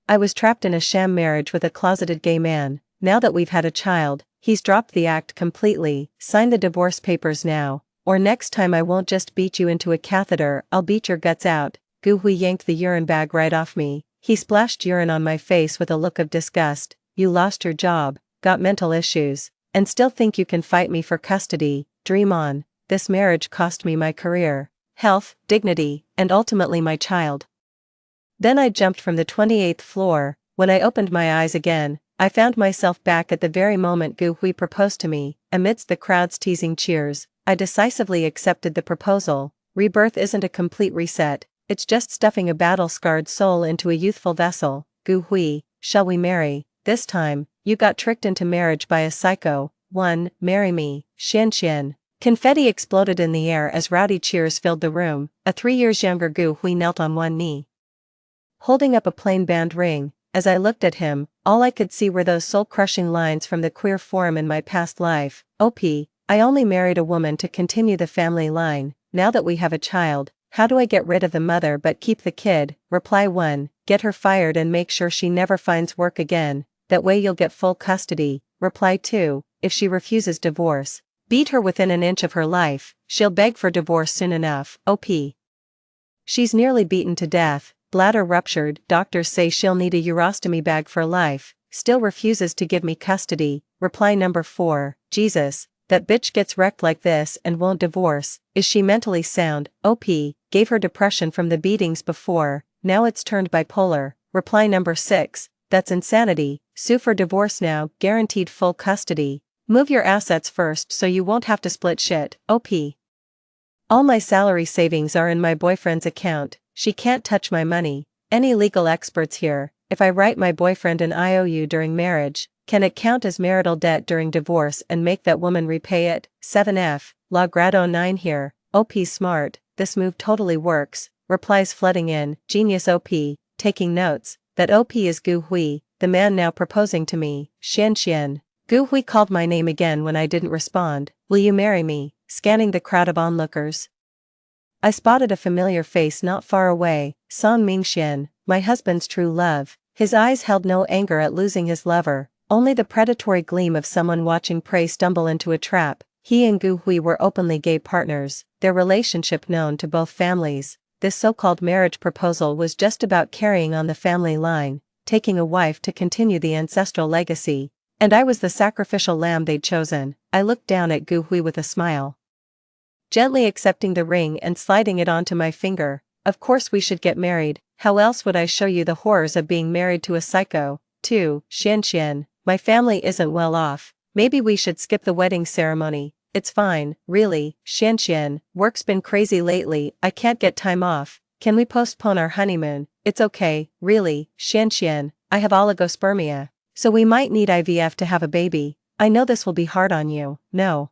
I was trapped in a sham marriage with a closeted gay man. Now that we've had a child, he's dropped the act completely. Sign the divorce papers now, or next time I won't just beat you into a catheter, I'll beat your guts out. Gu Hui yanked the urine bag right off me. He splashed urine on my face with a look of disgust. You lost your job, got mental issues, and still think you can fight me for custody. Dream on. This marriage cost me my career, health, dignity, and ultimately my child. Then I jumped from the 28th floor. When I opened my eyes again, I found myself back at the very moment Gu Hui proposed to me. Amidst the crowd's teasing cheers, I decisively accepted the proposal. Rebirth isn't a complete reset, it's just stuffing a battle-scarred soul into a youthful vessel. Gu Hui, shall we marry? This time, you got tricked into marriage by a psycho. 1. Marry me, Xian Xian. Confetti exploded in the air as rowdy cheers filled the room. A 3 years younger Gu Hui knelt on one knee, holding up a plain band ring. As I looked at him, all I could see were those soul-crushing lines from the queer forum in my past life. OP, I only married a woman to continue the family line. Now that we have a child, how do I get rid of the mother but keep the kid? Reply 1. Get her fired and make sure she never finds work again. That way you'll get full custody. Reply 2. If she refuses divorce, beat her within an inch of her life. She'll beg for divorce soon enough. OP. She's nearly beaten to death. Bladder ruptured, doctors say she'll need a urostomy bag for life, still refuses to give me custody. Reply number 4, Jesus, that bitch gets wrecked like this and won't divorce. Is she mentally sound? OP, gave her depression from the beatings before, now it's turned bipolar. Reply number 6, that's insanity, sue for divorce now, guaranteed full custody. Move your assets first so you won't have to split shit. OP. All my salary savings are in my boyfriend's account. She can't touch my money. Any legal experts here? If I write my boyfriend an IOU during marriage, can it count as marital debt during divorce and make that woman repay it? 7F, La Grado 9 here. OP smart, this move totally works. Replies flooding in. Genius OP, taking notes. That OP is Gu Hui, the man now proposing to me. Xian Xian. Gu Hui called my name again when I didn't respond. Will you marry me? Scanning the crowd of onlookers, I spotted a familiar face not far away. Song Mingxian, my husband's true love. His eyes held no anger at losing his lover, only the predatory gleam of someone watching prey stumble into a trap. He and Gu Hui were openly gay partners, their relationship known to both families. This so-called marriage proposal was just about carrying on the family line, taking a wife to continue the ancestral legacy. And I was the sacrificial lamb they'd chosen. I looked down at Gu Hui with a smile, gently accepting the ring and sliding it onto my finger. Of course we should get married, how else would I show you the horrors of being married to a psycho? 2. Xian Xian, my family isn't well off, maybe we should skip the wedding ceremony. It's fine, really. Xian Xian, work's been crazy lately, I can't get time off. Can we postpone our honeymoon? It's okay, really. Xian Xian, I have oligospermia, so we might need IVF to have a baby. I know this will be hard on you. No,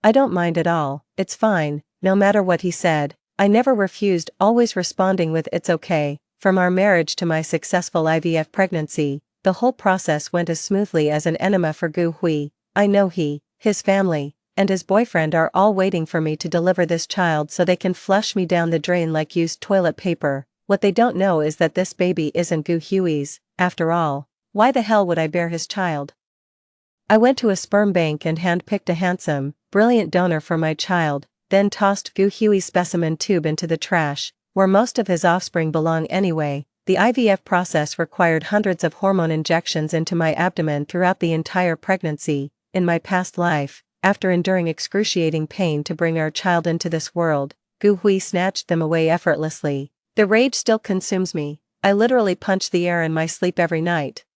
I don't mind at all, it's fine. No matter what he said, I never refused, always responding with it's okay. From our marriage to my successful IVF pregnancy, the whole process went as smoothly as an enema for Gu Hui. I know he, his family, and his boyfriend are all waiting for me to deliver this child so they can flush me down the drain like used toilet paper. What they don't know is that this baby isn't Gu Hui's. After all, why the hell would I bear his child? I went to a sperm bank and hand-picked a handsome, brilliant donor for my child, then tossed Gu Hui's specimen tube into the trash, where most of his offspring belong anyway. The IVF process required hundreds of hormone injections into my abdomen throughout the entire pregnancy. In my past life, after enduring excruciating pain to bring our child into this world, Gu Hui snatched them away effortlessly. The rage still consumes me. I literally punch the air in my sleep every night.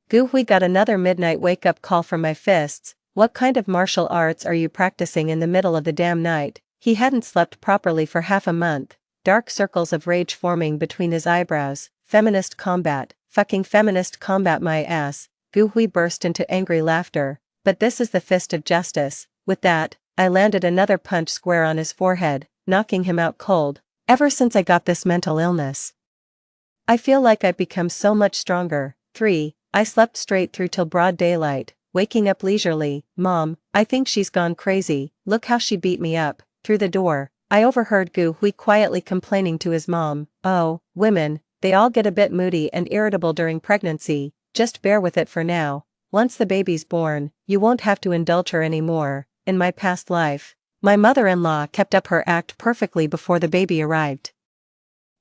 Gu Hui got another midnight wake-up call from my fists. What kind of martial arts are you practicing in the middle of the damn night? He hadn't slept properly for half a month. Dark circles of rage forming between his eyebrows. Feminist combat. Fucking feminist combat my ass. Gu Hui burst into angry laughter. But this is the fist of justice. With that, I landed another punch square on his forehead, knocking him out cold. Ever since I got this mental illness, I feel like I've become so much stronger. 3. I slept straight through till broad daylight, waking up leisurely. Mom, I think she's gone crazy, look how she beat me up. Through the door, I overheard Gu Hui quietly complaining to his mom. Oh, women, They all get a bit moody and irritable during pregnancy, just bear with it for now. Once the baby's born, you won't have to indulge her anymore. In my past life, my mother-in-law kept up her act perfectly before the baby arrived.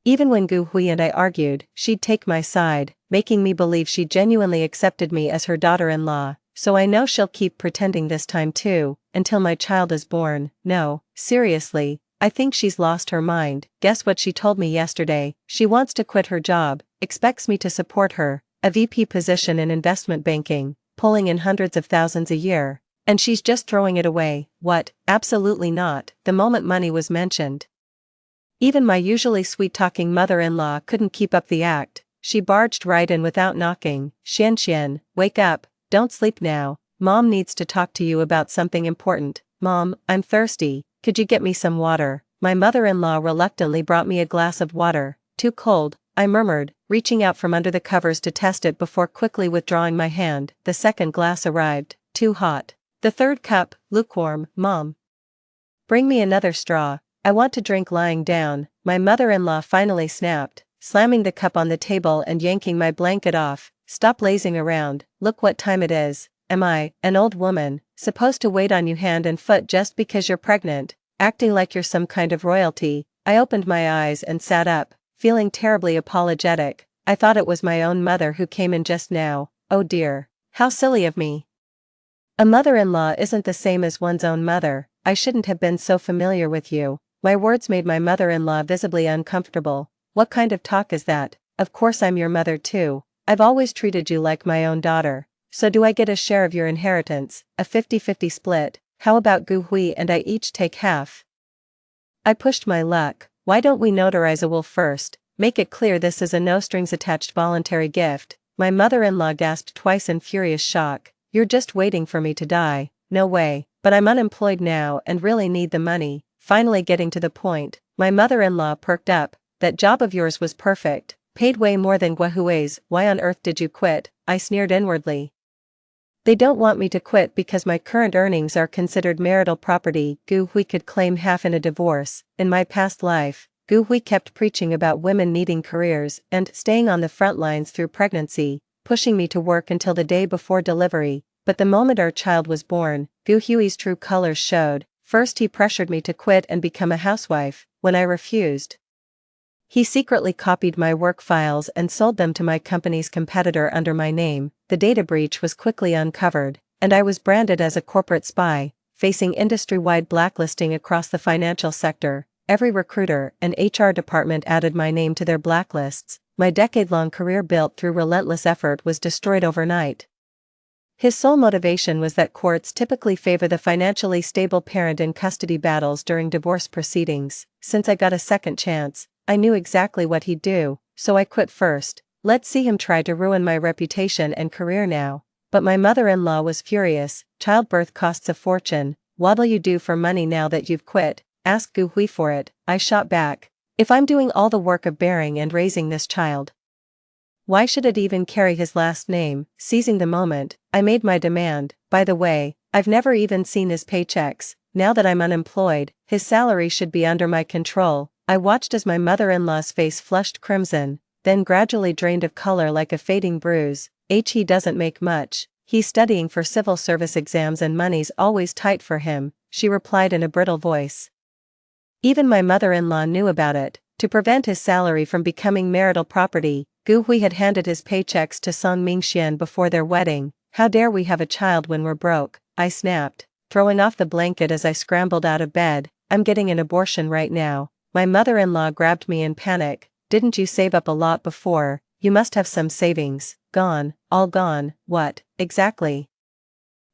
Even when Gu Hui and I argued, she'd take my side, making me believe she genuinely accepted me as her daughter-in-law, so I know she'll keep pretending this time too, until my child is born. No, seriously, I think she's lost her mind. Guess what she told me yesterday? She wants to quit her job, expects me to support her, a VP position in investment banking, pulling in hundreds of thousands a year, and she's just throwing it away. What? Absolutely not. The moment money was mentioned, even my usually sweet-talking mother-in-law couldn't keep up the act. She barged right in without knocking. Xian, wake up, don't sleep now. Mom needs to talk to you about something important. Mom, I'm thirsty, could you get me some water? My mother-in-law reluctantly brought me a glass of water. Too cold, I murmured, reaching out from under the covers to test it before quickly withdrawing my hand. The second glass arrived. Too hot. The third cup, lukewarm. Mom, bring me another straw. I want to drink lying down. My mother-in-law finally snapped, slamming the cup on the table and yanking my blanket off. Stop lazing around, look what time it is. Am I, an old woman, supposed to wait on you hand and foot just because you're pregnant, acting like you're some kind of royalty? I opened my eyes and sat up, feeling terribly apologetic. I thought it was my own mother who came in just now. Oh dear, how silly of me. A mother-in-law isn't the same as one's own mother. I shouldn't have been so familiar with you. My words made my mother-in-law visibly uncomfortable. What kind of talk is that? Of course I'm your mother too. I've always treated you like my own daughter. So do I get a share of your inheritance, a 50-50 split? How about Gu Hui and I each take half? I pushed my luck. Why don't we notarize a will first? Make it clear this is a no-strings-attached voluntary gift. My mother-in-law gasped twice in furious shock. You're just waiting for me to die. No way, but I'm unemployed now and really need the money. Finally getting to the point, my mother-in-law perked up. That job of yours was perfect, paid way more than Gu Hui's. Why on earth did you quit? I sneered inwardly. They don't want me to quit because my current earnings are considered marital property. Gu Hui could claim half in a divorce. In my past life, Gu Hui kept preaching about women needing careers and staying on the front lines through pregnancy, pushing me to work until the day before delivery. But the moment our child was born, Gu Hui's true colors showed. First he pressured me to quit and become a housewife. When I refused, he secretly copied my work files and sold them to my company's competitor under my name. The data breach was quickly uncovered, and I was branded as a corporate spy, facing industry-wide blacklisting across the financial sector. Every recruiter and HR department added my name to their blacklists. My decade-long career built through relentless effort was destroyed overnight. His sole motivation was that courts typically favor the financially stable parent in custody battles during divorce proceedings. Since I got a second chance, I knew exactly what he'd do, so I quit first. Let's see him try to ruin my reputation and career now. But my mother-in-law was furious. Childbirth costs a fortune. What'll you do for money now that you've quit? Ask Gu Hui for it. I shot back. If I'm doing all the work of bearing and raising this child, why should it even carry his last name? Seizing the moment, I made my demand. By the way, I've never even seen his paychecks. Now that I'm unemployed, his salary should be under my control. I watched as my mother-in-law's face flushed crimson, then gradually drained of color like a fading bruise. He doesn't make much. He's studying for civil service exams and money's always tight for him, she replied in a brittle voice. Even my mother-in-law knew about it. To prevent his salary from becoming marital property, Gu Hui had handed his paychecks to Song Mingxian before their wedding. How dare we have a child when we're broke? I snapped, throwing off the blanket as I scrambled out of bed. I'm getting an abortion right now. My mother-in-law grabbed me in panic. Didn't you save up a lot before? You must have some savings. Gone, all gone. What, exactly?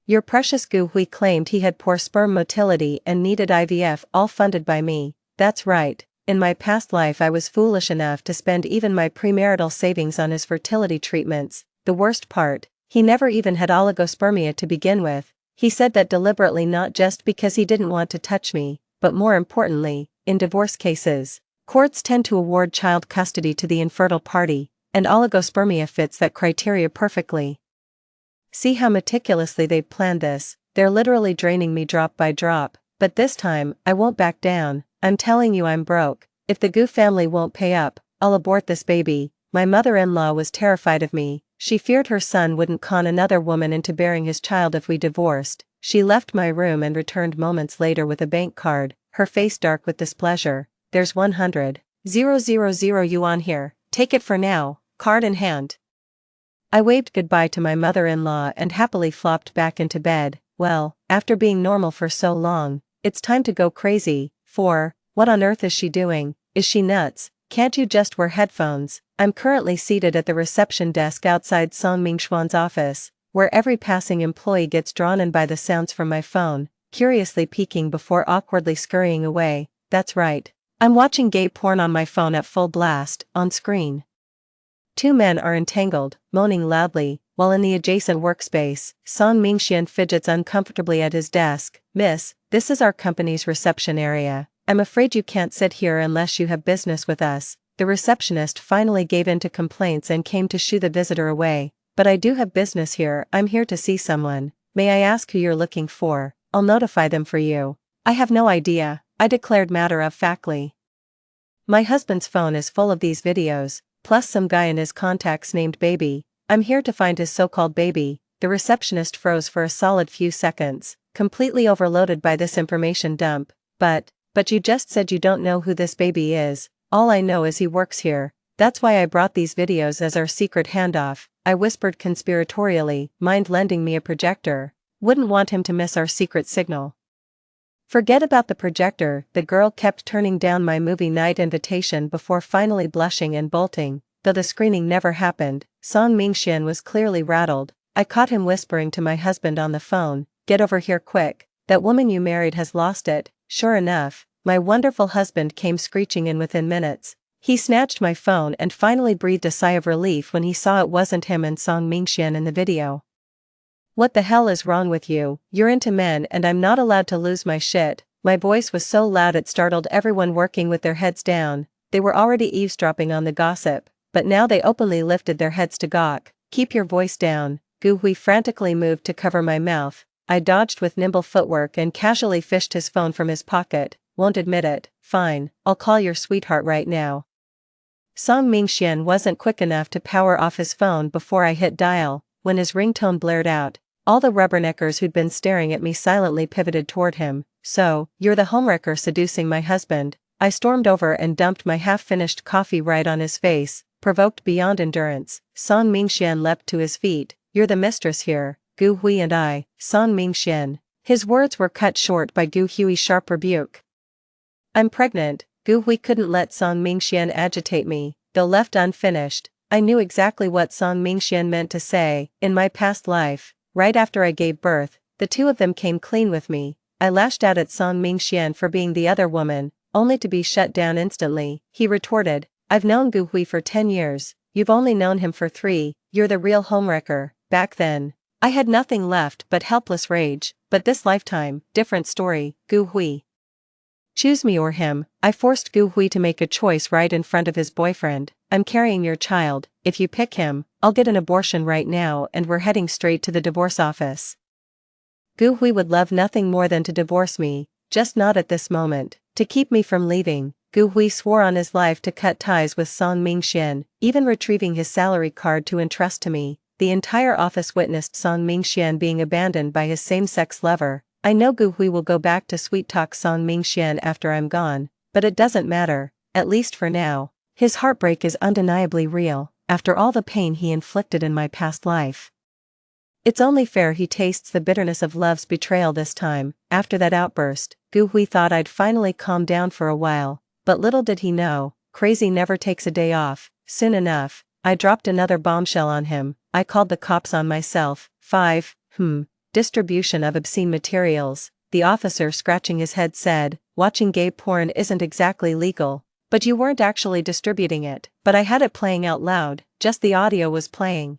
Your precious Gu Hui claimed he had poor sperm motility and needed IVF, all funded by me. That's right. In my past life I was foolish enough to spend even my premarital savings on his fertility treatments. The worst part, he never even had oligospermia to begin with. He said that deliberately, not just because he didn't want to touch me, but more importantly, in divorce cases, courts tend to award child custody to the infertile party, and oligospermia fits that criteria perfectly. See how meticulously they've planned this. They're literally draining me drop by drop, but this time, I won't back down. I'm telling you I'm broke. If the Gu family won't pay up, I'll abort this baby. My mother-in-law was terrified of me. She feared her son wouldn't con another woman into bearing his child if we divorced. She left my room and returned moments later with a bank card, her face dark with displeasure. There's 100,000 yuan here, take it for now, card in hand. I waved goodbye to my mother-in-law and happily flopped back into bed. Well, after being normal for so long, it's time to go crazy. What on earth is she doing? Is she nuts? Can't you just wear headphones? I'm currently seated at the reception desk outside Song Mingxuan's office, where every passing employee gets drawn in by the sounds from my phone, curiously peeking before awkwardly scurrying away. That's right. I'm watching gay porn on my phone at full blast, on screen. Two men are entangled, moaning loudly, while in the adjacent workspace, Song Mingxian fidgets uncomfortably at his desk. Miss, this is our company's reception area. I'm afraid you can't sit here unless you have business with us. The receptionist finally gave in to complaints and came to shoo the visitor away. But I do have business here, I'm here to see someone. May I ask who you're looking for? I'll notify them for you. I have no idea, I declared matter-of-factly. My husband's phone is full of these videos, plus some guy in his contacts named Baby. I'm here to find his so-called baby. The receptionist froze for a solid few seconds, completely overloaded by this information dump. But you just said you don't know who this baby is. All I know is he works here. That's why I brought these videos as our secret handoff, I whispered conspiratorially. Mind lending me a projector? Wouldn't want him to miss our secret signal. Forget about the projector, the girl kept turning down my movie night invitation before finally blushing and bolting. Though the screening never happened, Song Mingxian was clearly rattled. I caught him whispering to my husband on the phone, "Get over here quick, that woman you married has lost it." Sure enough, my wonderful husband came screeching in within minutes. He snatched my phone and finally breathed a sigh of relief when he saw it wasn't him and Song Mingxian in the video. "What the hell is wrong with you? You're into men and I'm not allowed to lose my shit." My voice was so loud it startled everyone working with their heads down. They were already eavesdropping on the gossip, but now they openly lifted their heads to gawk. "Keep your voice down." Gu Hui frantically moved to cover my mouth. I dodged with nimble footwork and casually fished his phone from his pocket. "Won't admit it. Fine, I'll call your sweetheart right now." Song Mingxian wasn't quick enough to power off his phone before I hit dial. When his ringtone blared out, all the rubberneckers who'd been staring at me silently pivoted toward him. "So, you're the homewrecker seducing my husband." I stormed over and dumped my half-finished coffee right on his face, provoked beyond endurance. Song Mingxian leapt to his feet. "You're the mistress here, Gu Hui and I." Song Mingxian. His words were cut short by Gu Hui's sharp rebuke. "I'm pregnant." Gu Hui couldn't let Song Mingxian agitate me, though left unfinished. I knew exactly what Song Mingxian meant to say. In my past life, right after I gave birth, the two of them came clean with me. I lashed out at Song Mingxian for being the other woman, only to be shut down instantly. He retorted, "I've known Gu Hui for 10 years, you've only known him for 3, you're the real homewrecker." Back then, I had nothing left but helpless rage, but this lifetime, different story. Gu Hui. "Choose me or him." I forced Gu Hui to make a choice right in front of his boyfriend. "I'm carrying your child. If you pick him, I'll get an abortion right now and we're heading straight to the divorce office." Gu Hui would love nothing more than to divorce me, just not at this moment. To keep me from leaving, Gu Hui swore on his life to cut ties with Song Mingxian, even retrieving his salary card to entrust to me. The entire office witnessed Song Mingxian being abandoned by his same-sex lover. I know Gu Hui will go back to sweet-talk Song Mingxian after I'm gone, but it doesn't matter, at least for now. His heartbreak is undeniably real, after all the pain he inflicted in my past life. It's only fair he tastes the bitterness of love's betrayal this time. After that outburst, Gu Hui thought I'd finally calm down for a while, but little did he know, crazy never takes a day off. Soon enough, I dropped another bombshell on him. I called the cops on myself. 5. Distribution of obscene materials. The officer scratching his head said, "Watching gay porn isn't exactly legal." "But you weren't actually distributing it." "But I had it playing out loud, just the audio was playing."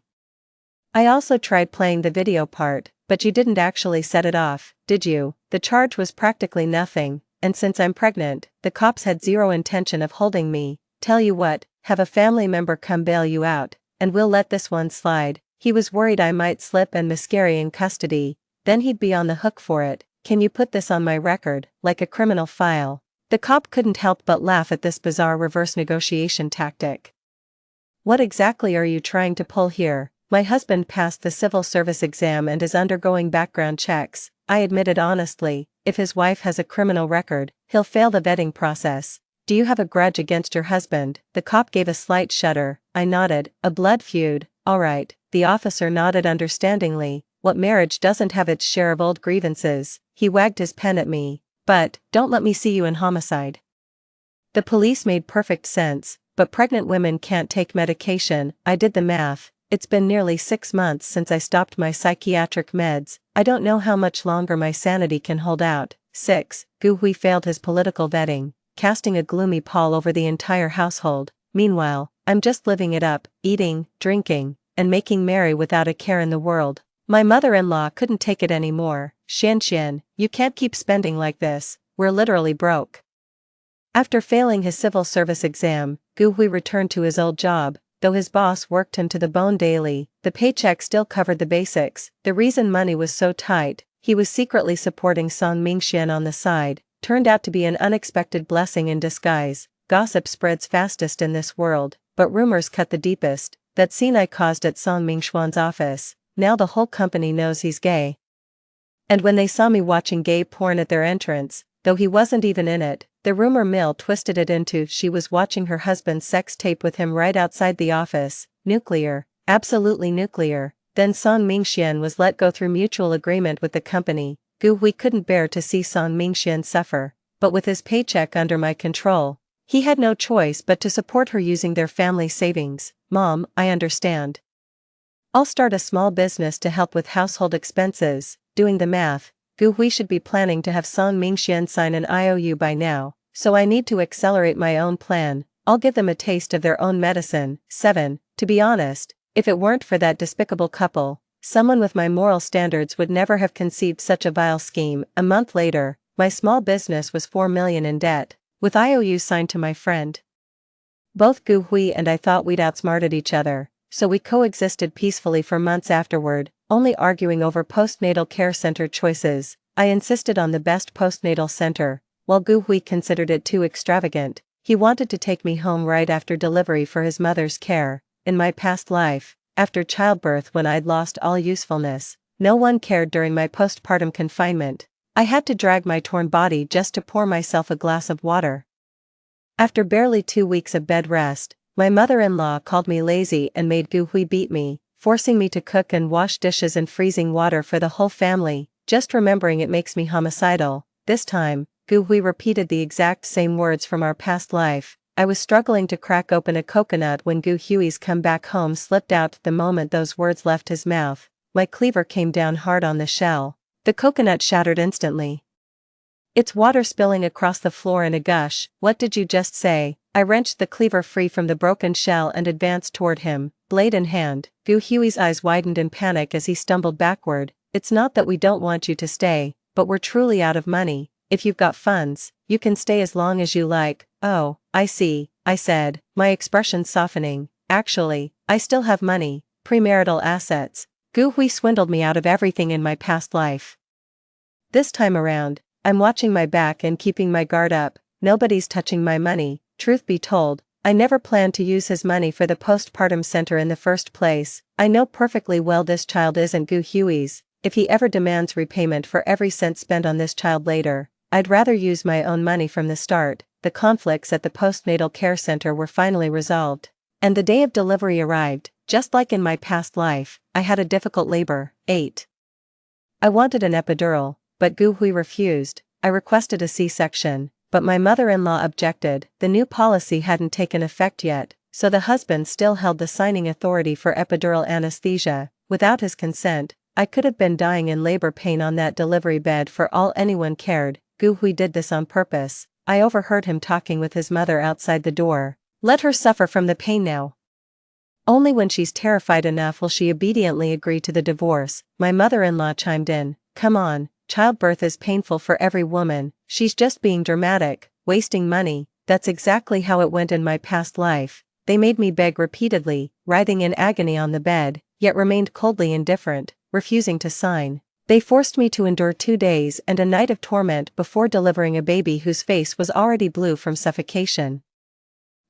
"I also tried playing the video part, but you didn't actually set it off, did you?" The charge was practically nothing, and since I'm pregnant, the cops had zero intention of holding me. "Tell you what, have a family member come bail you out, and we'll let this one slide." He was worried I might slip and miscarry in custody, then he'd be on the hook for it. "Can you put this on my record, like a criminal file?" The cop couldn't help but laugh at this bizarre reverse negotiation tactic. What exactly are you trying to pull here? My husband passed the civil service exam and is undergoing background checks, I admitted honestly. If his wife has a criminal record, he'll fail the vetting process. Do you have a grudge against your husband? The cop gave a slight shudder. I nodded. A blood feud, all right. The officer nodded understandingly. What marriage doesn't have its share of old grievances? He wagged his pen at me. But, don't let me see you in homicide. The police made perfect sense, but pregnant women can't take medication. I did the math. It's been nearly 6 months since I stopped my psychiatric meds. I don't know how much longer my sanity can hold out. 6. Gu Hui failed his political vetting, casting a gloomy pall over the entire household. Meanwhile, I'm just living it up, eating, drinking, and making merry without a care in the world. My mother-in-law couldn't take it anymore. Xian, you can't keep spending like this, we're literally broke. After failing his civil service exam, Gu Hui returned to his old job. Though his boss worked him to the bone daily, the paycheck still covered the basics. The reason money was so tight, he was secretly supporting Song Mingxian on the side, turned out to be an unexpected blessing in disguise. Gossip spreads fastest in this world, but rumors cut the deepest. That scene I caused at Song Mingxuan's office, now the whole company knows he's gay. And when they saw me watching gay porn at their entrance, though he wasn't even in it, the rumor mill twisted it into she was watching her husband's sex tape with him right outside the office. Nuclear, absolutely nuclear. Then Song Mingxian was let go through mutual agreement with the company. Gu Hui couldn't bear to see Song Mingxian suffer, but with his paycheck under my control, he had no choice but to support her using their family savings. Mom, I understand. I'll start a small business to help with household expenses. Doing the math, Gu Hui should be planning to have Song Mingxian sign an IOU by now, so I need to accelerate my own plan. I'll give them a taste of their own medicine. 7. To be honest, if it weren't for that despicable couple, someone with my moral standards would never have conceived such a vile scheme. A month later, my small business was 4 million in debt, with IOU signed to my friend. Both Gu Hui and I thought we'd outsmarted each other, so we coexisted peacefully for months afterward, only arguing over postnatal care center choices. I insisted on the best postnatal center, while Gu Hui considered it too extravagant. He wanted to take me home right after delivery for his mother's care. In my past life, after childbirth when I'd lost all usefulness, no one cared during my postpartum confinement. I had to drag my torn body just to pour myself a glass of water. After barely 2 weeks of bed rest, my mother-in-law called me lazy and made Gu Hui beat me, forcing me to cook and wash dishes in freezing water for the whole family. Just remembering it makes me homicidal. This time, Gu Hui repeated the exact same words from our past life. I was struggling to crack open a coconut when Gu Hui's come back home slipped out the moment those words left his mouth. My cleaver came down hard on the shell. The coconut shattered instantly, its water spilling across the floor in a gush. What did you just say? I wrenched the cleaver free from the broken shell and advanced toward him, blade in hand. Gu Hui's eyes widened in panic as he stumbled backward. It's not that we don't want you to stay, but we're truly out of money. If you've got funds, you can stay as long as you like. Oh, I see, I said, my expression softening. Actually, I still have money, premarital assets. Gu Hui swindled me out of everything in my past life. This time around, I'm watching my back and keeping my guard up. Nobody's touching my money. Truth be told, I never planned to use his money for the postpartum center in the first place. I know perfectly well this child isn't Gu Hui's. If he ever demands repayment for every cent spent on this child later, I'd rather use my own money from the start. The conflicts at the postnatal care center were finally resolved, and the day of delivery arrived. Just like in my past life, I had a difficult labor. 8. I wanted an epidural, but Gu Hui refused. I requested a C-section, but my mother-in-law objected. The new policy hadn't taken effect yet, so the husband still held the signing authority for epidural anesthesia. Without his consent, I could have been dying in labor pain on that delivery bed for all anyone cared. Gu Hui did this on purpose. I overheard him talking with his mother outside the door. Let her suffer from the pain now. Only when she's terrified enough will she obediently agree to the divorce. My mother-in-law chimed in. Come on, childbirth is painful for every woman. She's just being dramatic, wasting money. That's exactly how it went in my past life. They made me beg repeatedly, writhing in agony on the bed, yet remained coldly indifferent, refusing to sign. They forced me to endure 2 days and a night of torment before delivering a baby whose face was already blue from suffocation.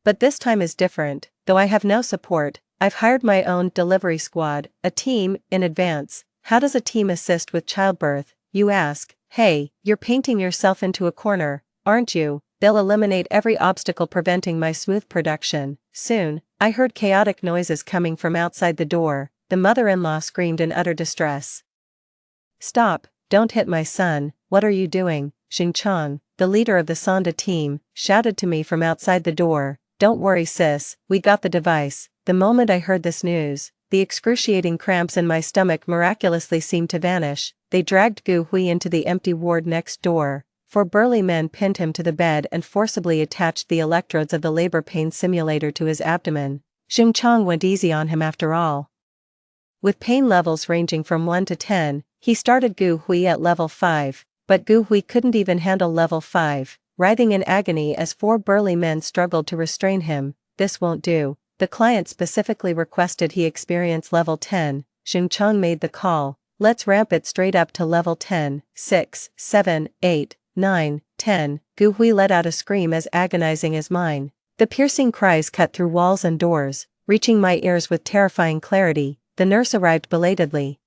But this time is different, though I have no support. I've hired my own delivery squad, a team, in advance. How does a team assist with childbirth, you ask? Hey, you're painting yourself into a corner, aren't you? They'll eliminate every obstacle preventing my smooth production. Soon, I heard chaotic noises coming from outside the door. The mother-in-law screamed in utter distress. Stop, don't hit my son, what are you doing? Xingchang, the leader of the Sonda team, shouted to me from outside the door. Don't worry sis, we got the device. The moment I heard this news, the excruciating cramps in my stomach miraculously seemed to vanish. They dragged Gu Hui into the empty ward next door. 4 burly men pinned him to the bed and forcibly attached the electrodes of the labor pain simulator to his abdomen. Xingchang went easy on him after all. With pain levels ranging from 1 to 10, he started Gu Hui at level 5, but Gu Hui couldn't even handle level 5, writhing in agony as 4 burly men struggled to restrain him. This won't do. The client specifically requested he experience level 10. Xingchang made the call. Let's ramp it straight up to level 10, 6, 7, 8, 9, 10. Gu Hui let out a scream as agonizing as mine. The piercing cries cut through walls and doors, reaching my ears with terrifying clarity. The nurse arrived belatedly.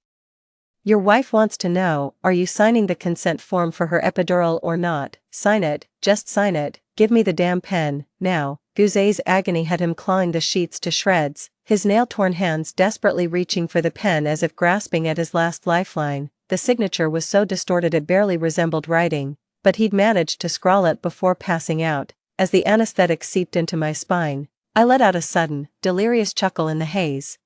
Your wife wants to know, are you signing the consent form for her epidural or not? Sign it, just sign it, give me the damn pen, now. Guze's agony had him clawing the sheets to shreds, his nail-torn hands desperately reaching for the pen as if grasping at his last lifeline. The signature was so distorted it barely resembled writing, but he'd managed to scrawl it before passing out. As the anesthetic seeped into my spine, I let out a sudden, delirious chuckle in the haze.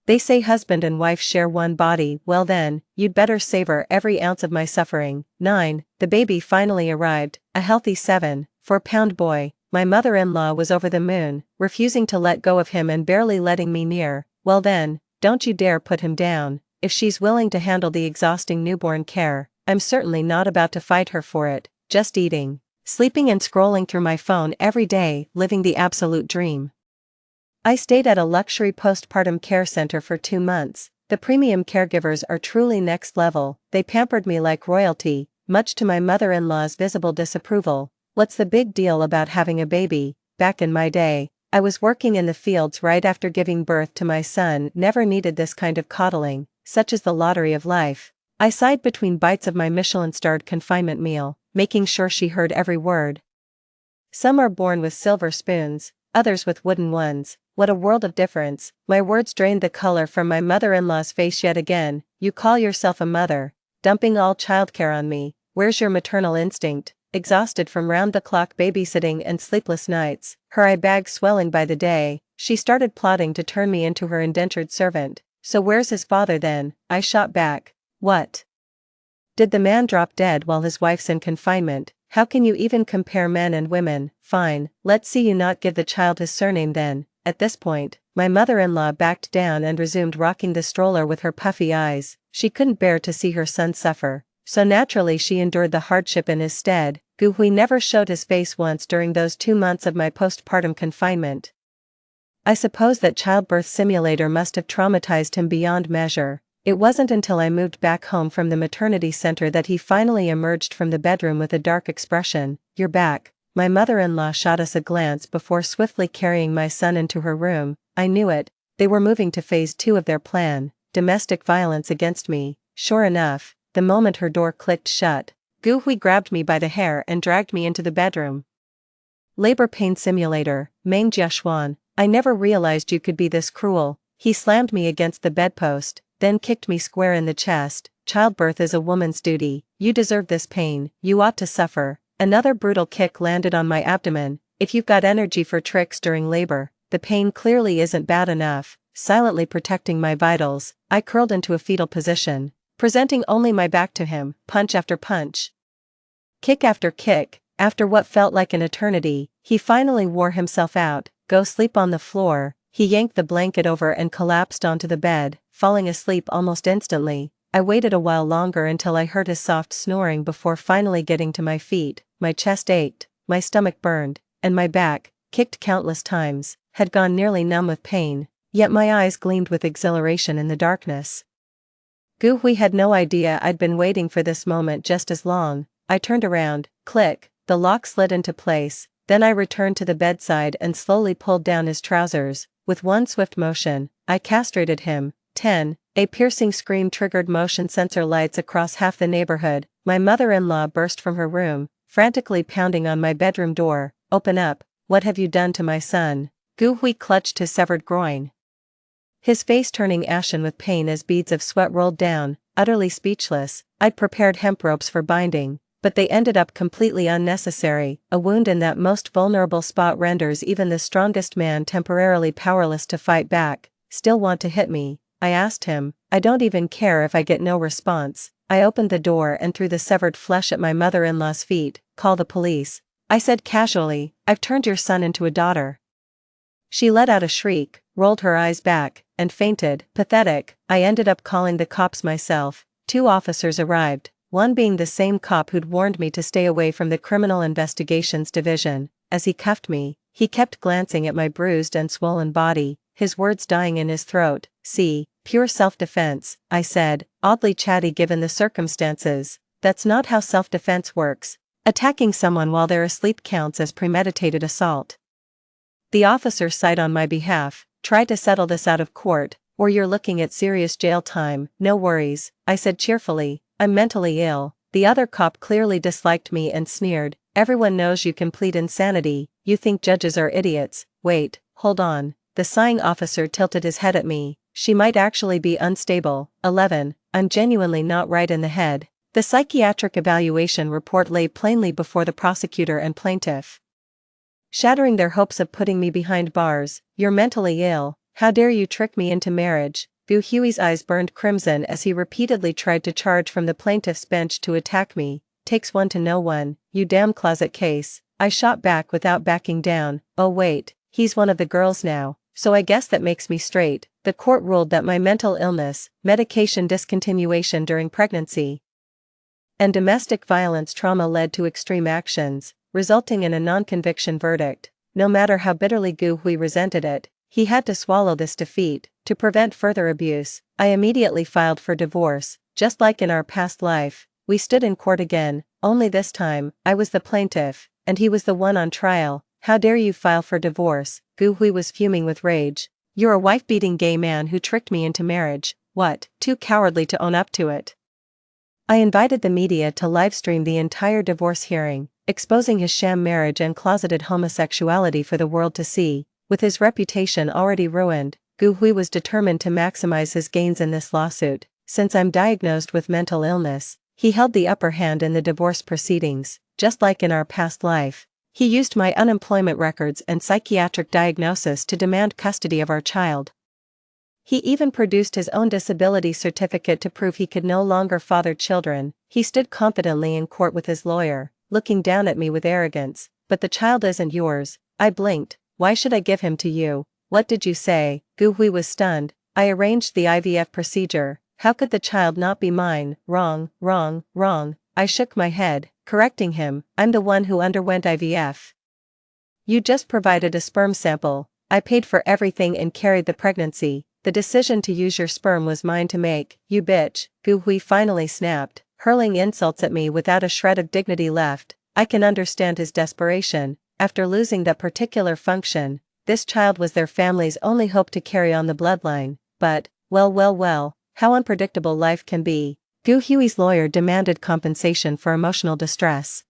They say husband and wife share one body, well then, you'd better savor every ounce of my suffering. 9. The baby finally arrived, a healthy 7-4-pound boy. My mother-in-law was over the moon, refusing to let go of him and barely letting me near. Well then, don't you dare put him down. If she's willing to handle the exhausting newborn care, I'm certainly not about to fight her for it. Just eating, sleeping and scrolling through my phone every day, living the absolute dream. I stayed at a luxury postpartum care center for 2 months. The premium caregivers are truly next level. They pampered me like royalty, much to my mother-in-law's visible disapproval. What's the big deal about having a baby? Back in my day, I was working in the fields right after giving birth to my son, never needed this kind of coddling. Such is the lottery of life. I sighed between bites of my Michelin-starred confinement meal, making sure she heard every word. Some are born with silver spoons, others with wooden ones. What a world of difference. My words drained the color from my mother-in-law's face yet again. You call yourself a mother, dumping all childcare on me. Where's your maternal instinct? Exhausted from round-the-clock babysitting and sleepless nights, her eye bags swelling by the day, she started plotting to turn me into her indentured servant. So where's his father then? I shot back. What? Did the man drop dead while his wife's in confinement? How can you even compare men and women? Fine, let's see you not give the child his surname then. At this point, my mother-in-law backed down and resumed rocking the stroller with her puffy eyes. She couldn't bear to see her son suffer, so naturally she endured the hardship in his stead. Gu Hui never showed his face once during those 2 months of my postpartum confinement. I suppose that childbirth simulator must have traumatized him beyond measure. It wasn't until I moved back home from the maternity center that he finally emerged from the bedroom with a dark expression. You're back. My mother-in-law shot us a glance before swiftly carrying my son into her room. I knew it. They were moving to phase 2 of their plan, domestic violence against me. Sure enough, the moment her door clicked shut, Gu Hui grabbed me by the hair and dragged me into the bedroom. Labor pain simulator, Meng Jiaxuan, I never realized you could be this cruel. He slammed me against the bedpost, then kicked me square in the chest. Childbirth is a woman's duty. You deserve this pain. You ought to suffer. Another brutal kick landed on my abdomen. If you've got energy for tricks during labor, the pain clearly isn't bad enough. Silently protecting my vitals, I curled into a fetal position, presenting only my back to him, punch after punch. Kick after kick. After what felt like an eternity, he finally wore himself out. Go sleep on the floor. He yanked the blanket over and collapsed onto the bed, falling asleep almost instantly. I waited a while longer until I heard his soft snoring before finally getting to my feet. My chest ached, my stomach burned, and my back, kicked countless times, had gone nearly numb with pain, yet my eyes gleamed with exhilaration in the darkness. Gu Hui had no idea I'd been waiting for this moment just as long. I turned around, click, the lock slid into place, Then I returned to the bedside and slowly pulled down his trousers. With one swift motion, I castrated him. 10. A piercing scream triggered motion sensor lights across half the neighborhood. My mother-in-law burst from her room, frantically pounding on my bedroom door. Open up, what have you done to my son? Gu Hui clutched his severed groin, his face turning ashen with pain as beads of sweat rolled down. Utterly speechless, I'd prepared hemp ropes for binding, but they ended up completely unnecessary. A wound in that most vulnerable spot renders even the strongest man temporarily powerless to fight back. Still want to hit me? I asked him. I don't even care if I get no response. I opened the door and threw the severed flesh at my mother-in-law's feet. Call the police, I said casually. I've turned your son into a daughter. She let out a shriek, rolled her eyes back, and fainted. Pathetic. I ended up calling the cops myself. 2 officers arrived, one being the same cop who'd warned me to stay away from the Criminal Investigations Division. As he cuffed me, he kept glancing at my bruised and swollen body, his words dying in his throat. See, pure self-defense, I said, oddly chatty given the circumstances. That's not how self-defense works. Attacking someone while they're asleep counts as premeditated assault. The officer sighed on my behalf. Try to settle this out of court, or you're looking at serious jail time. No worries, I said cheerfully. I'm mentally ill. The other cop clearly disliked me and sneered. Everyone knows you can plead insanity. You think judges are idiots. Wait, hold on. The sighing officer tilted his head at me. She might actually be unstable. 11. I'm genuinely not right in the head. The psychiatric evaluation report lay plainly before the prosecutor and plaintiff, shattering their hopes of putting me behind bars. You're mentally ill. How dare you trick me into marriage? Gu Hui's eyes burned crimson as he repeatedly tried to charge from the plaintiff's bench to attack me. Takes one to know one, you damn closet case. I shot back without backing down. Oh wait, he's one of the girls now, so I guess that makes me straight. The court ruled that my mental illness, medication discontinuation during pregnancy, and domestic violence trauma led to extreme actions, resulting in a non-conviction verdict. No matter how bitterly Gu Hui resented it, he had to swallow this defeat. To prevent further abuse, I immediately filed for divorce. Just like in our past life, we stood in court again, only this time, I was the plaintiff, and he was the one on trial. How dare you file for divorce? Gu Hui was fuming with rage. You're a wife-beating gay man who tricked me into marriage. What? Too cowardly to own up to it. I invited the media to livestream the entire divorce hearing, exposing his sham marriage and closeted homosexuality for the world to see. With his reputation already ruined, Gu Hui was determined to maximize his gains in this lawsuit. Since I'm diagnosed with mental illness, he held the upper hand in the divorce proceedings. Just like in our past life, he used my unemployment records and psychiatric diagnosis to demand custody of our child. He even produced his own disability certificate to prove he could no longer father children. He stood confidently in court with his lawyer, looking down at me with arrogance. But the child isn't yours. I blinked. Why should I give him to you? What did you say? Gu Hui was stunned. I arranged the IVF procedure. How could the child not be mine? Wrong, wrong, wrong. I shook my head, correcting him. I'm the one who underwent IVF. You just provided a sperm sample. I paid for everything and carried the pregnancy. The decision to use your sperm was mine to make. You bitch, Gu Hui finally snapped, hurling insults at me without a shred of dignity left. I can understand his desperation. After losing that particular function, this child was their family's only hope to carry on the bloodline. But, well, how unpredictable life can be. Gu Hui's lawyer demanded compensation for emotional distress,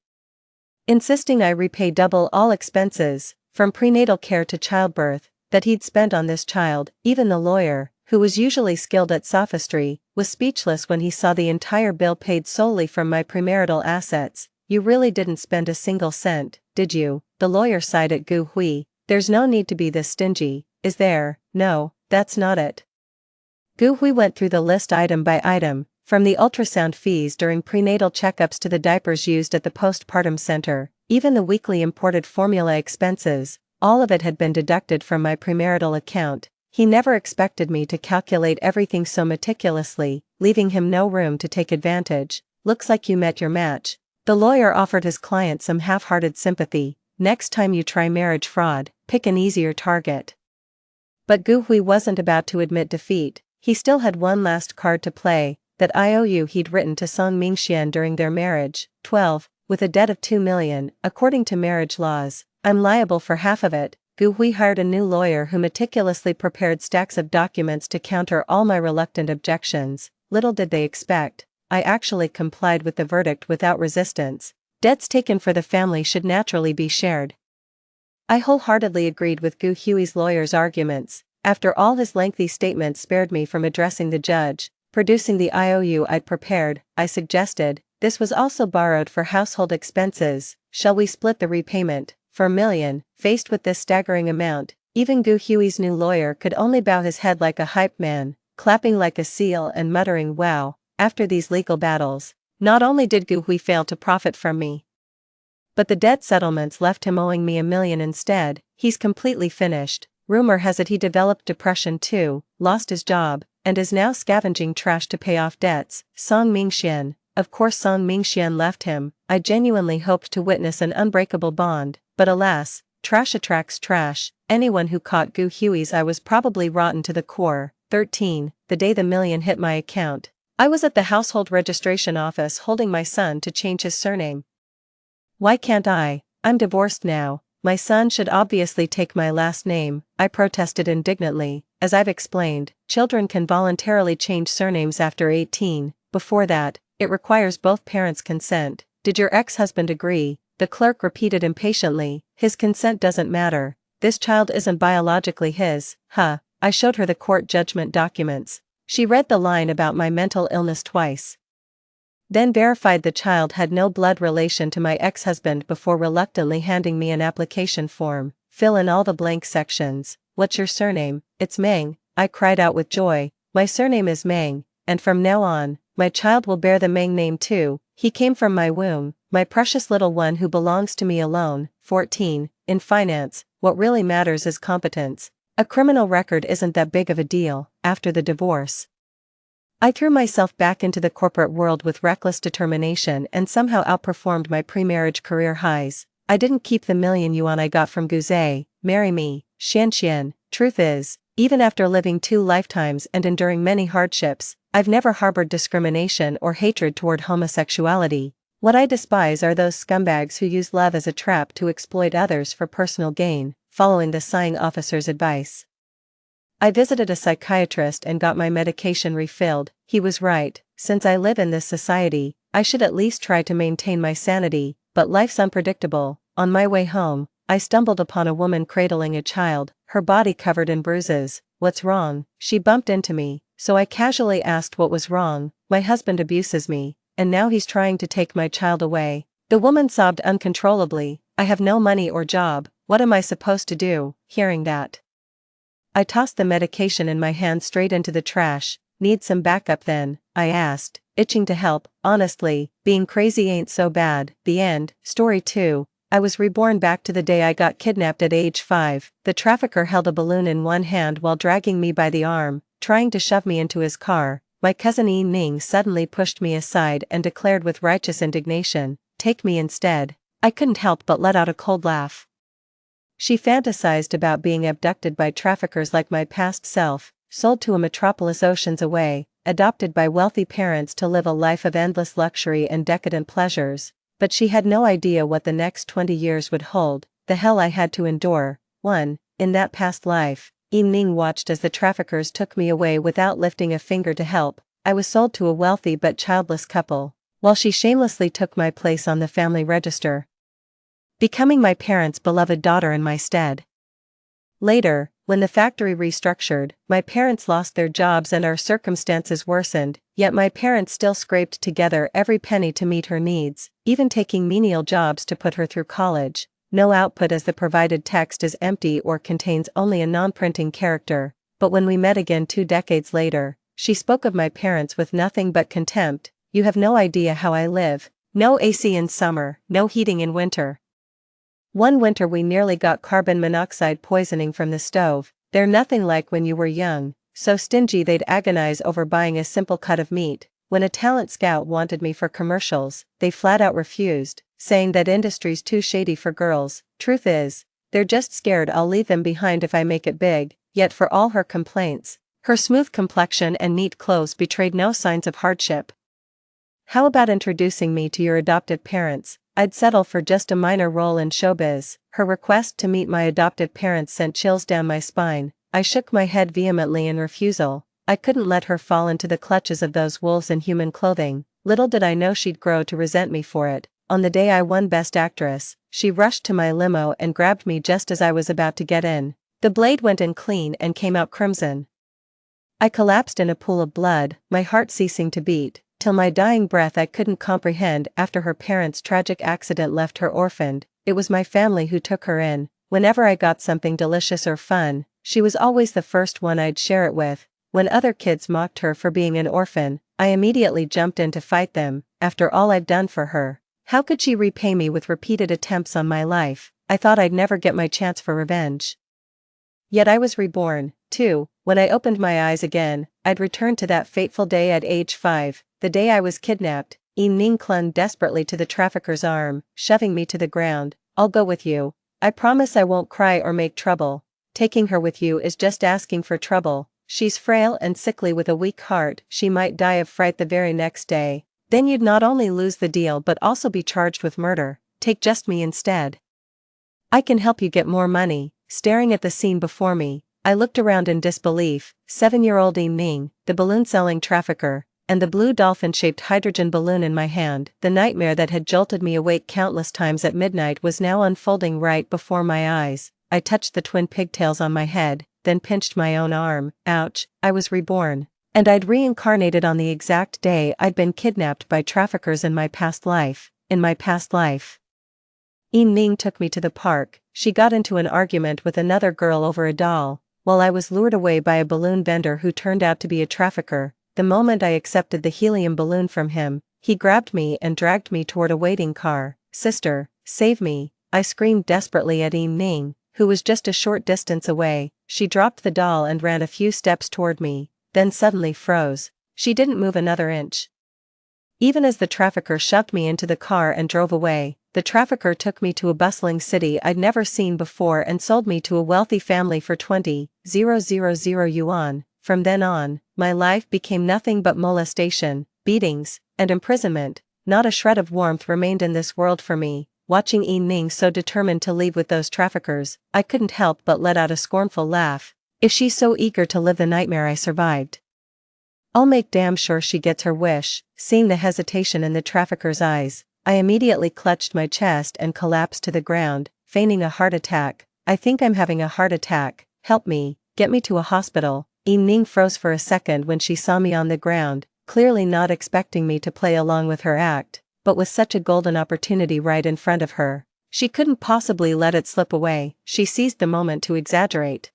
insisting I repay double all expenses, from prenatal care to childbirth, that he'd spent on this child. Even the lawyer, who was usually skilled at sophistry, was speechless when he saw the entire bill paid solely from my premarital assets. You really didn't spend a single cent, did you? The lawyer sighed at Gu Hui. There's no need to be this stingy, is there? No, that's not it. Gu Hui went through the list item by item, from the ultrasound fees during prenatal checkups to the diapers used at the postpartum center, even the weekly imported formula expenses. All of it had been deducted from my premarital account. He never expected me to calculate everything so meticulously, leaving him no room to take advantage. Looks like you met your match. The lawyer offered his client some half-hearted sympathy. Next time you try marriage fraud, pick an easier target. But Gu Hui wasn't about to admit defeat. He still had one last card to play, that IOU he'd written to Song Mingxian during their marriage. 12. With a debt of 2 million, according to marriage laws, I'm liable for half of it. We hired a new lawyer who meticulously prepared stacks of documents to counter all my reluctant objections. Little did they expect, I actually complied with the verdict without resistance. Debts taken for the family should naturally be shared. I wholeheartedly agreed with Gu Hui's lawyer's arguments. After all his lengthy statements spared me from addressing the judge, producing the IOU I'd prepared, I suggested, this was also borrowed for household expenses, shall we split the repayment? For $1 million, faced with this staggering amount, even Gu Hui's new lawyer could only bow his head like a hype man, clapping like a seal and muttering wow. After these legal battles, not only did Gu Hui fail to profit from me, but the debt settlements left him owing me $1 million instead. He's completely finished. Rumor has it he developed depression too, lost his job, and is now scavenging trash to pay off debts. Song Mingxian. Of course Song Mingxian left him. I genuinely hoped to witness an unbreakable bond, but alas, trash attracts trash. Anyone who caught Gu Hui's eye was probably rotten to the core. 13. The day the $1 million hit my account, I was at the household registration office holding my son to change his surname. Why can't I? I'm divorced now. My son should obviously take my last name, I protested indignantly. As I've explained, children can voluntarily change surnames after 18, before that, it requires both parents' consent. Did your ex-husband agree? The clerk repeated impatiently, his consent doesn't matter, this child isn't biologically his. I showed her the court judgment documents. She read the line about my mental illness twice, then verified the child had no blood relation to my ex-husband before reluctantly handing me an application form. Fill in all the blank sections. What's your surname? It's Meng, I cried out with joy. My surname is Meng, and from now on, my child will bear the Meng name too. He came from my womb, my precious little one who belongs to me alone. 14. In finance, what really matters is competence. A criminal record isn't that big of a deal. After the divorce, I threw myself back into the corporate world with reckless determination and somehow outperformed my pre-marriage career highs. I didn't keep the $1 million yuan I got from Guzay. Marry me, Xian. Truth is, even after living 2 lifetimes and enduring many hardships, I've never harbored discrimination or hatred toward homosexuality. What I despise are those scumbags who use love as a trap to exploit others for personal gain. Following the sighing officer's advice, I visited a psychiatrist and got my medication refilled. He was right, since I live in this society, I should at least try to maintain my sanity, but life's unpredictable. On my way home, I stumbled upon a woman cradling a child, her body covered in bruises. What's wrong? She bumped into me, so I casually asked what was wrong. My husband abuses me, and now he's trying to take my child away. The woman sobbed uncontrollably. I have no money or job, what am I supposed to do? Hearing that, I tossed the medication in my hand straight into the trash. Need some backup then? I asked, itching to help. Honestly, being crazy ain't so bad. The end. Story 2. I was reborn back to the day I got kidnapped at age 5. The trafficker held a balloon in one hand while dragging me by the arm, trying to shove me into his car. My cousin Yi Ning suddenly pushed me aside and declared with righteous indignation, take me instead. I couldn't help but let out a cold laugh. She fantasized about being abducted by traffickers like my past self, sold to a metropolis oceans away, adopted by wealthy parents to live a life of endless luxury and decadent pleasures, but she had no idea what the next 20 years would hold, the hell I had to endure. 1. In that past life, Yi Ning watched as the traffickers took me away without lifting a finger to help. I was sold to a wealthy but childless couple, while she shamelessly took my place on the family register, becoming my parents' beloved daughter in my stead. Later, when the factory restructured, my parents lost their jobs and our circumstances worsened, yet my parents still scraped together every penny to meet her needs, even taking menial jobs to put her through college. No output as the provided text is empty or contains only a non-printing character, but when we met again 2 decades later, she spoke of my parents with nothing but contempt. You have no idea how I live. No AC in summer, no heating in winter. One winter we nearly got carbon monoxide poisoning from the stove. They're nothing like when you were young, so stingy they'd agonize over buying a simple cut of meat. When a talent scout wanted me for commercials, they flat out refused, saying that industry's too shady for girls. Truth is, they're just scared I'll leave them behind if I make it big. Yet for all her complaints, her smooth complexion and neat clothes betrayed no signs of hardship. How about introducing me to your adoptive parents? I'd settle for just a minor role in showbiz. Her request to meet my adoptive parents sent chills down my spine. I shook my head vehemently in refusal. I couldn't let her fall into the clutches of those wolves in human clothing. Little did I know she'd grow to resent me for it. On the day I won Best Actress, she rushed to my limo and grabbed me just as I was about to get in. The blade went in clean and came out crimson. I collapsed in a pool of blood, my heart ceasing to beat. Till my dying breath I couldn't comprehend after her parents' tragic accident left her orphaned. It was my family who took her in. Whenever I got something delicious or fun, she was always the first one I'd share it with. When other kids mocked her for being an orphan, I immediately jumped in to fight them. After all I'd done for her, how could she repay me with repeated attempts on my life? I thought I'd never get my chance for revenge. Yet I was reborn, too. When I opened my eyes again, I'd returned to that fateful day at age 5, the day I was kidnapped. Ning clung desperately to the trafficker's arm, shoving me to the ground. I'll go with you. I promise I won't cry or make trouble. Taking her with you is just asking for trouble. She's frail and sickly with a weak heart. She might die of fright the very next day. Then you'd not only lose the deal but also be charged with murder. Take just me instead. I can help you get more money. Staring at the scene before me, I looked around in disbelief. 7-year-old Ning, the balloon-selling trafficker, and the blue dolphin-shaped hydrogen balloon in my hand. The nightmare that had jolted me awake countless times at midnight was now unfolding right before my eyes. I touched the twin pigtails on my head, then pinched my own arm. Ouch, I was reborn. And I'd reincarnated on the exact day I'd been kidnapped by traffickers in my past life. Ning took me to the park. She got into an argument with another girl over a doll, while I was lured away by a balloon vendor who turned out to be a trafficker. The moment I accepted the helium balloon from him, he grabbed me and dragged me toward a waiting car. Sister, save me, I screamed desperately at Ning, who was just a short distance away. She dropped the doll and ran a few steps toward me, then suddenly froze. She didn't move another inch. Even as the trafficker shoved me into the car and drove away, the trafficker took me to a bustling city I'd never seen before and sold me to a wealthy family for 20,000 yuan. From then on, my life became nothing but molestation, beatings, and imprisonment. Not a shred of warmth remained in this world for me. Watching Ning so determined to leave with those traffickers, I couldn't help but let out a scornful laugh. If she's so eager to live the nightmare I survived, I'll make damn sure she gets her wish. Seeing the hesitation in the trafficker's eyes, I immediately clutched my chest and collapsed to the ground, feigning a heart attack. I think I'm having a heart attack. Help me, get me to a hospital. Ning froze for a second when she saw me on the ground, clearly not expecting me to play along with her act, but with such a golden opportunity right in front of her, she couldn't possibly let it slip away. She seized the moment to exaggerate.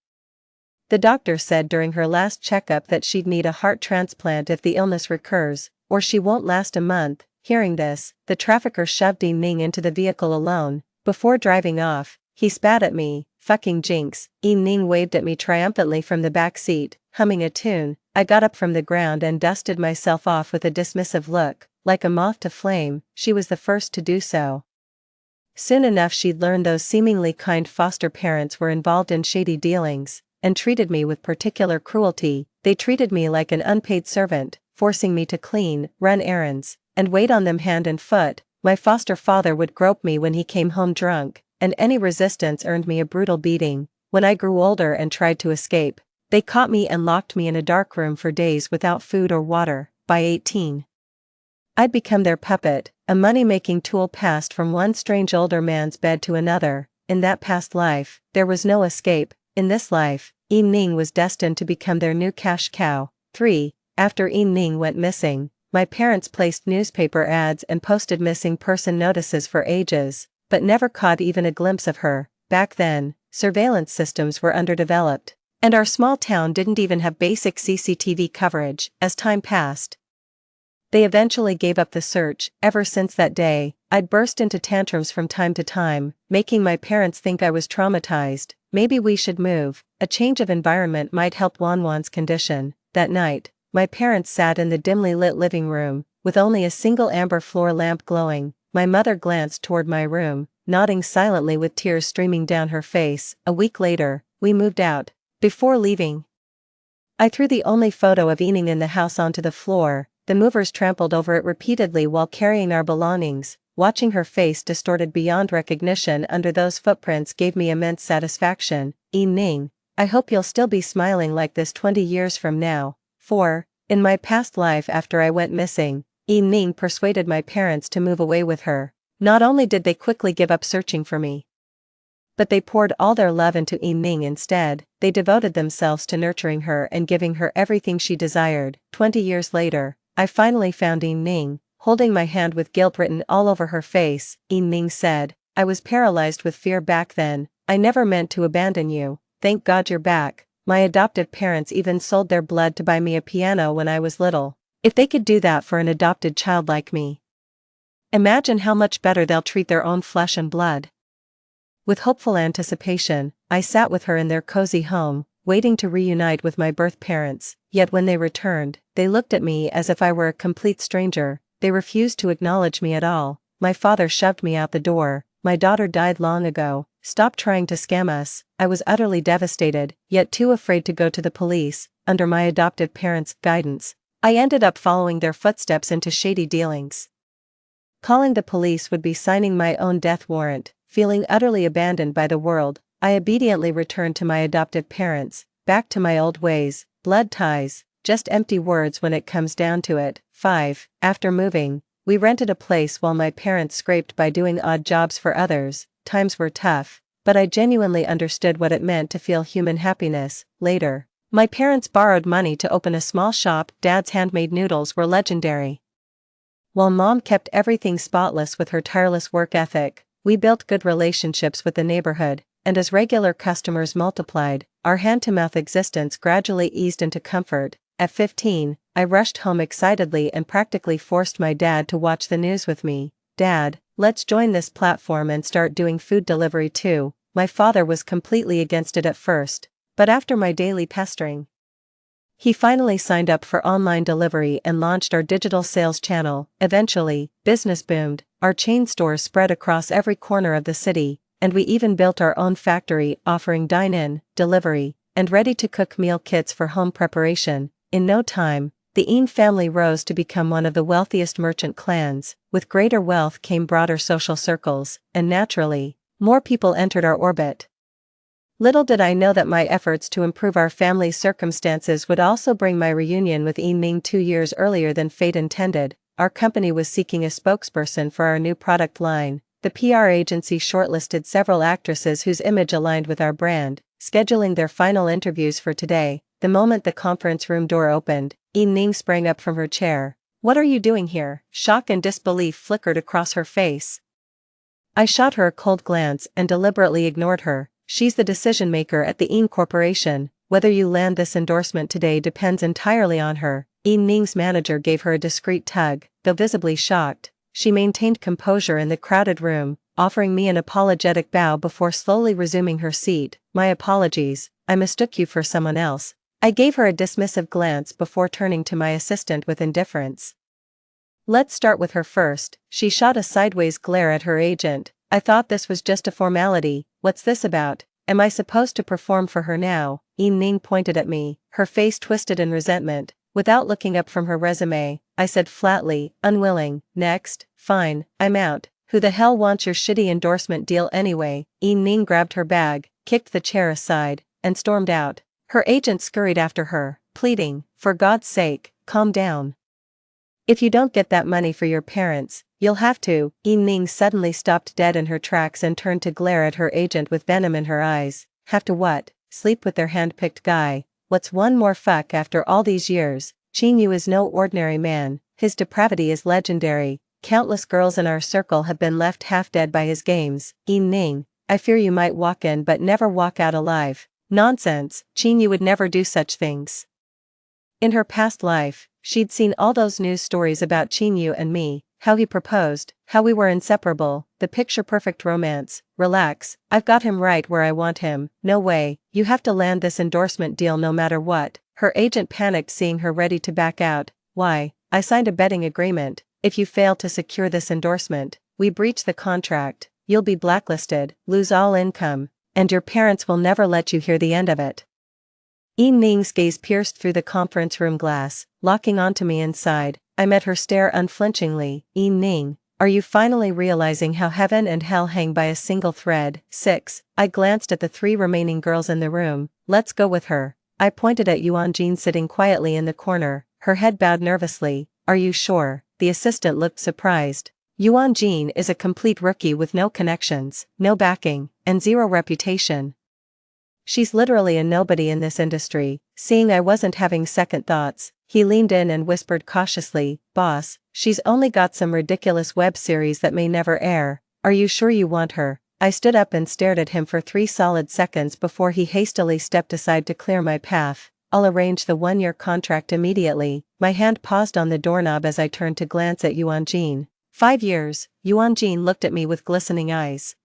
The doctor said during her last checkup that she'd need a heart transplant if the illness recurs, or she won't last a month. Hearing this, the trafficker shoved Ning into the vehicle alone. Before driving off, he spat at me. Fucking jinx. Ning waved at me triumphantly from the back seat, humming a tune. I got up from the ground and dusted myself off with a dismissive look. Like a moth to flame, she was the first to do so. Soon enough she'd learned those seemingly kind foster parents were involved in shady dealings, and treated me with particular cruelty. They treated me like an unpaid servant, forcing me to clean, run errands, and wait on them hand and foot. My foster father would grope me when he came home drunk, and any resistance earned me a brutal beating. When I grew older and tried to escape, they caught me and locked me in a dark room for days without food or water. By 18, I'd become their puppet, a money-making tool passed from one strange older man's bed to another. In that past life, there was no escape. In this life, Ning was destined to become their new cash cow. 3. After Ning went missing, my parents placed newspaper ads and posted missing person notices for ages, but never caught even a glimpse of her. Back then, surveillance systems were underdeveloped, and our small town didn't even have basic CCTV coverage. As time passed, they eventually gave up the search. Ever since that day, I'd burst into tantrums from time to time, making my parents think I was traumatized. Maybe we should move. A change of environment might help Wanwan's condition. That night, my parents sat in the dimly lit living room, with only a single amber floor lamp glowing. My mother glanced toward my room, nodding silently with tears streaming down her face. A week later, we moved out. Before leaving, I threw the only photo of Ning in the house onto the floor. The movers trampled over it repeatedly while carrying our belongings. watching her face distorted beyond recognition under those footprints gave me immense satisfaction. Ning, I hope you'll still be smiling like this 20 years from now. 4. In my past life after I went missing, Ning persuaded my parents to move away with her. Not only did they quickly give up searching for me, but they poured all their love into Ning instead. They devoted themselves to nurturing her and giving her everything she desired. 20 years later, I finally found Ning, holding my hand with guilt written all over her face. Ning said, I was paralyzed with fear back then. I never meant to abandon you. Thank God you're back. My adoptive parents even sold their blood to buy me a piano when I was little. If they could do that for an adopted child like me, imagine how much better they'll treat their own flesh and blood. With hopeful anticipation, I sat with her in their cozy home, waiting to reunite with my birth parents, yet when they returned, they looked at me as if I were a complete stranger. They refused to acknowledge me at all. My father shoved me out the door. My daughter died long ago. Stop trying to scam us. I was utterly devastated, yet too afraid to go to the police. Under my adoptive parents' guidance, I ended up following their footsteps into shady dealings. Calling the police would be signing my own death warrant. Feeling utterly abandoned by the world, I obediently returned to my adoptive parents, back to my old ways. Blood ties, just empty words when it comes down to it. 5. After moving, we rented a place while my parents scraped by doing odd jobs for others. Times were tough, but I genuinely understood what it meant to feel human happiness. Later, my parents borrowed money to open a small shop. Dad's handmade noodles were legendary, while Mom kept everything spotless with her tireless work ethic. We built good relationships with the neighborhood, and as regular customers multiplied, our hand-to-mouth existence gradually eased into comfort. At 15, I rushed home excitedly and practically forced my dad to watch the news with me. Dad, let's join this platform and start doing food delivery too. My father was completely against it at first, but after my daily pestering, he finally signed up for online delivery and launched our digital sales channel. Eventually, business boomed, our chain stores spread across every corner of the city, and we even built our own factory offering dine-in, delivery, and ready-to-cook meal kits for home preparation. In no time, the Een family rose to become one of the wealthiest merchant clans. With greater wealth came broader social circles, and naturally, more people entered our orbit. Little did I know that my efforts to improve our family's circumstances would also bring my reunion with Ning 2 years earlier than fate intended. Our company was seeking a spokesperson for our new product line. The PR agency shortlisted several actresses whose image aligned with our brand, scheduling their final interviews for today. The moment the conference room door opened, Ning sprang up from her chair. What are you doing here? Shock and disbelief flickered across her face. I shot her a cold glance and deliberately ignored her. She's the decision maker at the Een Corporation. Whether you land this endorsement today depends entirely on her. Ning's manager gave her a discreet tug. Though visibly shocked, she maintained composure in the crowded room, offering me an apologetic bow before slowly resuming her seat. My apologies, I mistook you for someone else. I gave her a dismissive glance before turning to my assistant with indifference. Let's start with her first. She shot a sideways glare at her agent. I thought this was just a formality. What's this about? Am I supposed to perform for her now? Ning pointed at me, her face twisted in resentment. Without looking up from her resume, I said flatly, unwilling. Next. Fine, I'm out. Who the hell wants your shitty endorsement deal anyway? Ning grabbed her bag, kicked the chair aside, and stormed out. Her agent scurried after her, pleading, for God's sake, calm down. If you don't get that money for your parents, you'll have to. Ning suddenly stopped dead in her tracks and turned to glare at her agent with venom in her eyes. Have to what? Sleep with their hand-picked guy? What's one more fuck after all these years? Yu is no ordinary man. His depravity is legendary. Countless girls in our circle have been left half dead by his games. Ning, I fear you might walk in but never walk out alive. Nonsense, Yu would never do such things. In her past life, she'd seen all those news stories about Yu and me, how he proposed, how we were inseparable, the picture-perfect romance. Relax, I've got him right where I want him. No way, you have to land this endorsement deal no matter what. Her agent panicked seeing her ready to back out. Why, I signed a betting agreement. If you fail to secure this endorsement, we breach the contract, you'll be blacklisted, lose all income, and your parents will never let you hear the end of it. Ning's gaze pierced through the conference room glass, locking onto me inside. I met her stare unflinchingly. Ning, Are you finally realizing how heaven and hell hang by a single thread? 6. I glanced at the 3 remaining girls in the room. Let's go with her. I pointed at Yuan Jin sitting quietly in the corner, her head bowed nervously. Are you sure? The assistant looked surprised. Yuan Jin is a complete rookie with no connections, no backing, and zero reputation. She's literally a nobody in this industry. Seeing I wasn't having second thoughts, he leaned in and whispered cautiously, Boss, she's only got some ridiculous web series that may never air. Are you sure you want her? I stood up and stared at him for 3 solid seconds before he hastily stepped aside to clear my path. I'll arrange the 1-year contract immediately. My hand paused on the doorknob as I turned to glance at Yuan Jin. 5 years. Yuan Jin looked at me with glistening eyes.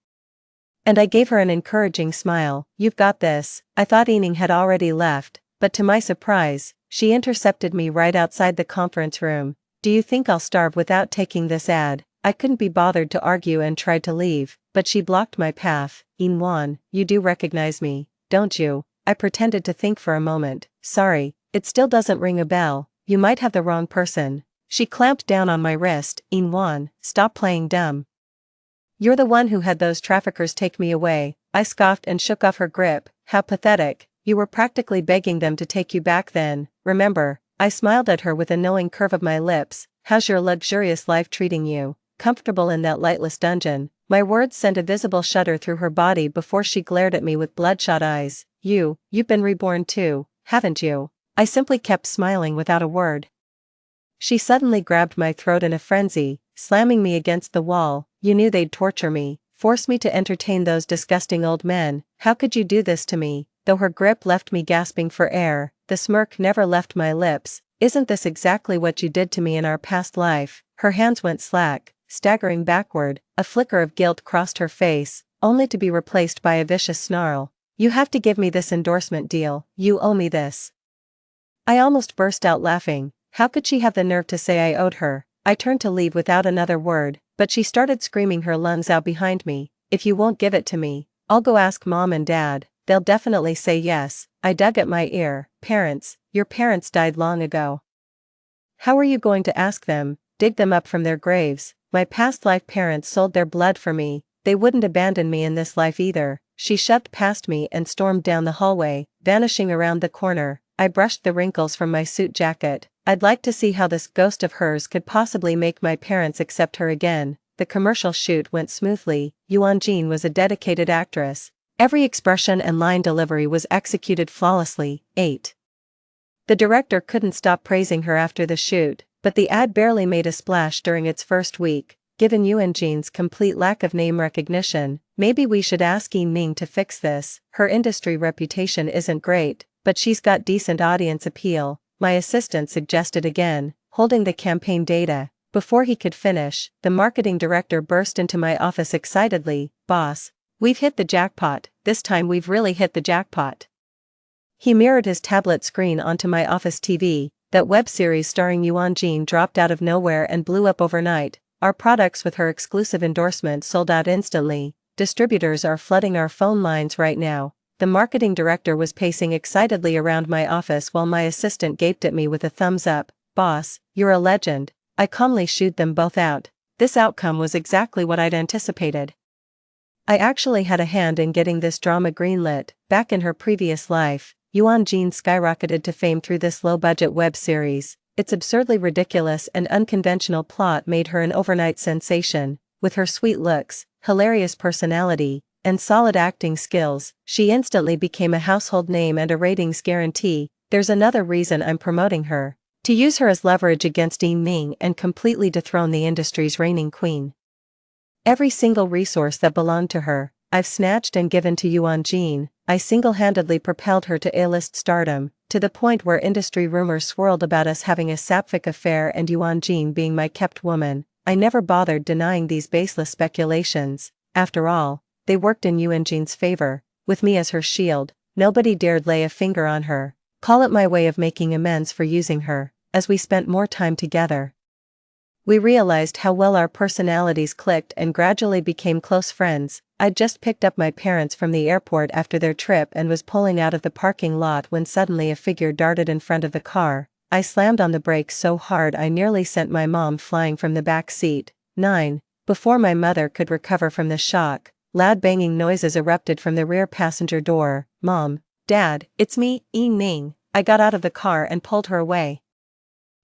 And I gave her an encouraging smile. You've got this. I thought Ening had already left, but to my surprise, she intercepted me right outside the conference room. Do you think I'll starve without taking this ad? I couldn't be bothered to argue and tried to leave, but she blocked my path. Inwan, you do recognize me, don't you? I pretended to think for a moment. Sorry, it still doesn't ring a bell. You might have the wrong person. She clamped down on my wrist. Inwan, stop playing dumb. You're the one who had those traffickers take me away. I scoffed and shook off her grip. How pathetic. You were practically begging them to take you back then, remember? I smiled at her with a knowing curve of my lips. How's your luxurious life treating you? Comfortable in that lightless dungeon? My words sent a visible shudder through her body before she glared at me with bloodshot eyes. You've been reborn too, haven't you? I simply kept smiling without a word. She suddenly grabbed my throat in a frenzy, slamming me against the wall. You knew they'd torture me, force me to entertain those disgusting old men. How could you do this to me? Though her grip left me gasping for air, the smirk never left my lips. Isn't this exactly what you did to me in our past life? Her hands went slack, staggering backward. A flicker of guilt crossed her face, only to be replaced by a vicious snarl. You have to give me this endorsement deal. You owe me this. I almost burst out laughing. How could she have the nerve to say I owed her? I turned to leave without another word, but she started screaming her lungs out behind me. If you won't give it to me, I'll go ask Mom and Dad. They'll definitely say yes. I dug at my ear. Parents, your parents died long ago. How are you going to ask them? Dig them up from their graves? My past life parents sold their blood for me. They wouldn't abandon me in this life either. She shoved past me and stormed down the hallway, vanishing around the corner. I brushed the wrinkles from my suit jacket. I'd like to see how this ghost of hers could possibly make my parents accept her again. The commercial shoot went smoothly. Yuan Jin was a dedicated actress. Every expression and line delivery was executed flawlessly. 8. The director couldn't stop praising her after the shoot, but the ad barely made a splash during its first week. Given Yuan Jin's complete lack of name recognition, maybe we should ask Yi Ming to fix this. Her industry reputation isn't great, but she's got decent audience appeal. My assistant suggested again, holding the campaign data. Before he could finish, the marketing director burst into my office excitedly. Boss, we've hit the jackpot. This time we've really hit the jackpot. He mirrored his tablet screen onto my office TV. That web series starring Yuan Jin dropped out of nowhere and blew up overnight. Our products with her exclusive endorsement sold out instantly. Distributors are flooding our phone lines right now. The marketing director was pacing excitedly around my office while my assistant gaped at me with a thumbs up. Boss, you're a legend. I calmly shooed them both out. This outcome was exactly what I'd anticipated. I actually had a hand in getting this drama greenlit. Back in her previous life, Yuan Jin skyrocketed to fame through this low-budget web series. Its absurdly ridiculous and unconventional plot made her an overnight sensation. With her sweet looks, hilarious personality, and solid acting skills, she instantly became a household name and a ratings guarantee. There's another reason I'm promoting her. To use her as leverage against Yi Ming and completely dethrone the industry's reigning queen. Every single resource that belonged to her, I've snatched and given to Yuan Jin. I single-handedly propelled her to A-list stardom, to the point where industry rumors swirled about us having a sapphic affair and Yuan Jin being my kept woman. I never bothered denying these baseless speculations. After all, they worked in Yuan Jin's favor. With me as her shield, nobody dared lay a finger on her. Call it my way of making amends for using her. As we spent more time together, we realized how well our personalities clicked and gradually became close friends. I'd just picked up my parents from the airport after their trip and was pulling out of the parking lot when suddenly a figure darted in front of the car. I slammed on the brakes so hard I nearly sent my mom flying from the back seat. 9. Before my mother could recover from the shock, loud banging noises erupted from the rear passenger door. Mom, Dad, it's me, Ning. I got out of the car and pulled her away.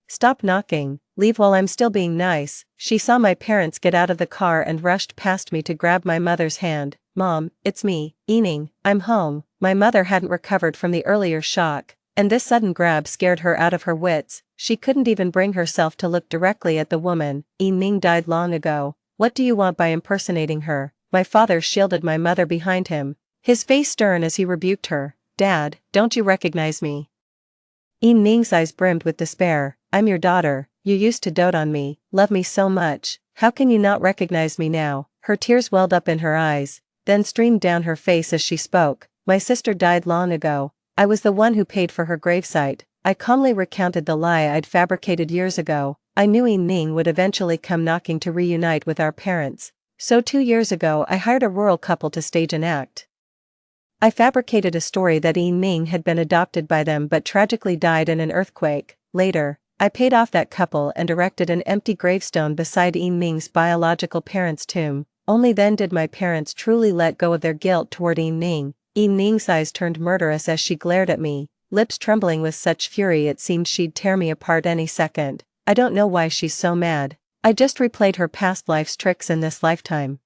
Stop knocking, leave while I'm still being nice. She saw my parents get out of the car and rushed past me to grab my mother's hand. Mom, it's me, Ning, I'm home. My mother hadn't recovered from the earlier shock, and this sudden grab scared her out of her wits. She couldn't even bring herself to look directly at the woman. Ning died long ago. What do you want by impersonating her? My father shielded my mother behind him, his face stern as he rebuked her. Dad, don't you recognize me? Ning's eyes brimmed with despair. I'm your daughter, you used to dote on me, love me so much, how can you not recognize me now? Her tears welled up in her eyes, then streamed down her face as she spoke. My sister died long ago. I was the one who paid for her gravesite. I calmly recounted the lie I'd fabricated years ago. I knew Ning would eventually come knocking to reunite with our parents. So 2 years ago I hired a rural couple to stage an act. I fabricated a story that Ning had been adopted by them but tragically died in an earthquake. Later, I paid off that couple and erected an empty gravestone beside Ning's biological parents' tomb. Only then did my parents truly let go of their guilt toward Ning. Ning's eyes turned murderous as she glared at me, lips trembling with such fury it seemed she'd tear me apart any second. I don't know why she's so mad. I just replayed her past life's tricks in this lifetime.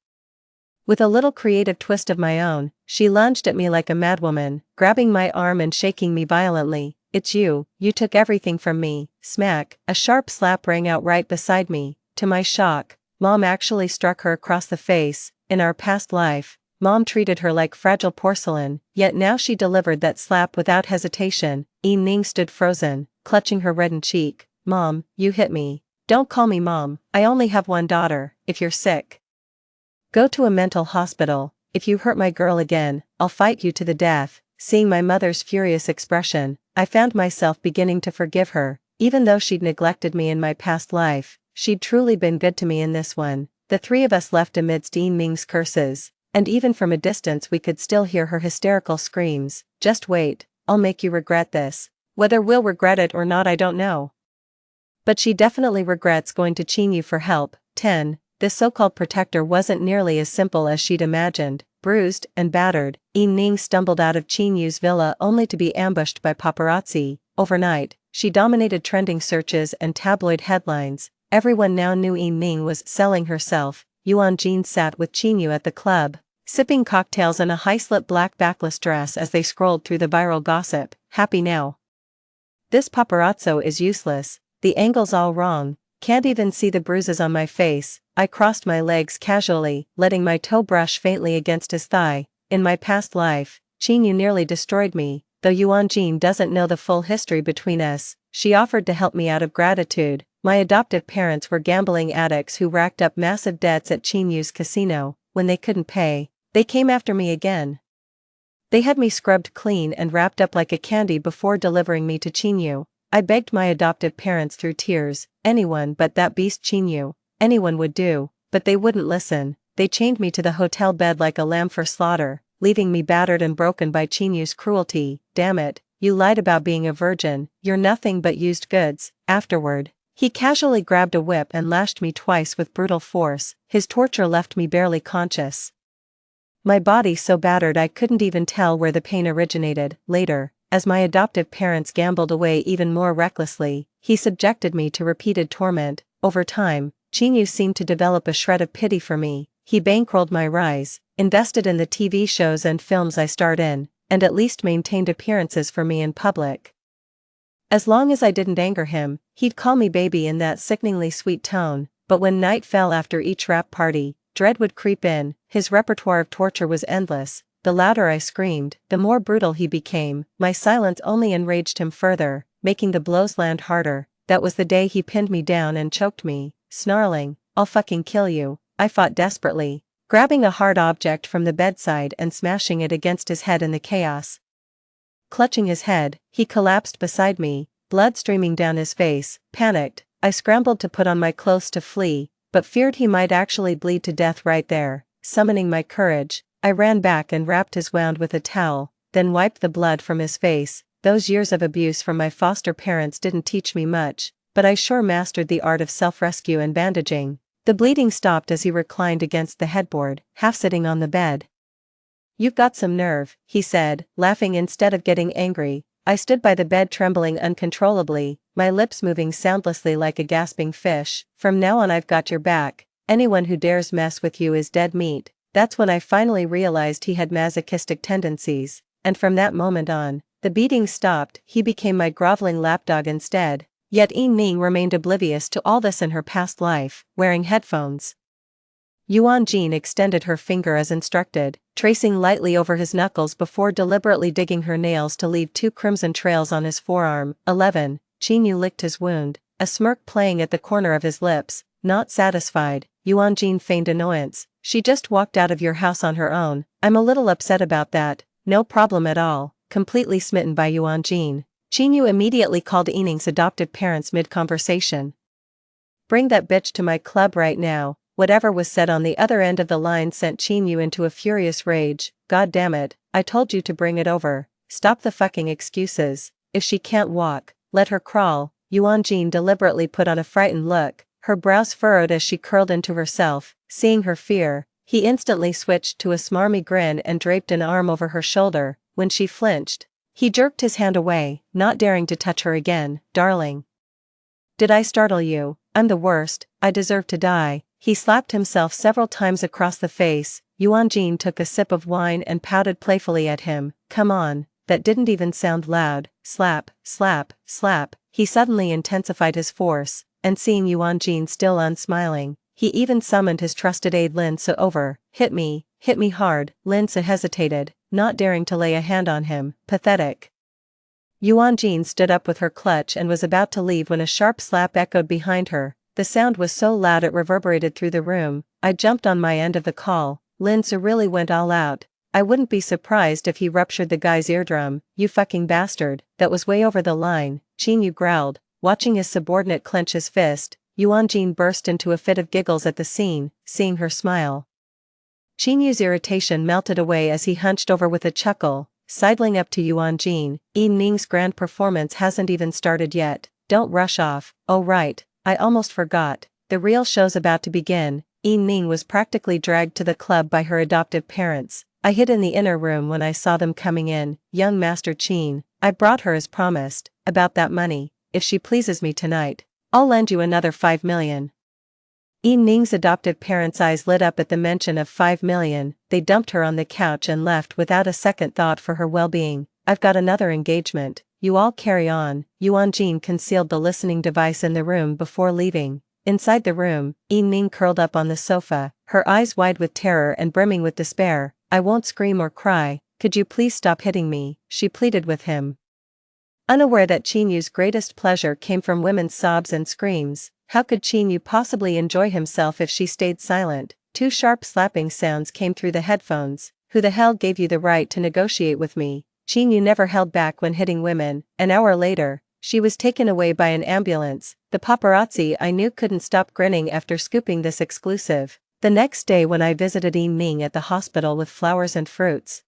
With a little creative twist of my own, she lunged at me like a madwoman, grabbing my arm and shaking me violently. It's you took everything from me. Smack, a sharp slap rang out right beside me. To my shock, Mom actually struck her across the face. In our past life, Mom treated her like fragile porcelain, yet now she delivered that slap without hesitation. Ning stood frozen, clutching her reddened cheek. Mom, you hit me. Don't call me Mom, I only have one daughter. If you're sick, go to a mental hospital. If you hurt my girl again, I'll fight you to the death. Seeing my mother's furious expression, I found myself beginning to forgive her. Even though she'd neglected me in my past life, she'd truly been good to me in this one. The three of us left amidst Ning's curses, and even from a distance we could still hear her hysterical screams. Just wait, I'll make you regret this. Whether we'll regret it or not I don't know. But she definitely regrets going to Chinyu for help. 10. This so-called protector wasn't nearly as simple as she'd imagined. Bruised and battered, Ning stumbled out of Chinyu's villa only to be ambushed by paparazzi. Overnight, she dominated trending searches and tabloid headlines. Everyone now knew Ning was selling herself. Yuan Jin sat with Chinyu at the club, sipping cocktails in a high-slit black backless dress as they scrolled through the viral gossip. Happy now. This paparazzo is useless. The angle's all wrong. Can't even see the bruises on my face. I crossed my legs casually, letting my toe brush faintly against his thigh. In my past life, Chinyu nearly destroyed me. Though Yuan Jin doesn't know the full history between us, she offered to help me out of gratitude. My adoptive parents were gambling addicts who racked up massive debts at Chinyu's casino. When they couldn't pay, they came after me again. They had me scrubbed clean and wrapped up like a candy before delivering me to Chinyu. I begged my adoptive parents through tears. Anyone but that beast Chinyu. Anyone would do, but they wouldn't listen. They chained me to the hotel bed like a lamb for slaughter, leaving me battered and broken by Chinyu's cruelty. Damn it, you lied about being a virgin, you're nothing but used goods. Afterward, he casually grabbed a whip and lashed me twice with brutal force. His torture left me barely conscious, my body so battered I couldn't even tell where the pain originated. Later, as my adoptive parents gambled away even more recklessly, he subjected me to repeated torment. Over time, Chinyu seemed to develop a shred of pity for me. He bankrolled my rise, invested in the TV shows and films I starred in, and at least maintained appearances for me in public. As long as I didn't anger him, he'd call me baby in that sickeningly sweet tone, but when night fell after each rap party, dread would creep in. His repertoire of torture was endless. The louder I screamed, the more brutal he became. My silence only enraged him further, making the blows land harder. That was the day he pinned me down and choked me. Snarling, "I'll fucking kill you," I fought desperately, grabbing a hard object from the bedside and smashing it against his head in the chaos. Clutching his head, he collapsed beside me, blood streaming down his face. Panicked, I scrambled to put on my clothes to flee, but feared he might actually bleed to death right there. Summoning my courage, I ran back and wrapped his wound with a towel, then wiped the blood from his face. Those years of abuse from my foster parents didn't teach me much, but I sure mastered the art of self-rescue and bandaging. The bleeding stopped as he reclined against the headboard, half sitting on the bed. "You've got some nerve," he said, laughing instead of getting angry. I stood by the bed trembling uncontrollably, my lips moving soundlessly like a gasping fish. "From now on I've got your back. Anyone who dares mess with you is dead meat." That's when I finally realized he had masochistic tendencies, and from that moment on, the beating stopped. He became my groveling lapdog instead. Yet Ning remained oblivious to all this in her past life, wearing headphones. Yuan Jin extended her finger as instructed, tracing lightly over his knuckles before deliberately digging her nails to leave 2 crimson trails on his forearm. 11. Qinyu licked his wound, a smirk playing at the corner of his lips. Not satisfied, Yuan Jin feigned annoyance. "She just walked out of your house on her own. I'm a little upset about that." "No problem at all." Completely smitten by Yuan Jin, Qinyu immediately called Ning's adoptive parents mid-conversation. "Bring that bitch to my club right now." Whatever was said on the other end of the line sent Qinyu into a furious rage. "God damn it, I told you to bring it over. Stop the fucking excuses. If she can't walk, let her crawl." Yuan Jin deliberately put on a frightened look, her brows furrowed as she curled into herself. Seeing her fear, he instantly switched to a smarmy grin and draped an arm over her shoulder. When she flinched, he jerked his hand away, not daring to touch her again. "Darling. Did I startle you? I'm the worst, I deserve to die." He slapped himself several times across the face. Yuan Jin took a sip of wine and pouted playfully at him. "Come on, that didn't even sound loud." Slap, slap, slap. He suddenly intensified his force, and seeing Yuan Jin still unsmiling, he even summoned his trusted aide Lin Se over. Hit me hard." Lin Se hesitated, not daring to lay a hand on him. Pathetic. Yuan Jin stood up with her clutch and was about to leave when a sharp slap echoed behind her. The sound was so loud it reverberated through the room. I jumped on my end of the call. Lin Se really went all out. "I wouldn't be surprised if he ruptured the guy's eardrum." "You fucking bastard, that was way over the line," Qinyu growled, watching his subordinate clench his fist. Yuan Jin burst into a fit of giggles at the scene, seeing her smile. Qinyu's irritation melted away as he hunched over with a chuckle, sidling up to Yuan Jin. Ning's grand performance hasn't even started yet. Don't rush off." "Oh right, I almost forgot. The real show's about to begin." Ning was practically dragged to the club by her adoptive parents. I hid in the inner room when I saw them coming in. "Young Master Qin, I brought her as promised. About that money, if she pleases me tonight, I'll lend you another 5 million. Ning's adoptive parents' eyes lit up at the mention of 5 million. They dumped her on the couch and left without a second thought for her well-being. "I've got another engagement. You all carry on." Yuan Jin concealed the listening device in the room before leaving. Inside the room, Ning curled up on the sofa, her eyes wide with terror and brimming with despair. "I won't scream or cry. Could you please stop hitting me?" she pleaded with him. Unaware that Qinyu's greatest pleasure came from women's sobs and screams, how could Qinyu possibly enjoy himself if she stayed silent? 2 sharp slapping sounds came through the headphones. "Who the hell gave you the right to negotiate with me?" Qinyu never held back when hitting women. An hour later, she was taken away by an ambulance. The paparazzi I knew couldn't stop grinning after scooping this exclusive. The next day when I visited Ning at the hospital with flowers and fruits,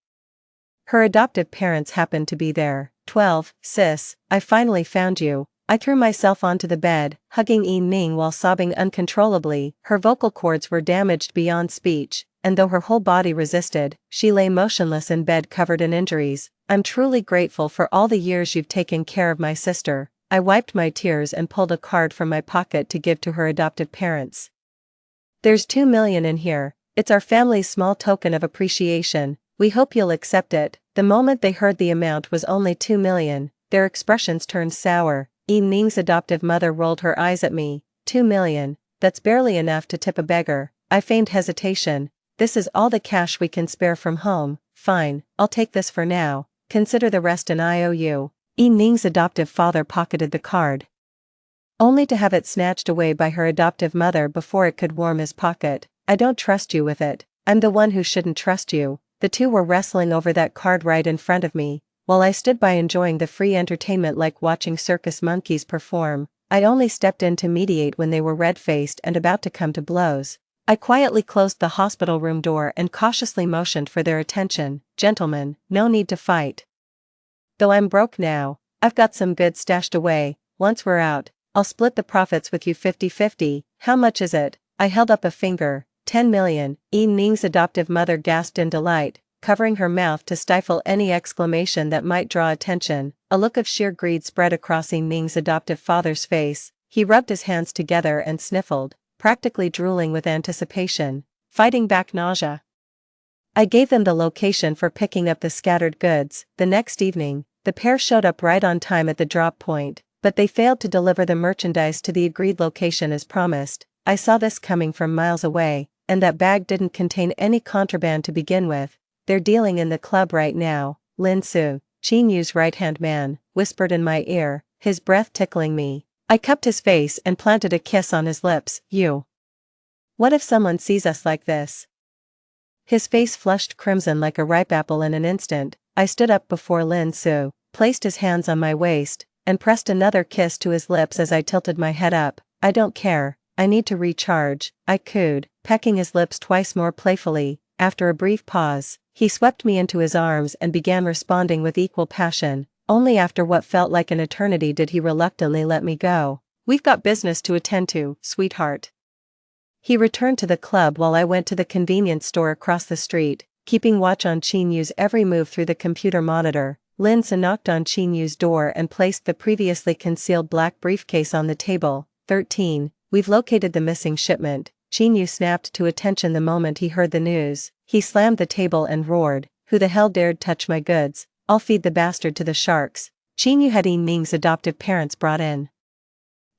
her adoptive parents happened to be there. 12. "Sis, I finally found you." I threw myself onto the bed, hugging Ning while sobbing uncontrollably. Her vocal cords were damaged beyond speech, and though her whole body resisted, she lay motionless in bed covered in injuries. "I'm truly grateful for all the years you've taken care of my sister." I wiped my tears and pulled a card from my pocket to give to her adoptive parents. "There's 2 million in here. It's our family's small token of appreciation. We hope you'll accept it." The moment they heard the amount was only 2 million, their expressions turned sour. Ning's adoptive mother rolled her eyes at me. 2 million, that's barely enough to tip a beggar. I feigned hesitation. "This is all the cash we can spare from home." "Fine, I'll take this for now. Consider the rest an IOU." Ning's adoptive father pocketed the card, only to have it snatched away by her adoptive mother before it could warm his pocket. "I don't trust you with it. I'm the one who shouldn't trust you." The two were wrestling over that card right in front of me, while I stood by enjoying the free entertainment like watching circus monkeys perform. I only stepped in to mediate when they were red-faced and about to come to blows. I quietly closed the hospital room door and cautiously motioned for their attention. "Gentlemen, no need to fight. Though I'm broke now, I've got some goods stashed away. Once we're out, I'll split the profits with you 50-50. How much is it?" I held up a finger. 10 million, Ning's adoptive mother gasped in delight, covering her mouth to stifle any exclamation that might draw attention. A look of sheer greed spread across Ning's adoptive father's face. He rubbed his hands together and sniffled, practically drooling with anticipation, fighting back nausea. I gave them the location for picking up the scattered goods. The next evening, the pair showed up right on time at the drop point, but they failed to deliver the merchandise to the agreed location as promised. I saw this coming from miles away, and that bag didn't contain any contraband to begin with. They're dealing in the club right now. Lin Su, Qin Yu's right-hand man, whispered in my ear, his breath tickling me. I cupped his face and planted a kiss on his lips. You. What if someone sees us like this? His face flushed crimson like a ripe apple in an instant. I stood up before Lin Su, placed his hands on my waist, and pressed another kiss to his lips as I tilted my head up. I don't care, I need to recharge, I cooed, pecking his lips twice more playfully. After a brief pause, he swept me into his arms and began responding with equal passion. Only after what felt like an eternity did he reluctantly let me go. We've got business to attend to, sweetheart. He returned to the club while I went to the convenience store across the street, keeping watch on Qin Yu's every move through the computer monitor. Lin Su knocked on Qin Yu's door and placed the previously concealed black briefcase on the table. 13. We've located the missing shipment. Qin Yu snapped to attention the moment he heard the news. He slammed the table and roared, who the hell dared touch my goods? I'll feed the bastard to the sharks. Qin Yu had Ning's adoptive parents brought in.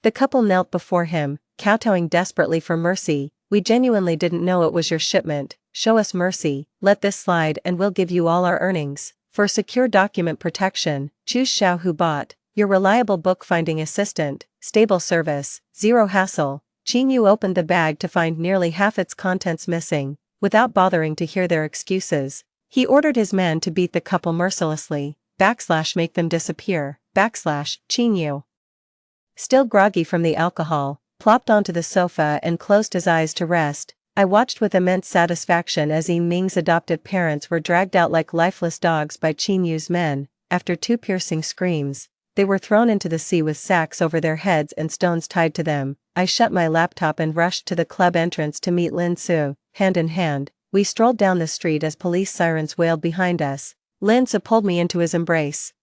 The couple knelt before him, kowtowing desperately for mercy. We genuinely didn't know it was your shipment. Show us mercy, let this slide and we'll give you all our earnings. For secure document protection, choose Xiao Hu Bot, your reliable bookfinding assistant, stable service, zero hassle. Qin Yu opened the bag to find nearly half its contents missing. Without bothering to hear their excuses, he ordered his men to beat the couple mercilessly. / make them disappear. / Qin Yu, still groggy from the alcohol, plopped onto the sofa and closed his eyes to rest. I watched with immense satisfaction as Ning's adoptive parents were dragged out like lifeless dogs by Qin Yu's men. After 2 piercing screams, they were thrown into the sea with sacks over their heads and stones tied to them. I shut my laptop and rushed to the club entrance to meet Lin Su. Hand in hand, we strolled down the street as police sirens wailed behind us. Lin Su pulled me into his embrace,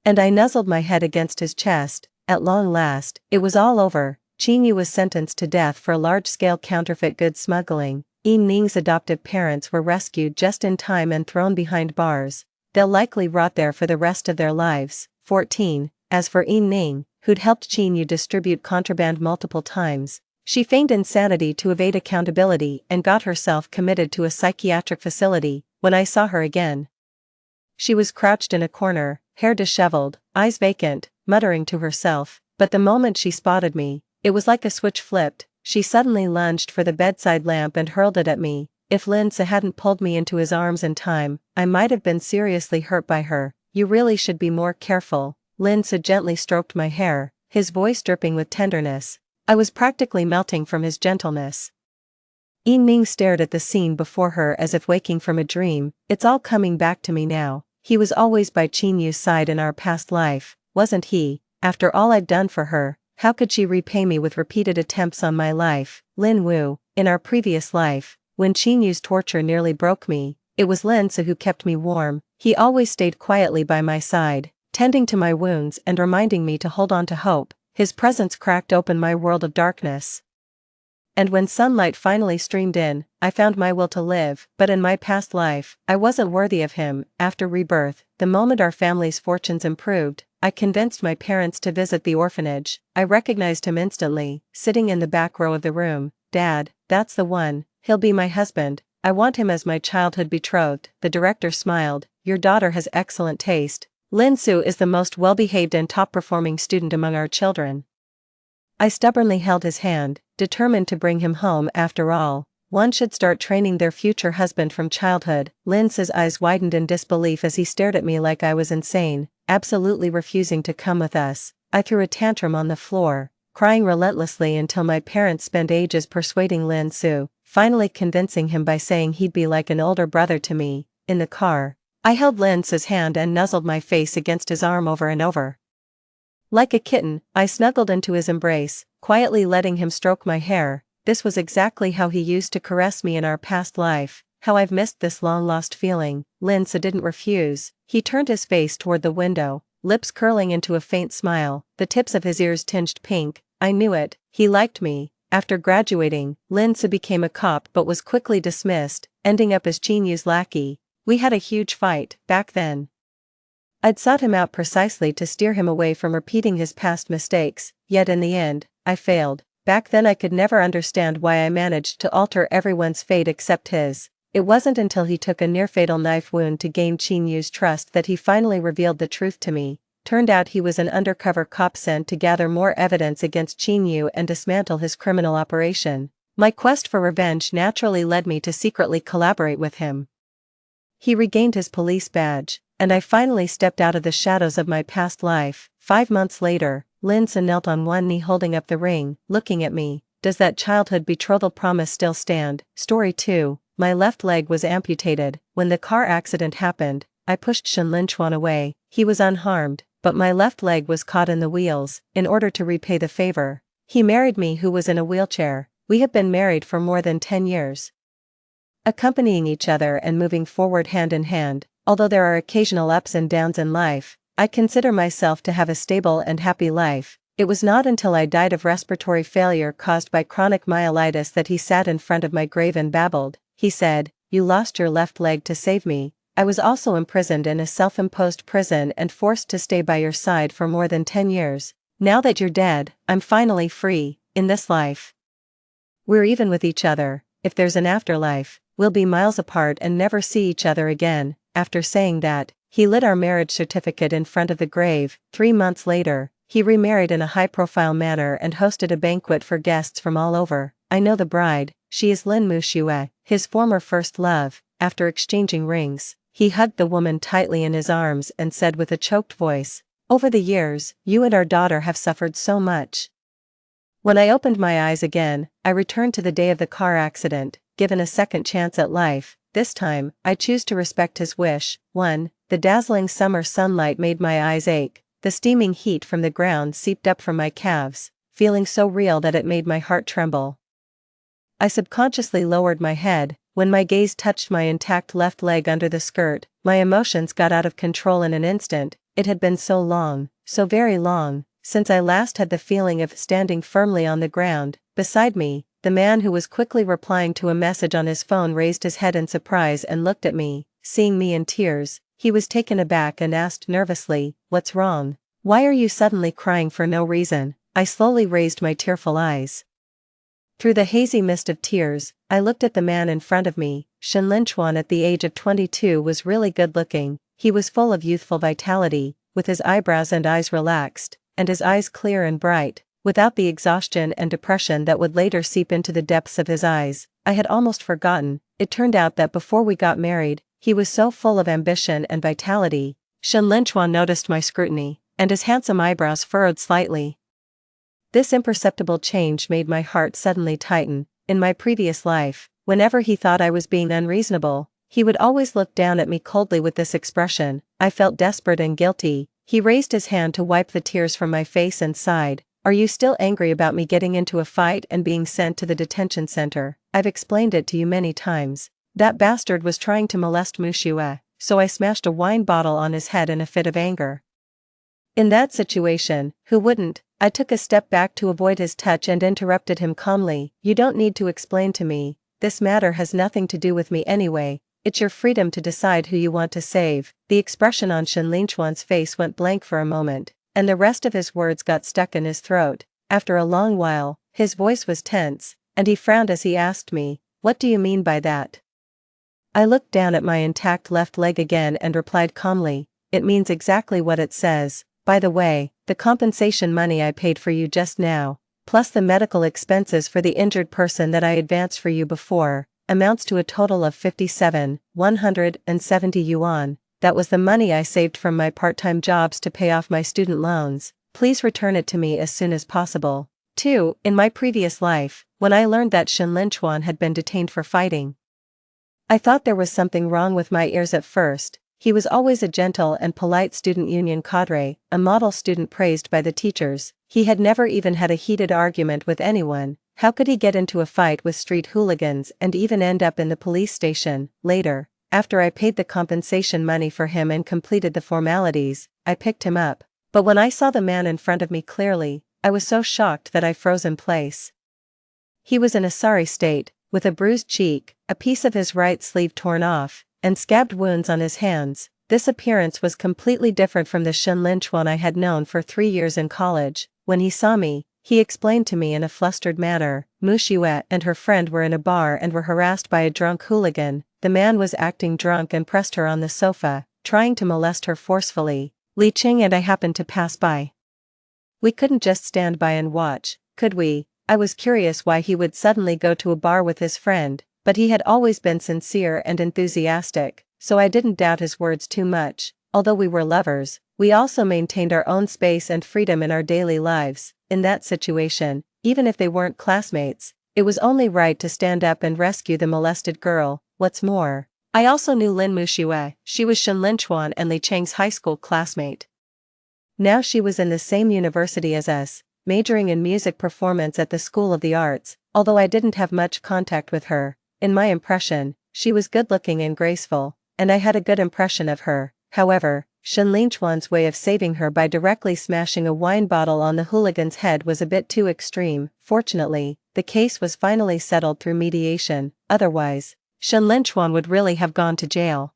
and I nuzzled my head against his chest. At long last, it was all over. Qin Yu was sentenced to death for large-scale counterfeit goods smuggling. Ning's adoptive parents were rescued just in time and thrown behind bars. They'll likely rot there for the rest of their lives. 14. As for Ning, who'd helped Qin Yu distribute contraband multiple times, she feigned insanity to evade accountability and got herself committed to a psychiatric facility. When I saw her again, she was crouched in a corner, hair disheveled, eyes vacant, muttering to herself. But the moment she spotted me, it was like a switch flipped. She suddenly lunged for the bedside lamp and hurled it at me. If Lin Su hadn't pulled me into his arms in time, I might have been seriously hurt by her. You really should be more careful. Lin Su gently stroked my hair, his voice dripping with tenderness. I was practically melting from his gentleness. Ning stared at the scene before her as if waking from a dream. It's all coming back to me now. He was always by Qin Yu's side in our past life, wasn't he? After all I'd done for her, how could she repay me with repeated attempts on my life? Lin Wu, in our previous life, when Qin Yu's torture nearly broke me, it was Lin Su who kept me warm. He always stayed quietly by my side, tending to my wounds and reminding me to hold on to hope. His presence cracked open my world of darkness. And when sunlight finally streamed in, I found my will to live. But in my past life, I wasn't worthy of him. After rebirth, the moment our family's fortunes improved, I convinced my parents to visit the orphanage. I recognized him instantly, sitting in the back row of the room. Dad, that's the one, he'll be my husband. I want him as my childhood betrothed. The director smiled. Your daughter has excellent taste. Lin Su is the most well-behaved and top-performing student among our children. I stubbornly held his hand, determined to bring him home. After all, one should start training their future husband from childhood. Lin Su's eyes widened in disbelief as he stared at me like I was insane, absolutely refusing to come with us. I threw a tantrum on the floor, crying relentlessly until my parents spent ages persuading Lin Su, finally convincing him by saying he'd be like an older brother to me. In the car, I held Lin Su's hand and nuzzled my face against his arm over and over. Like a kitten, I snuggled into his embrace, quietly letting him stroke my hair. this was exactly how he used to caress me in our past life. How I've missed this long-lost feeling. Lindsay didn't refuse. He turned his face toward the window, lips curling into a faint smile, the tips of his ears tinged pink. I knew it, he liked me. After graduating, Lindsay became a cop but was quickly dismissed, ending up as Chinyu's lackey. We had a huge fight, back then. I'd sought him out precisely to steer him away from repeating his past mistakes, yet in the end, I failed. Back then I could never understand why I managed to alter everyone's fate except his. It wasn't until he took a near-fatal knife wound to gain Chinyu's trust that he finally revealed the truth to me. Turned out he was an undercover cop sent to gather more evidence against Chinyu and dismantle his criminal operation. My quest for revenge naturally led me to secretly collaborate with him. He regained his police badge, and I finally stepped out of the shadows of my past life. 5 months later, Lindsay knelt on one knee holding up the ring, looking at me. Does that childhood betrothal promise still stand? Story 2. My left leg was amputated. When the car accident happened, I pushed Shenlinchuan away. He was unharmed, but my left leg was caught in the wheels. In order to repay the favor, he married me who was in a wheelchair. We have been married for more than 10 years. Accompanying each other and moving forward hand in hand. Although there are occasional ups and downs in life, I consider myself to have a stable and happy life. It was not until I died of respiratory failure caused by chronic myelitis that he sat in front of my grave and babbled. He said, "You lost your left leg to save me. I was also imprisoned in a self-imposed prison and forced to stay by your side for more than 10 years. Now that you're dead, I'm finally free, in this life. We're even with each other. If there's an afterlife, we'll be miles apart and never see each other again." After saying that, he lit our marriage certificate in front of the grave. 3 months later, he remarried in a high-profile manner and hosted a banquet for guests from all over. I know the bride. She is Lin Muxue, his former first love. After exchanging rings, he hugged the woman tightly in his arms and said with a choked voice, "Over the years, you and our daughter have suffered so much." When I opened my eyes again, I returned to the day of the car accident, given a second chance at life. This time, I choose to respect his wish. 1. The dazzling summer sunlight made my eyes ache. The steaming heat from the ground seeped up from my calves, feeling so real that it made my heart tremble. I subconsciously lowered my head. When my gaze touched my intact left leg under the skirt, my emotions got out of control in an instant. It had been so long, so very long, since I last had the feeling of standing firmly on the ground. Beside me, the man who was quickly replying to a message on his phone raised his head in surprise and looked at me. Seeing me in tears, he was taken aback and asked nervously, "What's wrong? Why are you suddenly crying for no reason?" I slowly raised my tearful eyes. Through the hazy mist of tears, I looked at the man in front of me. Shenlinchuan at the age of 22 was really good-looking. He was full of youthful vitality, with his eyebrows and eyes relaxed, and his eyes clear and bright, without the exhaustion and depression that would later seep into the depths of his eyes. I had almost forgotten. It turned out that before we got married, he was so full of ambition and vitality. Shenlinchuan noticed my scrutiny, and his handsome eyebrows furrowed slightly. This imperceptible change made my heart suddenly tighten. In my previous life, whenever he thought I was being unreasonable, he would always look down at me coldly with this expression. I felt desperate and guilty. He raised his hand to wipe the tears from my face and sighed. "Are you still angry about me getting into a fight and being sent to the detention center? I've explained it to you many times. That bastard was trying to molest Muxue, so I smashed a wine bottle on his head in a fit of anger." In that situation, who wouldn't? I took a step back to avoid his touch and interrupted him calmly. "You don't need to explain to me. This matter has nothing to do with me anyway. It's your freedom to decide who you want to save." The expression on Shenlinchuan's face went blank for a moment, and the rest of his words got stuck in his throat. After a long while, his voice was tense, and he frowned as he asked me, "What do you mean by that?" I looked down at my intact left leg again and replied calmly, "It means exactly what it says. By the way, the compensation money I paid for you just now, plus the medical expenses for the injured person that I advanced for you before, amounts to a total of 57,170 yuan. That was the money I saved from my part-time jobs to pay off my student loans. Please return it to me as soon as possible." 2. In my previous life, when I learned that Shenlinchuan had been detained for fighting, I thought there was something wrong with my ears at first. He was always a gentle and polite student union cadre, a model student praised by the teachers. He had never even had a heated argument with anyone, How could he get into a fight with street hooligans and even end up in the police station? Later, after I paid the compensation money for him and completed the formalities, I picked him up. But when I saw the man in front of me clearly, I was so shocked that I froze in place. He was in a sorry state, with a bruised cheek, a piece of his right sleeve torn off, and scabbed wounds on his hands. This appearance was completely different from the Shen Linchuan I had known for 3 years in college. When he saw me, he explained to me in a flustered manner, Mu Xue and her friend were in a bar and were harassed by a drunk hooligan. The man was acting drunk and pressed her on the sofa, trying to molest her forcefully. Li Qing and I happened to pass by. We couldn't just stand by and watch, could we? I was curious why he would suddenly go to a bar with his friend, but he had always been sincere and enthusiastic, so I didn't doubt his words too much. Although we were lovers, we also maintained our own space and freedom in our daily lives. In that situation, even if they weren't classmates, it was only right to stand up and rescue the molested girl. What's more, I also knew Lin Muxue. She was Shen Linchuan and Li Cheng's high school classmate. Now she was in the same university as us, majoring in music performance at the School of the Arts. Although I didn't have much contact with her, in my impression, she was good-looking and graceful, and I had a good impression of her. However, Shen Linchuan's way of saving her by directly smashing a wine bottle on the hooligan's head was a bit too extreme. Fortunately, the case was finally settled through mediation, otherwise, Shen Linchuan would really have gone to jail.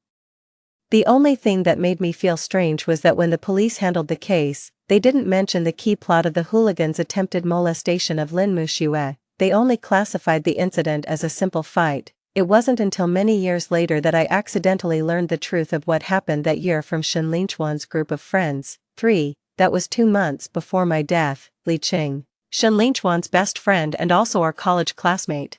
The only thing that made me feel strange was that when the police handled the case, they didn't mention the key plot of the hooligan's attempted molestation of Lin Muxue. They only classified the incident as a simple fight. It wasn't until many years later that I accidentally learned the truth of what happened that year from Shen Linchuan's group of friends. 3. That was 2 months before my death. Li Qing, Shen Linchuan's best friend and also our college classmate,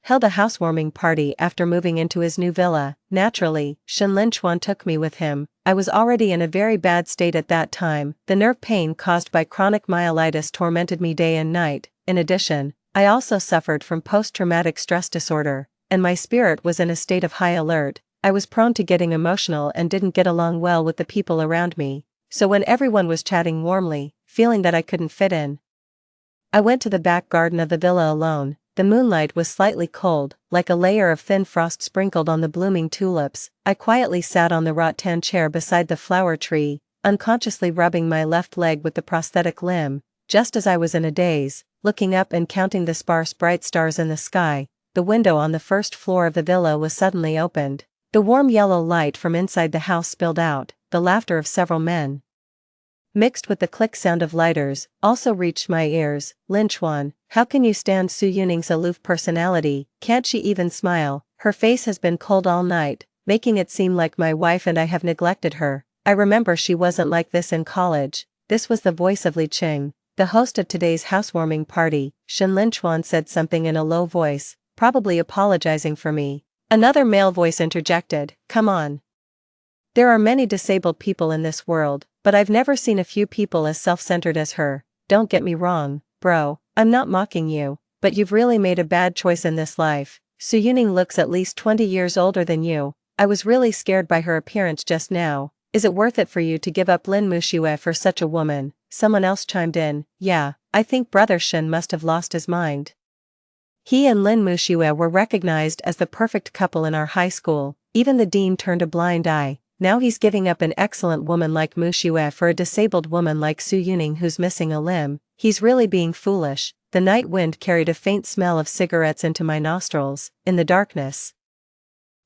held a housewarming party after moving into his new villa. Naturally, Shen Linchuan took me with him. I was already in a very bad state at that time. The nerve pain caused by chronic myelitis tormented me day and night. In addition, I also suffered from post-traumatic stress disorder, and my spirit was in a state of high alert. I was prone to getting emotional and didn't get along well with the people around me. So when everyone was chatting warmly, feeling that I couldn't fit in, I went to the back garden of the villa alone. The moonlight was slightly cold, like a layer of thin frost sprinkled on the blooming tulips. I quietly sat on the rattan chair beside the flower tree, unconsciously rubbing my left leg with the prosthetic limb. Just as I was in a daze, looking up and counting the sparse bright stars in the sky, the window on the first floor of the villa was suddenly opened. The warm yellow light from inside the house spilled out. The laughter of several men, mixed with the click sound of lighters, also reached my ears. Linchuan, how can you stand Su Yuning's aloof personality? Can't she even smile? Her face has been cold all night, making it seem like my wife and I have neglected her. I remember she wasn't like this in college. This was the voice of Li Qing, the host of today's housewarming party. Shen Linchuan said something in a low voice, probably apologizing for me. Another male voice interjected, come on. There are many disabled people in this world, but I've never seen a few people as self-centered as her. Don't get me wrong, bro, I'm not mocking you, but you've really made a bad choice in this life. Su Yuning looks at least 20 years older than you. I was really scared by her appearance just now. Is it worth it for you to give up Lin Muxue for such a woman? Someone else chimed in, yeah, I think Brother Shen must have lost his mind. He and Lin Muxue were recognized as the perfect couple in our high school. Even the dean turned a blind eye. Now he's giving up an excellent woman like Mu Xue for a disabled woman like Su Yuning who's missing a limb. He's really being foolish. The night wind carried a faint smell of cigarettes into my nostrils. In the darkness,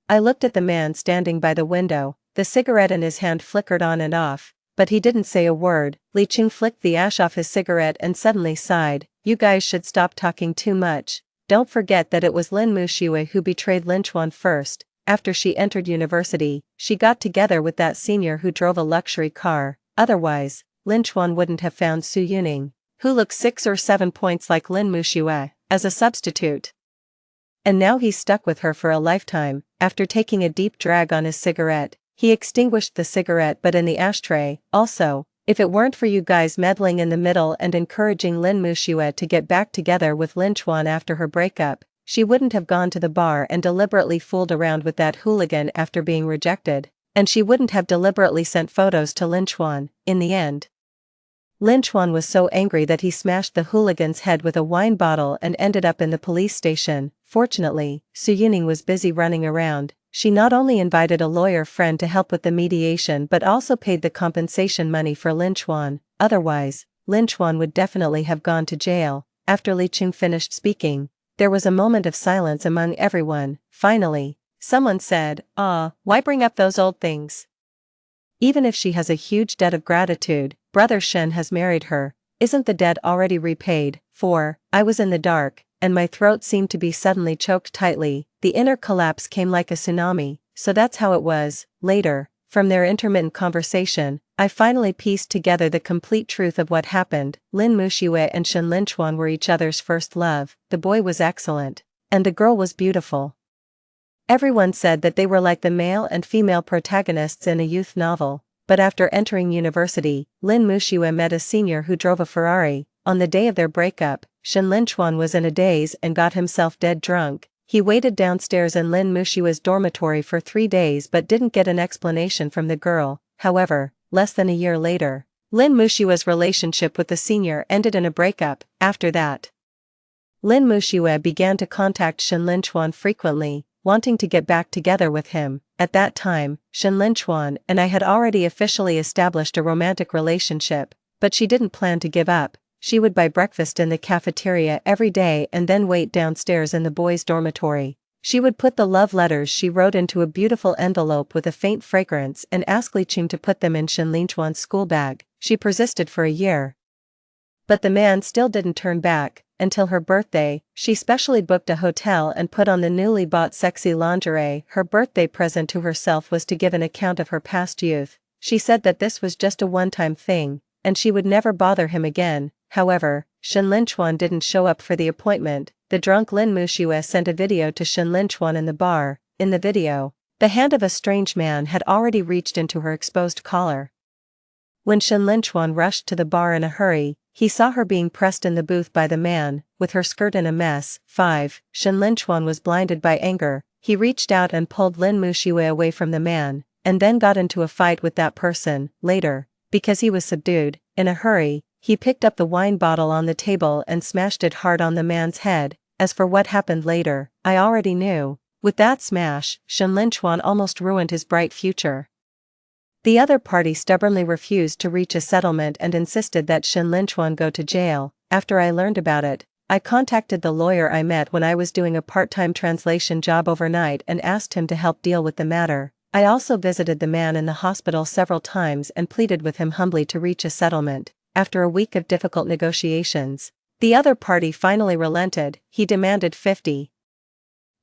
I looked at the man standing by the window. The cigarette in his hand flickered on and off, but he didn't say a word. Li Qing flicked the ash off his cigarette and suddenly sighed. You guys should stop talking too much. Don't forget that it was Lin Muxue who betrayed Linchuan first. After she entered university, she got together with that senior who drove a luxury car. Otherwise, Linchuan wouldn't have found Su Yuning, who looked 6 or 7 points like Lin Muxue, as a substitute. And now he's stuck with her for a lifetime. After taking a deep drag on his cigarette, he extinguished the cigarette but in the ashtray. Also, if it weren't for you guys meddling in the middle and encouraging Lin Muxue to get back together with Linchuan after her breakup, she wouldn't have gone to the bar and deliberately fooled around with that hooligan after being rejected, and she wouldn't have deliberately sent photos to Linchuan. In the end, Lin Chuan was so angry that he smashed the hooligan's head with a wine bottle and ended up in the police station. Fortunately, Su Yining was busy running around. She not only invited a lawyer friend to help with the mediation but also paid the compensation money for Lin Chuan. Otherwise, Lin Chuan would definitely have gone to jail. After Li Qing finished speaking, there was a moment of silence among everyone. Finally, someone said, why bring up those old things? Even if she has a huge debt of gratitude, Brother Shen has married her. Isn't the debt already repaid? I was in the dark, and my throat seemed to be suddenly choked tightly. The inner collapse came like a tsunami, so that's how it was. Later, from their intermittent conversation, I finally pieced together the complete truth of what happened. Lin Muxue and Shen Linchuan were each other's first love. The boy was excellent, and the girl was beautiful. Everyone said that they were like the male and female protagonists in a youth novel, but after entering university, Lin Muxue met a senior who drove a Ferrari. On the day of their breakup, Shen Linchuan was in a daze and got himself dead drunk. He waited downstairs in Lin Muxue's dormitory for 3 days but didn't get an explanation from the girl. However, less than a year later, Lin Muxue's relationship with the senior ended in a breakup. After that, Lin Muxue began to contact Shen Linchuan frequently, wanting to get back together with him. At that time, Shen Linchuan and I had already officially established a romantic relationship, but she didn't plan to give up. She would buy breakfast in the cafeteria every day and then wait downstairs in the boys' dormitory. She would put the love letters she wrote into a beautiful envelope with a faint fragrance and ask Li Qing to put them in Shen Linchuan's school bag. She persisted for a year, but the man still didn't turn back. Until her birthday, she specially booked a hotel and put on the newly bought sexy lingerie. Her birthday present to herself was to give an account of her past youth. She said that this was just a one-time thing, and she would never bother him again. However, Shen Linchuan didn't show up for the appointment. The drunk Lin Muxue sent a video to Shen Linchuan in the bar. In the video, the hand of a strange man had already reached into her exposed collar. When Shen Linchuan rushed to the bar in a hurry, he saw her being pressed in the booth by the man, with her skirt in a mess. Shen Linchuan was blinded by anger. He reached out and pulled Lin Muxue away from the man, and then got into a fight with that person. Later, because he was subdued, in a hurry, he picked up the wine bottle on the table and smashed it hard on the man's head. As for what happened later, I already knew. With that smash, Shen Linchuan almost ruined his bright future. The other party stubbornly refused to reach a settlement and insisted that Shen Linchuan go to jail. After I learned about it, I contacted the lawyer I met when I was doing a part-time translation job overnight and asked him to help deal with the matter. I also visited the man in the hospital several times and pleaded with him humbly to reach a settlement. After a week of difficult negotiations, the other party finally relented. He demanded 50,000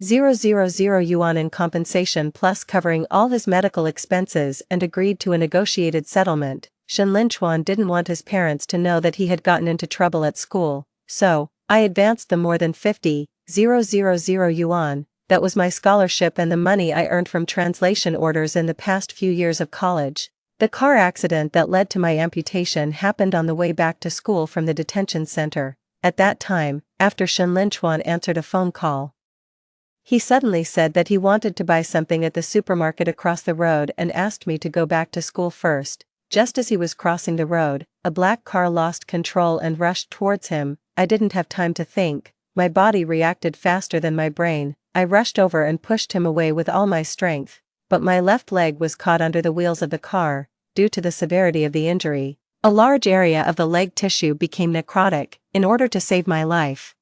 yuan in compensation plus covering all his medical expenses and agreed to a negotiated settlement. Shen Linchuan didn't want his parents to know that he had gotten into trouble at school, so I advanced them more than 50,000 yuan. That was my scholarship and the money I earned from translation orders in the past few years of college. The car accident that led to my amputation happened on the way back to school from the detention center. At that time, after Shen Linchuan answered a phone call, he suddenly said that he wanted to buy something at the supermarket across the road and asked me to go back to school first. Just as he was crossing the road, a black car lost control and rushed towards him. I didn't have time to think. My body reacted faster than my brain. I rushed over and pushed him away with all my strength, but my left leg was caught under the wheels of the car. Due to the severity of the injury, a large area of the leg tissue became necrotic. In order to save my life,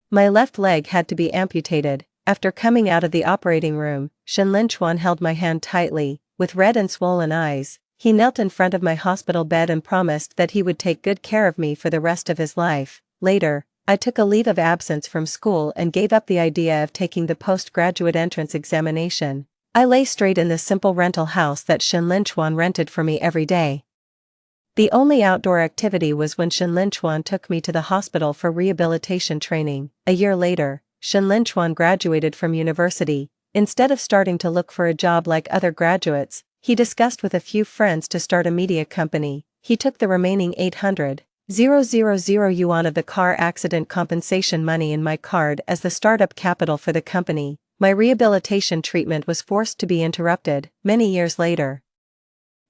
my left leg had to be amputated. After coming out of the operating room, Shen Linchuan held my hand tightly. With red and swollen eyes, he knelt in front of my hospital bed and promised that he would take good care of me for the rest of his life. Later, I took a leave of absence from school and gave up the idea of taking the postgraduate entrance examination. I lay straight in the simple rental house that Shen Linchuan rented for me every day. The only outdoor activity was when Shen Linchuan took me to the hospital for rehabilitation training. A year later, Shen Linchuan graduated from university. Instead of starting to look for a job like other graduates, he discussed with a few friends to start a media company. He took the remaining 800,000 yuan of the car accident compensation money in my card as the startup capital for the company. My rehabilitation treatment was forced to be interrupted. Many years later,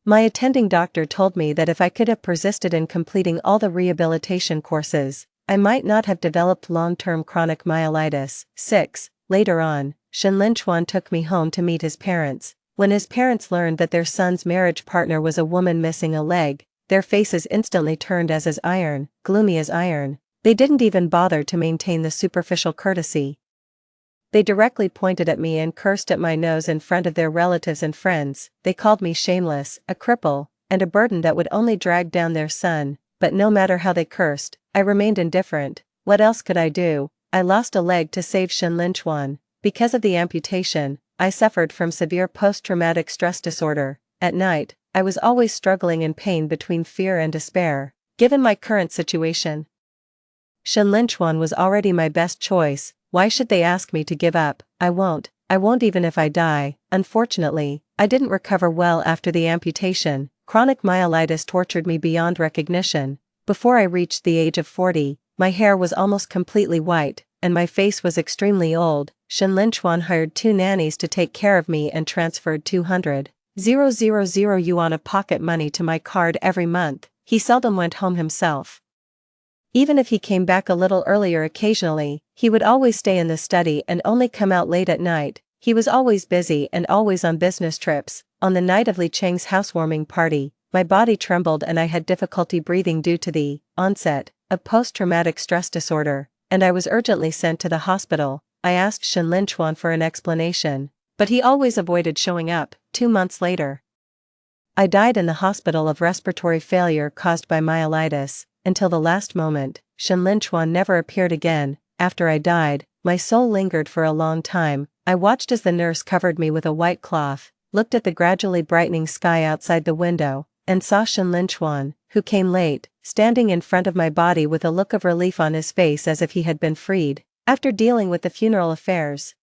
My attending doctor told me that if I could have persisted in completing all the rehabilitation courses, I might not have developed long-term chronic myelitis. 6. Later on, Shenlin took me home to meet his parents. When his parents learned that their son's marriage partner was a woman missing a leg, their faces instantly turned as iron, gloomy as iron. They didn't even bother to maintain the superficial courtesy. They directly pointed at me and cursed at my nose in front of their relatives and friends. They called me shameless, a cripple, and a burden that would only drag down their son, but no matter how they cursed, I remained indifferent. What else could I do? I lost a leg to save Shenlin. Because of the amputation, I suffered from severe post-traumatic stress disorder. At night, I was always struggling in pain between fear and despair. Given my current situation, Shenlin was already my best choice. Why should they ask me to give up? I won't even if I die. Unfortunately, I didn't recover well after the amputation. Chronic myelitis tortured me beyond recognition. Before I reached the age of 40, my hair was almost completely white, and my face was extremely old. Shenlin hired 2 nannies to take care of me and transferred 200,000 yuan of pocket money to my card every month. He seldom went home himself. Even if he came back a little earlier occasionally, he would always stay in the study and only come out late at night. He was always busy and always on business trips. On the night of Li Cheng's housewarming party, my body trembled and I had difficulty breathing due to the onset of post-traumatic stress disorder, and I was urgently sent to the hospital. I asked Shenlin for an explanation, but he always avoided showing up. 2 months later, I died in the hospital of respiratory failure caused by myelitis. Until the last moment, Shenlin never appeared again. After I died, my soul lingered for a long time. I watched as the nurse covered me with a white cloth, looked at the gradually brightening sky outside the window, and saw Shenlin, who came late, standing in front of my body with a look of relief on his face as if he had been freed. After dealing with the funeral affairs,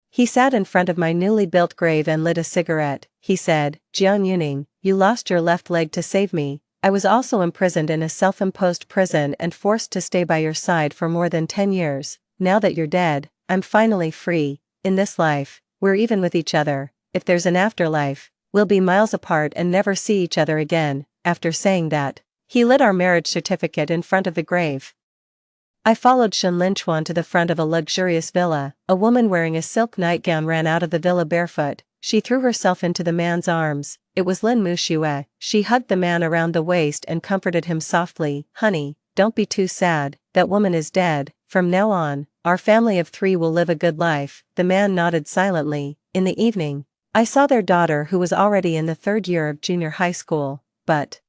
he sat in front of my newly built grave and lit a cigarette. He said, "Jiang Yuning, you lost your left leg to save me. I was also imprisoned in a self-imposed prison and forced to stay by your side for more than 10 years. Now that you're dead, I'm finally free. In this life, we're even with each other. If there's an afterlife, we'll be miles apart and never see each other again." After saying that, he lit our marriage certificate in front of the grave. I followed Shenlin to the front of a luxurious villa. A woman wearing a silk nightgown ran out of the villa barefoot. She threw herself into the man's arms. It was Lin Muxue. She hugged the man around the waist and comforted him softly. "Honey, don't be too sad, that woman is dead. From now on, our family of 3 will live a good life." The man nodded silently. In the evening, I saw their daughter, who was already in the 3rd year of junior high school, but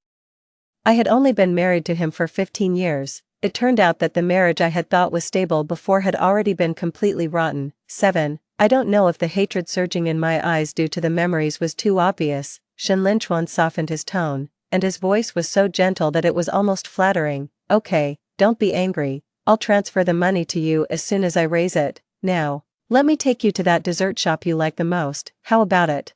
I had only been married to him for 15 years. It turned out that the marriage I had thought was stable before had already been completely rotten. 7. I don't know if the hatred surging in my eyes due to the memories was too obvious. Shenlin softened his tone, and his voice was so gentle that it was almost flattering. "Okay, don't be angry. I'll transfer the money to you as soon as I raise it. Now, let me take you to that dessert shop you like the most. How about it?"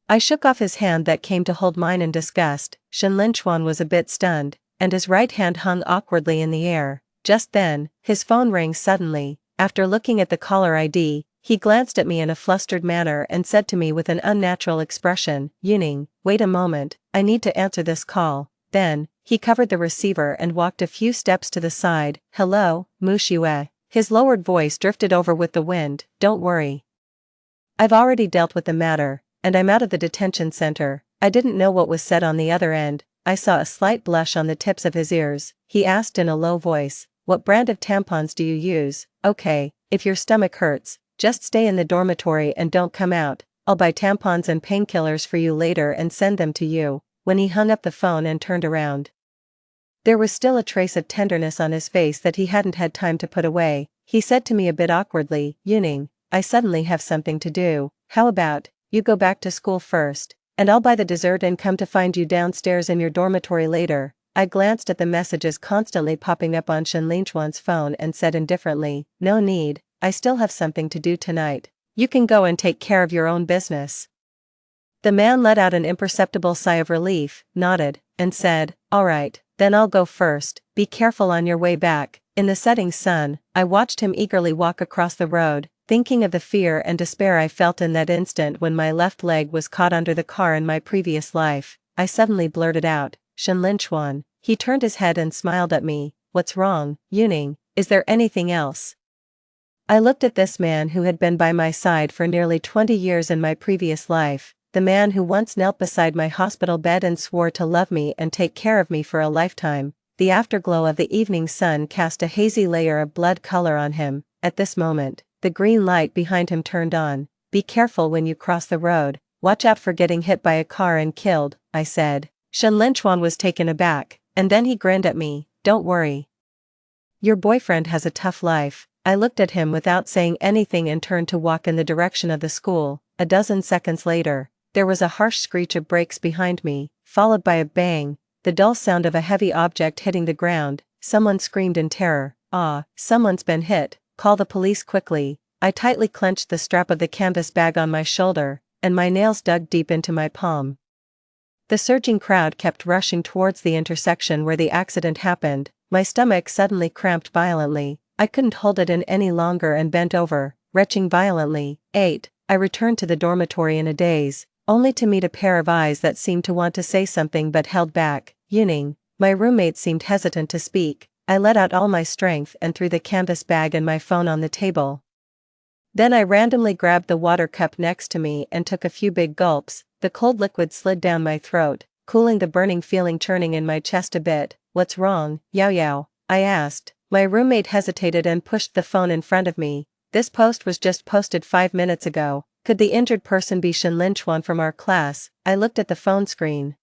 I shook off his hand that came to hold mine in disgust. Shenlin was a bit stunned, and his right hand hung awkwardly in the air. Just then, his phone rang suddenly. After looking at the caller ID, he glanced at me in a flustered manner and said to me with an unnatural expression, "Yuning, wait a moment, I need to answer this call." Then, he covered the receiver and walked a few steps to the side. "Hello, Muxue." His lowered voice drifted over with the wind. "Don't worry. I've already dealt with the matter, and I'm out of the detention center." I didn't know what was said on the other end. I saw a slight blush on the tips of his ears. He asked in a low voice, "What brand of tampons do you use?" "Okay, if your stomach hurts, just stay in the dormitory and don't come out. I'll buy tampons and painkillers for you later and send them to you." When he hung up the phone and turned around, there was still a trace of tenderness on his face that he hadn't had time to put away. He said to me a bit awkwardly, "Yuning, I suddenly have something to do. How about you go back to school first, and I'll buy the dessert and come to find you downstairs in your dormitory later." I glanced at the messages constantly popping up on Shenlin phone and said indifferently, "No need, I still have something to do tonight. You can go and take care of your own business." The man let out an imperceptible sigh of relief, nodded, and said, "All right, then I'll go first. Be careful on your way back." In the setting sun, I watched him eagerly walk across the road. thinking of the fear and despair I felt in that instant when my left leg was caught under the car in my previous life. I suddenly blurted out, "Shenlin Chuan." He turned his head and smiled at me. "What's wrong, Yuning? Is there anything else?" I looked at this man who had been by my side for nearly 20 years in my previous life, the man who once knelt beside my hospital bed and swore to love me and take care of me for a lifetime. The afterglow of the evening sun cast a hazy layer of blood color on him. At this moment, the green light behind him turned on. "Be careful when you cross the road, watch out for getting hit by a car and killed," I said. Shenlin Chuan was taken aback, and then he grinned at me. "Don't worry. Your boyfriend has a tough life." I looked at him without saying anything and turned to walk in the direction of the school. A dozen seconds later, there was a harsh screech of brakes behind me, followed by a bang, the dull sound of a heavy object hitting the ground. Someone screamed in terror. "Ah, someone's been hit, call the police quickly." I tightly clenched the strap of the canvas bag on my shoulder, and my nails dug deep into my palm. The surging crowd kept rushing towards the intersection where the accident happened. My stomach suddenly cramped violently. I couldn't hold it in any longer and bent over, retching violently. 8. I returned to the dormitory in a daze, only to meet a pair of eyes that seemed to want to say something but held back. "Yuning." My roommate seemed hesitant to speak. I let out all my strength and threw the canvas bag and my phone on the table. Then I randomly grabbed the water cup next to me and took a few big gulps. The cold liquid slid down my throat, cooling the burning feeling churning in my chest a bit. "What's wrong, Yao Yao?" I asked. My roommate hesitated and pushed the phone in front of me. "This post was just posted 5 minutes ago. Could the injured person be Shenlin Chuan from our class?" I looked at the phone screen.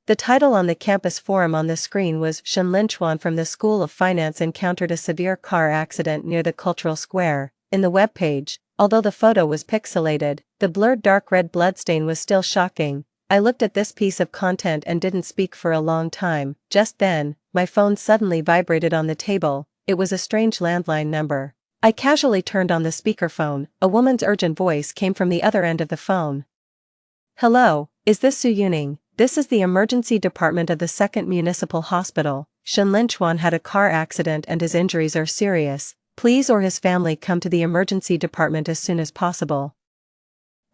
The title on the campus forum on the screen was "Shenlin Chuan from the School of Finance encountered a severe car accident near the Cultural Square." In the webpage, although the photo was pixelated, the blurred dark red bloodstain was still shocking. I looked at this piece of content and didn't speak for a long time. Just then, my phone suddenly vibrated on the table. It was a strange landline number. I casually turned on the speakerphone. A woman's urgent voice came from the other end of the phone. "Hello, is this Su Yuning? This is the emergency department of the 2nd Municipal Hospital. Shenlin Chuan had a car accident and his injuries are serious. Please or his family come to the emergency department as soon as possible."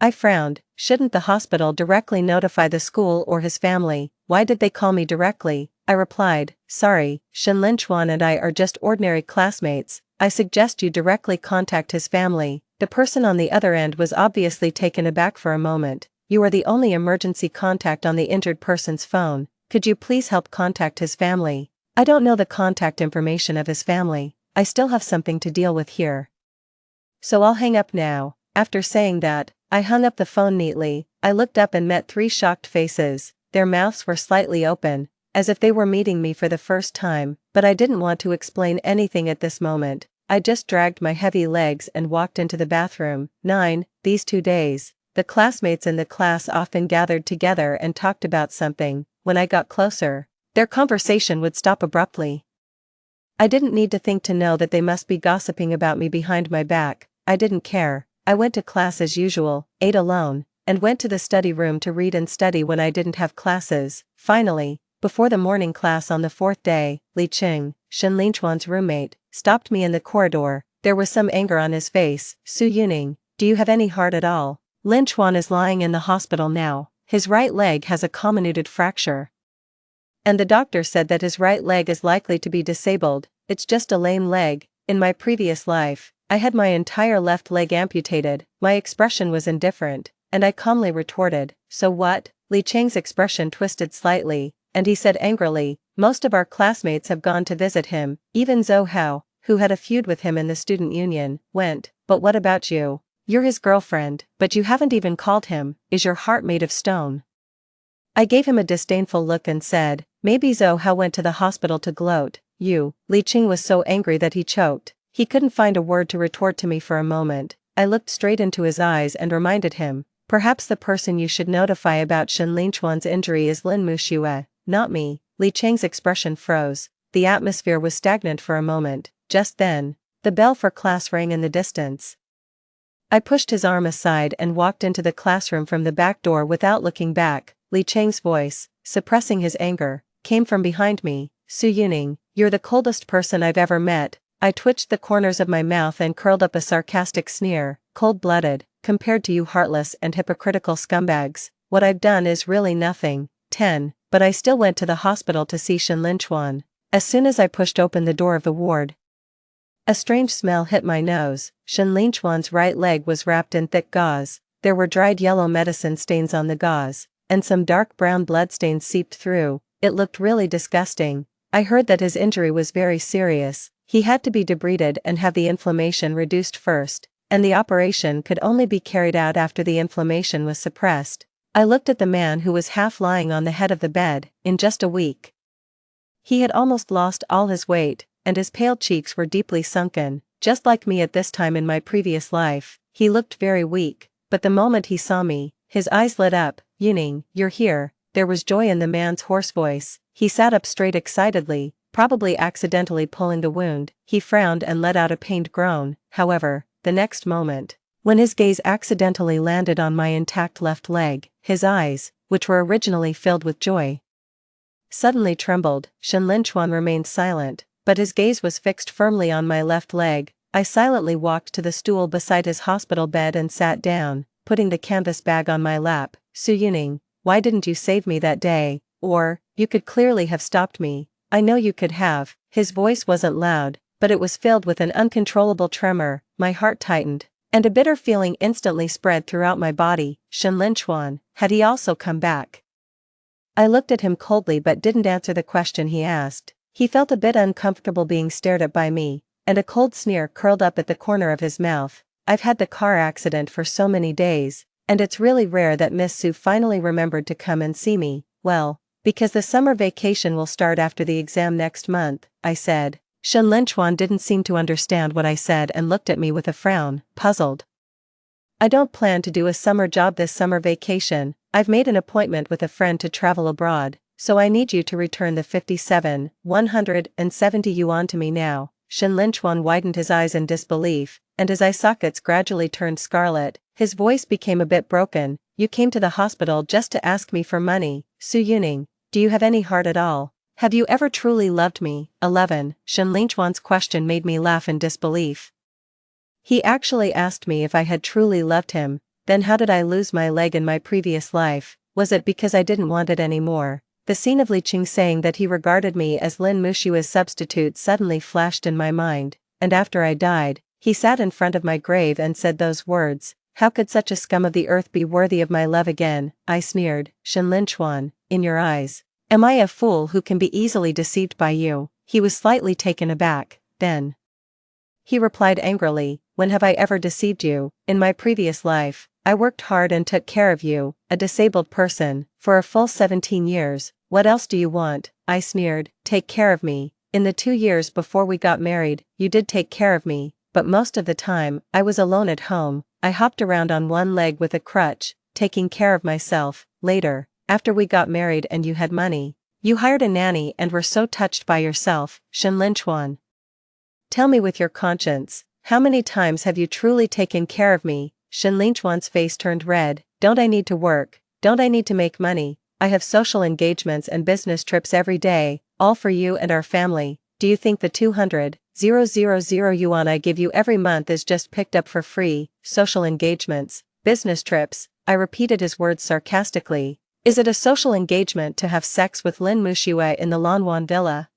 I frowned. Shouldn't the hospital directly notify the school or his family? Why did they call me directly? I replied, "Sorry, Shenlin Chuan and I are just ordinary classmates. I suggest you directly contact his family." The person on the other end was obviously taken aback for a moment. "You are the only emergency contact on the injured person's phone. Could you please help contact his family?" "I don't know the contact information of his family. I still have something to deal with here. So I'll hang up now." After saying that, I hung up the phone neatly. I looked up and met 3 shocked faces. Their mouths were slightly open, as if they were meeting me for the first time, but I didn't want to explain anything at this moment. I just dragged my heavy legs and walked into the bathroom. 9. These 2 days, the classmates in the class often gathered together and talked about something. When I got closer, their conversation would stop abruptly. I didn't need to think to know that they must be gossiping about me behind my back. I didn't care. I went to class as usual, ate alone, and went to the study room to read and study when I didn't have classes. Finally, before the morning class on the 4th day, Li Qing, Shenlin Chuan's roommate, stopped me in the corridor. There was some anger on his face. "Su Yuning, do you have any heart at all? Lin Chuan is lying in the hospital now. His right leg has a comminuted fracture. And the doctor said that his right leg is likely to be disabled. It's just a lame leg. In my previous life, I had my entire left leg amputated." My expression was indifferent, and I calmly retorted, "So what?" Li Cheng's expression twisted slightly, and he said angrily, "Most of our classmates have gone to visit him. Even Zhou Hao, who had a feud with him in the student union, went. But what about you? You're his girlfriend, but you haven't even called him. Is your heart made of stone?" I gave him a disdainful look and said, "Maybe Zhou Hao went to the hospital to gloat." "You." Li Cheng was so angry that he choked. He couldn't find a word to retort to me for a moment. I looked straight into his eyes and reminded him, "Perhaps the person you should notify about Shenlin Chuan's injury is Lin Muxue, not me." Li Cheng's expression froze. The atmosphere was stagnant for a moment. Just then, the bell for class rang in the distance. I pushed his arm aside and walked into the classroom from the back door without looking back. Li Cheng's voice, suppressing his anger, came from behind me. "Su Yuning, you're the coldest person I've ever met. I twitched the corners of my mouth and curled up a sarcastic sneer. Cold-blooded, compared to you heartless and hypocritical scumbags, what I've done is really nothing. 10. But I still went to the hospital to see Shinlinchuan. As soon as I pushed open the door of the ward, a strange smell hit my nose. Shinlinchuan's right leg was wrapped in thick gauze. There were dried yellow medicine stains on the gauze, and some dark brown bloodstains seeped through. It looked really disgusting. I heard that his injury was very serious. He had to be debrided and have the inflammation reduced first, and the operation could only be carried out after the inflammation was suppressed. I looked at the man who was half lying on the head of the bed. In just a week, he had almost lost all his weight, and his pale cheeks were deeply sunken, just like me at this time in my previous life. He looked very weak, but the moment he saw me, his eyes lit up. Yuning, you're here. There was joy in the man's hoarse voice. He sat up straight excitedly, probably accidentally pulling the wound. He frowned and let out a pained groan. However, the next moment, when his gaze accidentally landed on my intact left leg, his eyes, which were originally filled with joy, suddenly trembled. Shinlinchuan remained silent, but his gaze was fixed firmly on my left leg. I silently walked to the stool beside his hospital bed and sat down, putting the canvas bag on my lap. Su Yuning, why didn't you save me that day? Or, you could clearly have stopped me. I know you could have. His voice wasn't loud, but it was filled with an uncontrollable tremor. My heart tightened, and a bitter feeling instantly spread throughout my body. Shinlinchuan, had he also come back? I looked at him coldly but didn't answer the question he asked. He felt a bit uncomfortable being stared at by me, and a cold sneer curled up at the corner of his mouth. I've had the car accident for so many days, and it's really rare that Miss Su finally remembered to come and see me. Well, because the summer vacation will start after the exam next month, I said. Shinlinchuan didn't seem to understand what I said and looked at me with a frown, puzzled. I don't plan to do a summer job this summer vacation. I've made an appointment with a friend to travel abroad, so I need you to return the 170 yuan to me now. Shinlinchuan widened his eyes in disbelief, and his eye sockets gradually turned scarlet. His voice became a bit broken. You came to the hospital just to ask me for money. Su Yuning, do you have any heart at all? Have you ever truly loved me? 11. Shinlinchuan's question made me laugh in disbelief. He actually asked me if I had truly loved him. Then how did I lose my leg in my previous life? Was it because I didn't want it anymore? The scene of Li Qing saying that he regarded me as Lin Mushua's substitute suddenly flashed in my mind, and after I died, he sat in front of my grave and said those words. How could such a scum of the earth be worthy of my love again? I sneered. Shinlinchuan, in your eyes, am I a fool who can be easily deceived by you? He was slightly taken aback. Then he replied angrily, when have I ever deceived you? In my previous life, I worked hard and took care of you, a disabled person, for a full 17 years. What else do you want? I sneered. Take care of me. In the 2 years before we got married, you did take care of me, but most of the time, I was alone at home. I hopped around on one leg with a crutch, taking care of myself. Later, after we got married and you had money, you hired a nanny and were so touched by yourself. Shinlinchuan, tell me with your conscience, how many times have you truly taken care of me? Shinlinchuan's face turned red. Don't I need to work? Don't I need to make money? I have social engagements and business trips every day, all for you and our family. Do you think the 200,000 yuan I give you every month is just picked up for free? Social engagements, business trips, I repeated his words sarcastically. Is it a social engagement to have sex with Lin Mushue in the Lanwan villa?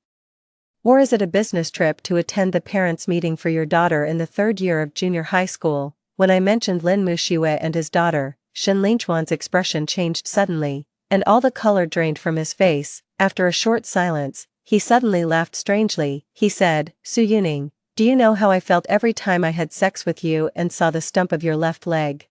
Or is it a business trip to attend the parents' meeting for your daughter in the 3rd year of junior high school? When I mentioned Lin Mushue and his daughter, Shinlinchuan's expression changed suddenly, and all the color drained from his face. After a short silence, he suddenly laughed strangely. He said, Su Yuning, do you know how I felt every time I had sex with you and saw the stump of your left leg?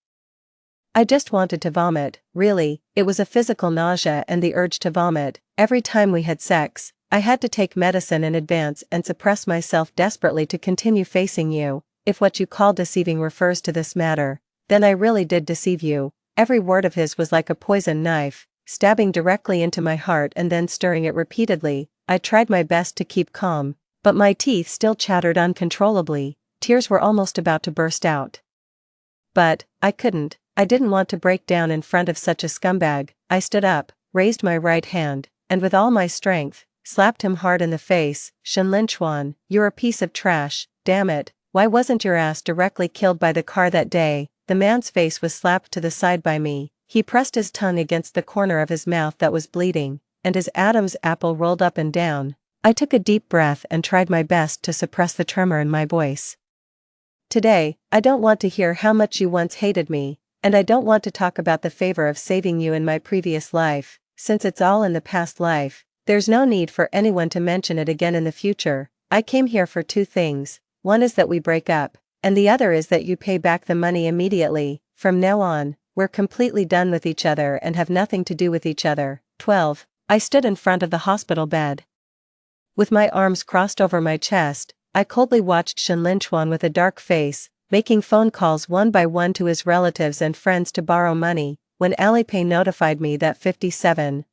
I just wanted to vomit. Really, it was a physical nausea and the urge to vomit. Every time we had sex, I had to take medicine in advance and suppress myself desperately to continue facing you. If what you call deceiving refers to this matter, then I really did deceive you. Every word of his was like a poison knife, stabbing directly into my heart and then stirring it repeatedly. I tried my best to keep calm, but my teeth still chattered uncontrollably. Tears were almost about to burst out. But I couldn't. I didn't want to break down in front of such a scumbag. I stood up, raised my right hand, and with all my strength, slapped him hard in the face. Shenlin Chuan, you're a piece of trash, damn it, why wasn't your ass directly killed by the car that day? The man's face was slapped to the side by me, he pressed his tongue against the corner of his mouth that was bleeding, and his Adam's apple rolled up and down. I took a deep breath and tried my best to suppress the tremor in my voice. Today, I don't want to hear how much you once hated me, and I don't want to talk about the favor of saving you in my previous life, since it's all in the past life. There's no need for anyone to mention it again in the future. I came here for two things, one is that we break up, and the other is that you pay back the money immediately. From now on, we're completely done with each other and have nothing to do with each other. 12. I stood in front of the hospital bed. With my arms crossed over my chest, I coldly watched Shenlin Chuan with a dark face, making phone calls one by one to his relatives and friends to borrow money. When Alipay notified me that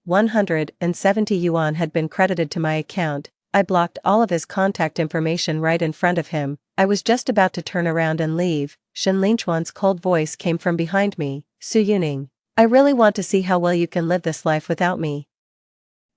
170 yuan had been credited to my account, I blocked all of his contact information right in front of him. I was just about to turn around and leave. Shenlin Chuan's cold voice came from behind me. Su Yuning, I really want to see how well you can live this life without me.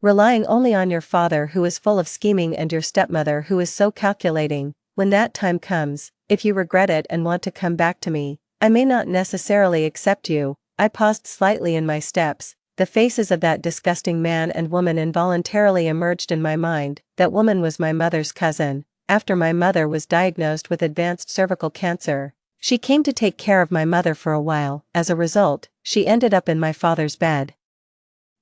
Relying only on your father who is full of scheming and your stepmother who is so calculating. When that time comes, if you regret it and want to come back to me, I may not necessarily accept you. I paused slightly in my steps. The faces of that disgusting man and woman involuntarily emerged in my mind. That woman was my mother's cousin. After my mother was diagnosed with advanced cervical cancer, she came to take care of my mother for a while. As a result, she ended up in my father's bed.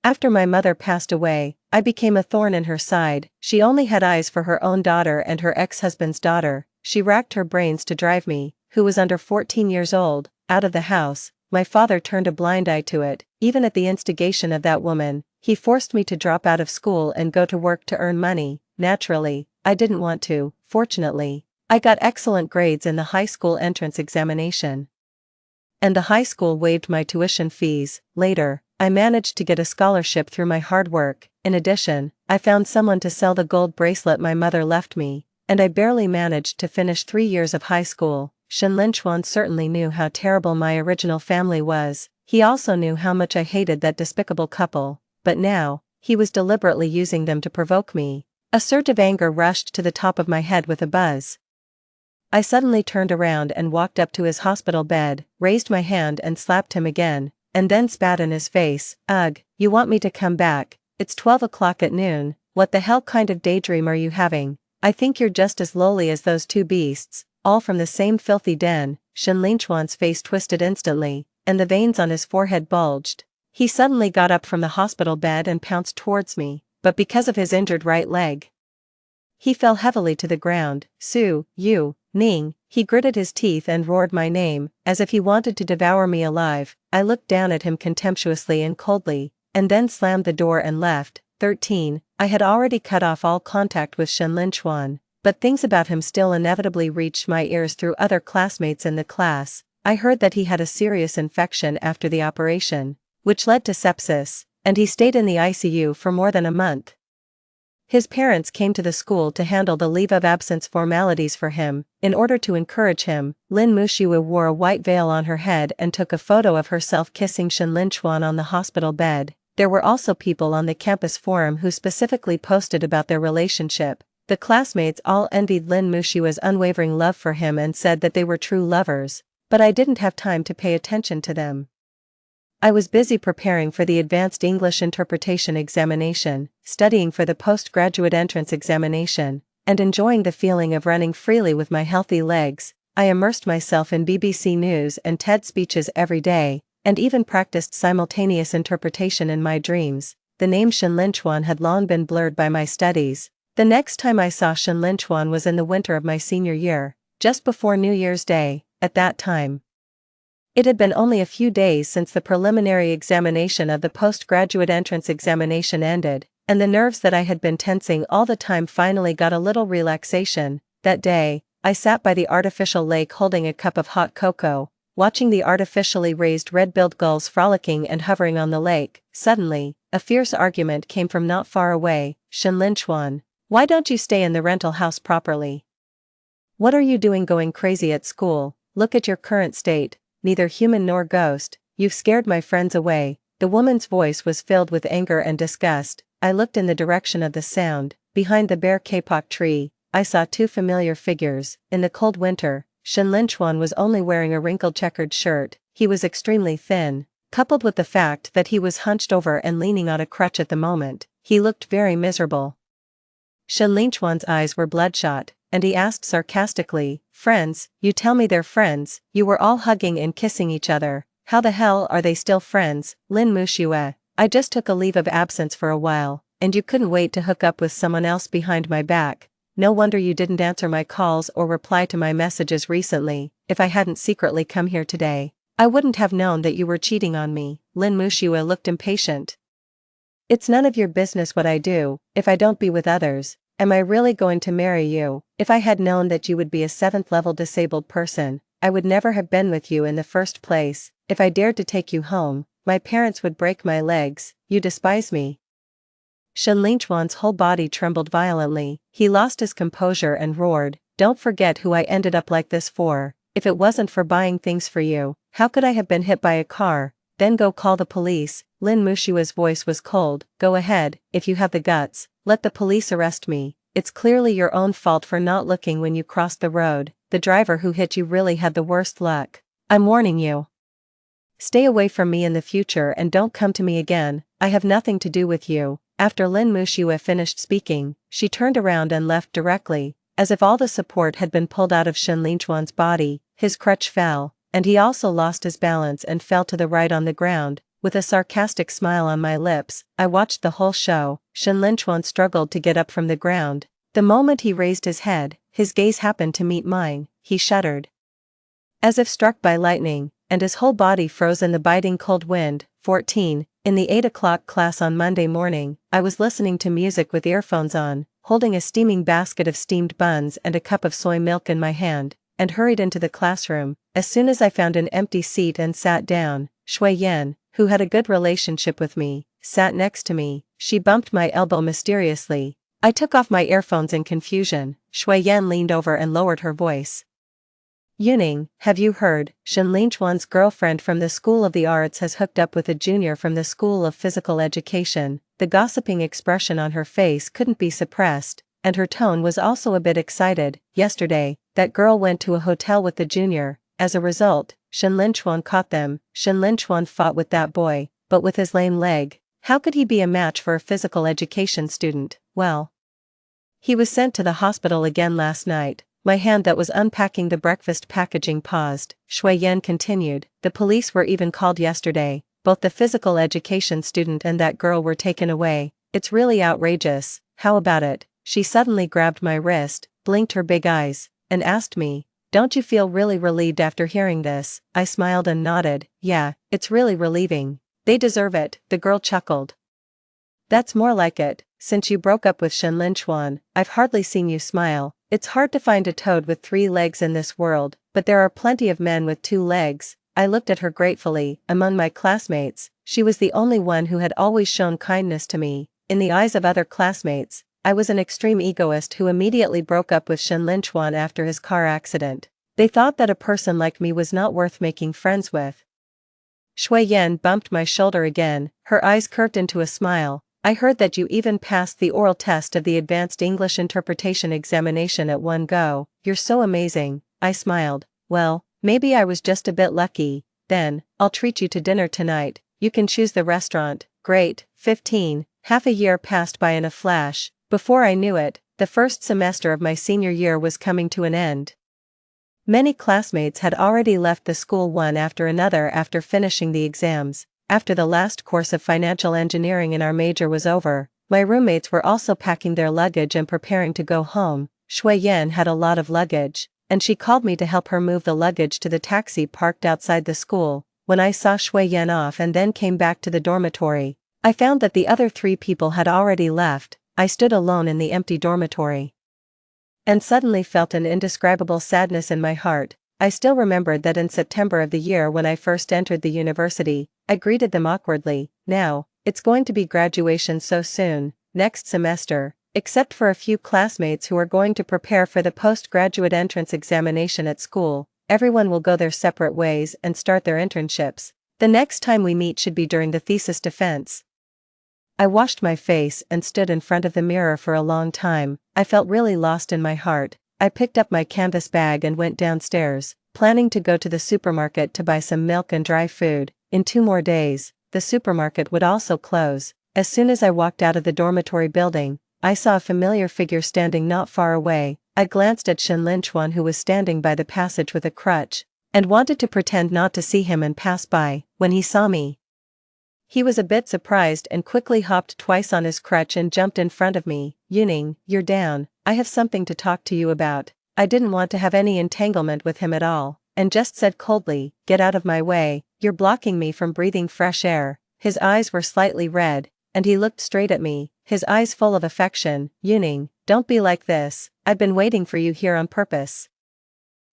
After my mother passed away, I became a thorn in her side. She only had eyes for her own daughter and her ex-husband's daughter. She racked her brains to drive me, who was under 14 years old, out of the house. My father turned a blind eye to it. Even at the instigation of that woman, he forced me to drop out of school and go to work to earn money. Naturally, I didn't want to. Fortunately, I got excellent grades in the high school entrance examination, and the high school waived my tuition fees. Later, I managed to get a scholarship through my hard work. In addition, I found someone to sell the gold bracelet my mother left me, and I barely managed to finish 3 years of high school. Shenlin Chuan certainly knew how terrible my original family was. He also knew how much I hated that despicable couple, but now, he was deliberately using them to provoke me. A surge of anger rushed to the top of my head with a buzz. I suddenly turned around and walked up to his hospital bed, raised my hand and slapped him again, and then spat in his face. Ugh, you want me to come back? It's 12 o'clock at noon, what the hell kind of daydream are you having? I think you're just as lowly as those two beasts, all from the same filthy den. Shenlin Chuan's face twisted instantly, and the veins on his forehead bulged. He suddenly got up from the hospital bed and pounced towards me, but because of his injured right leg, he fell heavily to the ground. Su, you, Ning, he gritted his teeth and roared my name, as if he wanted to devour me alive. I looked down at him contemptuously and coldly, and then slammed the door and left. 13. I had already cut off all contact with Shenlin Chuan, but things about him still inevitably reached my ears through other classmates in the class. I heard that he had a serious infection after the operation, which led to sepsis, and he stayed in the ICU for more than a month. His parents came to the school to handle the leave of absence formalities for him. In order to encourage him, Lin Mushiwa wore a white veil on her head and took a photo of herself kissing Shenlin Chuan on the hospital bed. There were also people on the campus forum who specifically posted about their relationship. The classmates all envied Lin Mushiwa's unwavering love for him and said that they were true lovers, but I didn't have time to pay attention to them. I was busy preparing for the Advanced English Interpretation examination, studying for the postgraduate entrance examination, and enjoying the feeling of running freely with my healthy legs. I immersed myself in BBC News and TED speeches every day, and even practiced simultaneous interpretation in my dreams. The name Shenlin Chuan had long been blurred by my studies. The next time I saw Shenlin Chuan was in the winter of my senior year, just before New Year's Day. At that time, it had been only a few days since the preliminary examination of the postgraduate entrance examination ended, and the nerves that I had been tensing all the time finally got a little relaxation. That day, I sat by the artificial lake holding a cup of hot cocoa, watching the artificially raised red-billed gulls frolicking and hovering on the lake. Suddenly, a fierce argument came from not far away. Shenlin Chuan, why don't you stay in the rental house properly? What are you doing going crazy at school? Look at your current state. Neither human nor ghost, you've scared my friends away. The woman's voice was filled with anger and disgust. I looked in the direction of the sound. Behind the bare kapok tree, I saw two familiar figures. In the cold winter, Shen Linchuan was only wearing a wrinkled checkered shirt. He was extremely thin. Coupled with the fact that he was hunched over and leaning on a crutch at the moment, he looked very miserable. Shen Linchuan's eyes were bloodshot, and he asked sarcastically, "Friends, you tell me they're friends, you were all hugging and kissing each other, how the hell are they still friends?" Lin Muxue, I just took a leave of absence for a while, and you couldn't wait to hook up with someone else behind my back. No wonder you didn't answer my calls or reply to my messages recently. If I hadn't secretly come here today, I wouldn't have known that you were cheating on me. Lin Muxue looked impatient. It's none of your business what I do, if I don't be with others. Am I really going to marry you? If I had known that you would be a 7th level disabled person, I would never have been with you in the first place. If I dared to take you home, my parents would break my legs. You despise me. Shen Linchuan's whole body trembled violently. He lost his composure and roared, "Don't forget who I ended up like this for. If it wasn't for buying things for you, how could I have been hit by a car? Then go call the police." Lin Muxue's voice was cold. "Go ahead, if you have the guts, let the police arrest me. It's clearly your own fault for not looking when you crossed the road. The driver who hit you really had the worst luck. I'm warning you. Stay away from me in the future and don't come to me again. I have nothing to do with you." After Lin Muxue finished speaking, she turned around and left directly, as if all the support had been pulled out of Shen Linchuan's body. His crutch fell, and he also lost his balance and fell to the right on the ground. With a sarcastic smile on my lips, I watched the whole show. Shen Linchuan struggled to get up from the ground. The moment he raised his head, his gaze happened to meet mine. He shuddered, as if struck by lightning, and his whole body froze in the biting cold wind. 14. In the 8 o'clock class on Monday morning, I was listening to music with earphones on, holding a steaming basket of steamed buns and a cup of soy milk in my hand, and hurried into the classroom. As soon as I found an empty seat and sat down, Shui Yan, who had a good relationship with me, sat next to me. She bumped my elbow mysteriously. I took off my earphones in confusion. Shui Yan leaned over and lowered her voice. "Yuning, have you heard? Shen Linchuan's girlfriend from the School of the Arts has hooked up with a junior from the School of Physical Education." The gossiping expression on her face couldn't be suppressed, and her tone was also a bit excited. "Yesterday, that girl went to a hotel with the junior. As a result, Shen Linchuan caught them. Shen Linchuan fought with that boy, but with his lame leg. How could he be a match for a physical education student? Well, he was sent to the hospital again last night." My hand that was unpacking the breakfast packaging paused. Shui Yan continued, "The police were even called yesterday. Both the physical education student and that girl were taken away. It's really outrageous. How about it?" She suddenly grabbed my wrist, blinked her big eyes, and asked me, "Don't you feel really relieved after hearing this?" I smiled and nodded. "Yeah, it's really relieving. They deserve it." The girl chuckled. "That's more like it. Since you broke up with Shen Linchuan, I've hardly seen you smile. It's hard to find a toad with 3 legs in this world, but there are plenty of men with 2 legs. I looked at her gratefully. Among my classmates, she was the only one who had always shown kindness to me. In the eyes of other classmates, I was an extreme egoist who immediately broke up with Shen Linchuan after his car accident. They thought that a person like me was not worth making friends with. Shui Yan bumped my shoulder again, her eyes curved into a smile. "I heard that you even passed the oral test of the Advanced English Interpretation examination at one go. You're so amazing." I smiled. "Well, maybe I was just a bit lucky. Then, I'll treat you to dinner tonight. You can choose the restaurant." Great. 15. Half a year passed by in a flash. Before I knew it, the first semester of my senior year was coming to an end. Many classmates had already left the school one after another after finishing the exams. After the last course of financial engineering in our major was over, my roommates were also packing their luggage and preparing to go home. Shui Yan had a lot of luggage, and she called me to help her move the luggage to the taxi parked outside the school. When I saw Shui Yan off and then came back to the dormitory, I found that the other 3 people had already left. I stood alone in the empty dormitory, and suddenly felt an indescribable sadness in my heart. I still remembered that in September of the year when I first entered the university, I greeted them awkwardly. Now, it's going to be graduation so soon, next semester, except for a few classmates who are going to prepare for the postgraduate entrance examination at school. Everyone will go their separate ways and start their internships. The next time we meet should be during the thesis defense. I washed my face and stood in front of the mirror for a long time. I felt really lost in my heart. I picked up my canvas bag and went downstairs, planning to go to the supermarket to buy some milk and dry food. In 2 more days, the supermarket would also close. As soon as I walked out of the dormitory building, I saw a familiar figure standing not far away. I glanced at Shinlin Chuan, who was standing by the passage with a crutch, and wanted to pretend not to see him and pass by. When he saw me, he was a bit surprised and quickly hopped twice on his crutch and jumped in front of me. "Yuning, you're down. I have something to talk to you about." I didn't want to have any entanglement with him at all, and just said coldly, "Get out of my way, you're blocking me from breathing fresh air." His eyes were slightly red, and he looked straight at me, his eyes full of affection. "Yuning, don't be like this. I've been waiting for you here on purpose.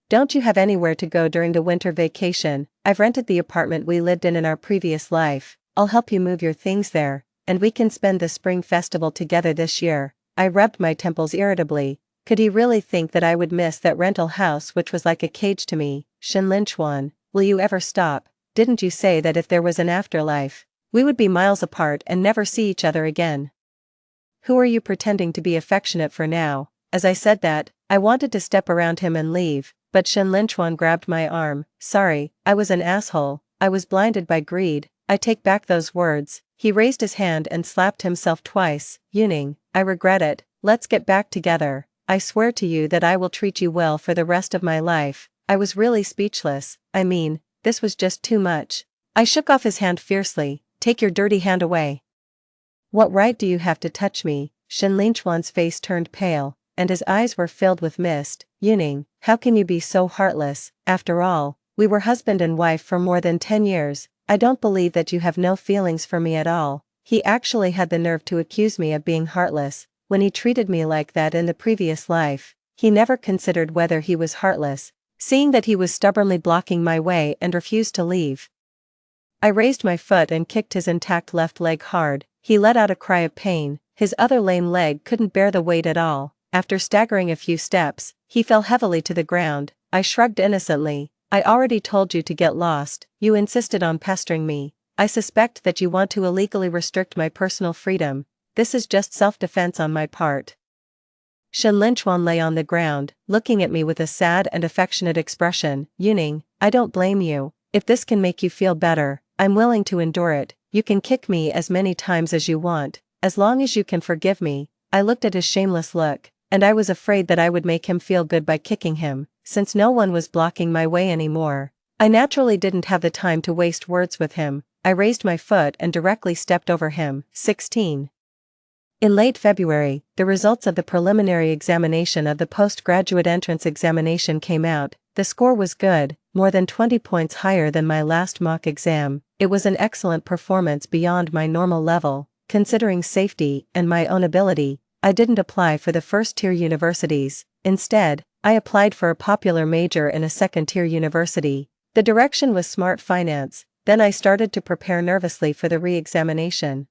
Don't you have anywhere to go during the winter vacation? I've rented the apartment we lived in our previous life. I'll help you move your things there, and we can spend the spring festival together this year." I rubbed my temples irritably. Could he really think that I would miss that rental house which was like a cage to me? "Shinlin Chuan, will you ever stop? Didn't you say that if there was an afterlife, we would be miles apart and never see each other again? Who are you pretending to be affectionate for now?" As I said that, I wanted to step around him and leave, but Shinlin Chuan grabbed my arm. "Sorry, I was an asshole. I was blinded by greed. I take back those words." He raised his hand and slapped himself twice. "Yuning, I regret it. Let's get back together. I swear to you that I will treat you well for the rest of my life." I was really speechless. I mean, this was just too much. I shook off his hand fiercely. "Take your dirty hand away. What right do you have to touch me?" Shinlin Chuan's face turned pale, and his eyes were filled with mist. "Yuning, how can you be so heartless? After all, we were husband and wife for more than 10 years. I don't believe that you have no feelings for me at all." He actually had the nerve to accuse me of being heartless, when he treated me like that in the previous life. He never considered whether he was heartless, seeing that he was stubbornly blocking my way and refused to leave. I raised my foot and kicked his intact left leg hard. He let out a cry of pain. His other lame leg couldn't bear the weight at all. After staggering a few steps, he fell heavily to the ground. I shrugged innocently. "I already told you to get lost. You insisted on pestering me. I suspect that you want to illegally restrict my personal freedom. This is just self-defense on my part." Shinlin Chuan lay on the ground, looking at me with a sad and affectionate expression. "Yuning, I don't blame you. If this can make you feel better, I'm willing to endure it. You can kick me as many times as you want, as long as you can forgive me." I looked at his shameless look, and I was afraid that I would make him feel good by kicking him, since no one was blocking my way anymore. I naturally didn't have the time to waste words with him. I raised my foot and directly stepped over him. 16. In late February, the results of the preliminary examination of the postgraduate entrance examination came out. The score was good, more than 20 points higher than my last mock exam. It was an excellent performance beyond my normal level. Considering safety and my own ability, I didn't apply for the first-tier universities. Instead, I applied for a popular major in a second-tier university. The direction was smart finance. Then I started to prepare nervously for the re-examination.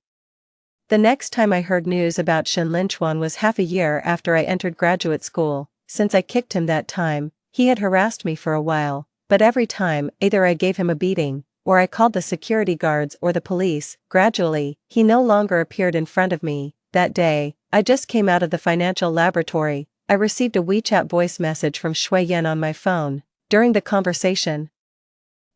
The next time I heard news about Shinlin Chuan was half a year after I entered graduate school. Since I kicked him that time, he had harassed me for a while, but every time, either I gave him a beating, or I called the security guards or the police. Gradually, he no longer appeared in front of me. That day, I just came out of the financial laboratory. I received a WeChat voice message from Shui Yan on my phone. During the conversation,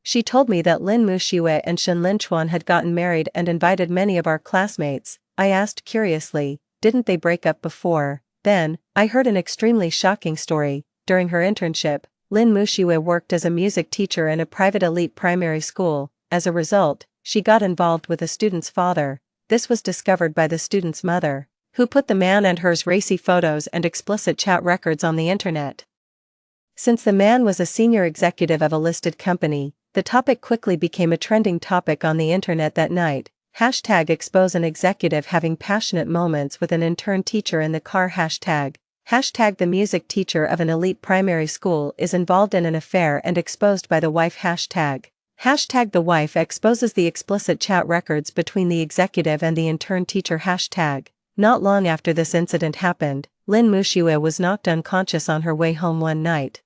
she told me that Lin Muxiue and Shinlin Chuan had gotten married and invited many of our classmates. I asked curiously, "Didn't they break up before?" Then, I heard an extremely shocking story. During her internship, Lin Muxiue worked as a music teacher in a private elite primary school. As a result, she got involved with a student's father. This was discovered by the student's mother, who put the man and hers racy photos and explicit chat records on the internet. Since the man was a senior executive of a listed company, the topic quickly became a trending topic on the internet that night. #expose an executive having passionate moments with an intern teacher in the car. #the music teacher of an elite primary school is involved in an affair and exposed by the wife. #the wife exposes the explicit chat records between the executive and the intern teacher. Not long after this incident happened, Lin Muxiue was knocked unconscious on her way home one night.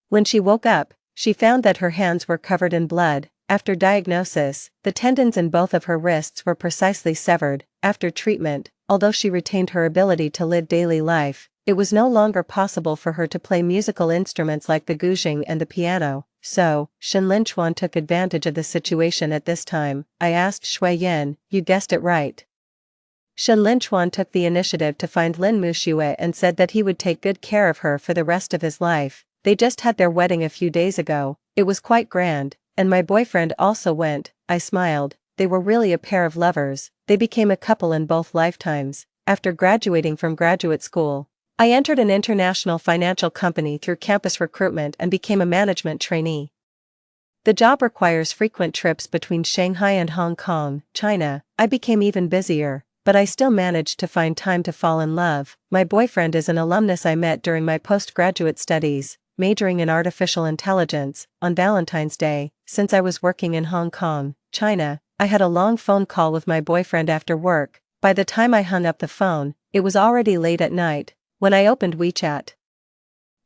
When she woke up, she found that her hands were covered in blood. After diagnosis, the tendons in both of her wrists were precisely severed. After treatment, although she retained her ability to live daily life, it was no longer possible for her to play musical instruments like the guzheng and the piano. So, Shen Linchuan took advantage of the situation at this time. I asked Shui Yin, "You guessed it right." Shen Linchuan took the initiative to find Lin Muxue and said that he would take good care of her for the rest of his life. They just had their wedding a few days ago. It was quite grand, and my boyfriend also went. I smiled. They were really a pair of lovers. They became a couple in both lifetimes. After graduating from graduate school, I entered an international financial company through campus recruitment and became a management trainee. The job requires frequent trips between Shanghai and Hong Kong, China. I became even busier, but I still managed to find time to fall in love. My boyfriend is an alumnus I met during my postgraduate studies, majoring in artificial intelligence. On Valentine's Day, since I was working in Hong Kong, China, I had a long phone call with my boyfriend after work. By the time I hung up the phone, it was already late at night. When I opened WeChat,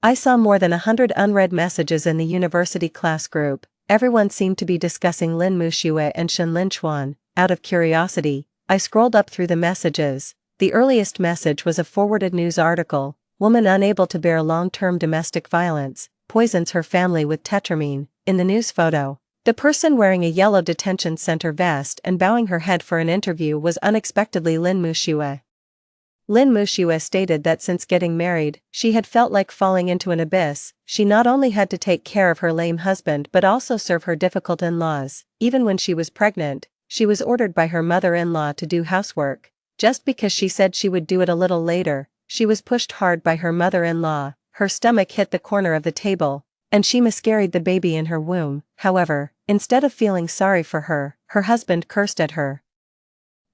I saw more than 100 unread messages in the university class group. Everyone seemed to be discussing Lin Muxue and Shen Linchuan. Out of curiosity, I scrolled up through the messages. The earliest message was a forwarded news article. Woman unable to bear long-term domestic violence, poisons her family with tetramine. In the news photo, the person wearing a yellow detention center vest and bowing her head for an interview was unexpectedly Lin Muxue. Lin Muxue stated that since getting married, she had felt like falling into an abyss. She not only had to take care of her lame husband but also serve her difficult in-laws. Even when she was pregnant, she was ordered by her mother-in-law to do housework. Just because she said she would do it a little later, she was pushed hard by her mother-in-law. Her stomach hit the corner of the table, and she miscarried the baby in her womb. However, instead of feeling sorry for her, her husband cursed at her,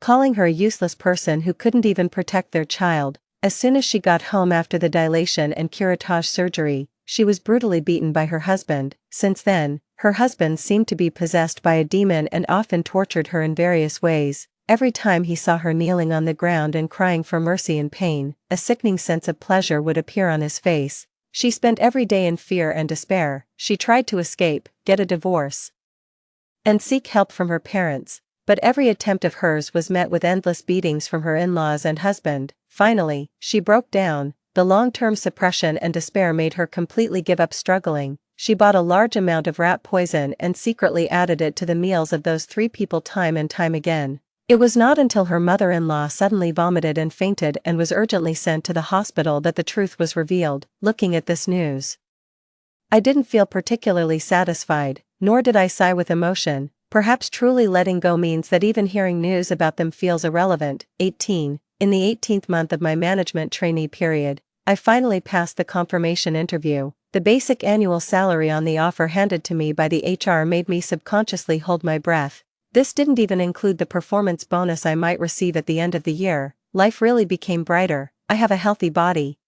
calling her a useless person who couldn't even protect their child. As soon as she got home after the dilation and curettage surgery, she was brutally beaten by her husband. Since then, her husband seemed to be possessed by a demon and often tortured her in various ways. Every time he saw her kneeling on the ground and crying for mercy in pain, a sickening sense of pleasure would appear on his face. She spent every day in fear and despair. She tried to escape, get a divorce, and seek help from her parents, but every attempt of hers was met with endless beatings from her in-laws and husband. Finally, she broke down. The long-term suppression and despair made her completely give up struggling. She bought a large amount of rat poison and secretly added it to the meals of those 3 people time and time again. It was not until her mother-in-law suddenly vomited and fainted and was urgently sent to the hospital that the truth was revealed. Looking at this news, I didn't feel particularly satisfied, nor did I sigh with emotion. Perhaps truly letting go means that even hearing news about them feels irrelevant. 18. In the 18th month of my management trainee period, I finally passed the confirmation interview. The basic annual salary on the offer handed to me by the HR made me subconsciously hold my breath. This didn't even include the performance bonus I might receive at the end of the year. Life really became brighter. I have a healthy body,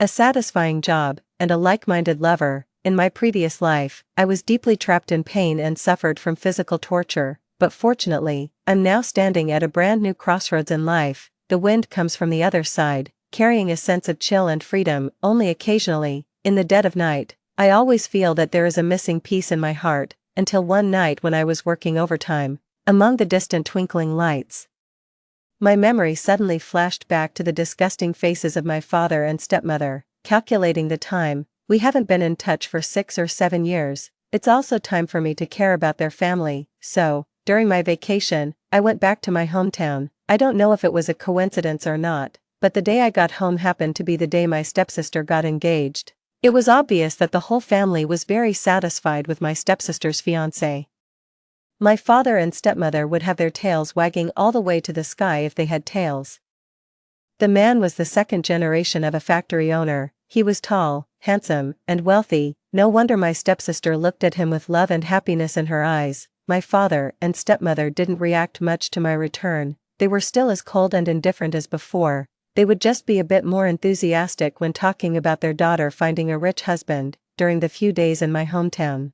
a satisfying job, and a like-minded lover. In my previous life, I was deeply trapped in pain and suffered from physical torture, but fortunately, I'm now standing at a brand new crossroads in life. The wind comes from the other side, carrying a sense of chill and freedom. Only occasionally, in the dead of night, I always feel that there is a missing piece in my heart, until one night when I was working overtime, among the distant twinkling lights, my memory suddenly flashed back to the disgusting faces of my father and stepmother. Calculating the time, we haven't been in touch for 6 or 7 years. It's also time for me to care about their family. So, during my vacation, I went back to my hometown. I don't know if it was a coincidence or not, but the day I got home happened to be the day my stepsister got engaged. It was obvious that the whole family was very satisfied with my stepsister's fiancé. My father and stepmother would have their tails wagging all the way to the sky if they had tails. The man was the second generation of a factory owner. He was tall, handsome, and wealthy. No wonder my stepsister looked at him with love and happiness in her eyes. My father and stepmother didn't react much to my return. They were still as cold and indifferent as before. They would just be a bit more enthusiastic when talking about their daughter finding a rich husband. During the few days in my hometown,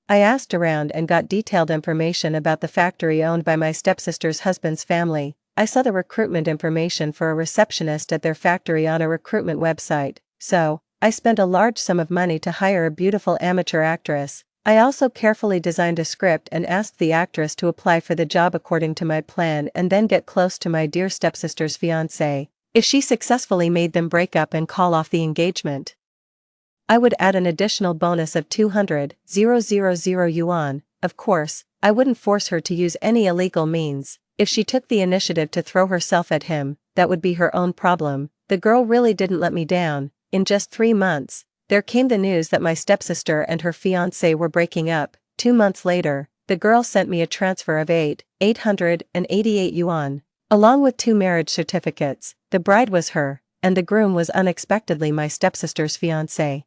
I asked around and got detailed information about the factory owned by my stepsister's husband's family. I saw the recruitment information for a receptionist at their factory on a recruitment website, so I spent a large sum of money to hire a beautiful amateur actress. I also carefully designed a script and asked the actress to apply for the job according to my plan and then get close to my dear stepsister's fiancé. If she successfully made them break up and call off the engagement, I would add an additional bonus of 200,000 yuan. Of course, I wouldn't force her to use any illegal means. If she took the initiative to throw herself at him, that would be her own problem. The girl really didn't let me down. In just 3 months, there came the news that my stepsister and her fiancé were breaking up. 2 months later, the girl sent me a transfer of 888 yuan. Along with 2 marriage certificates. The bride was her, and the groom was unexpectedly my stepsister's fiancé.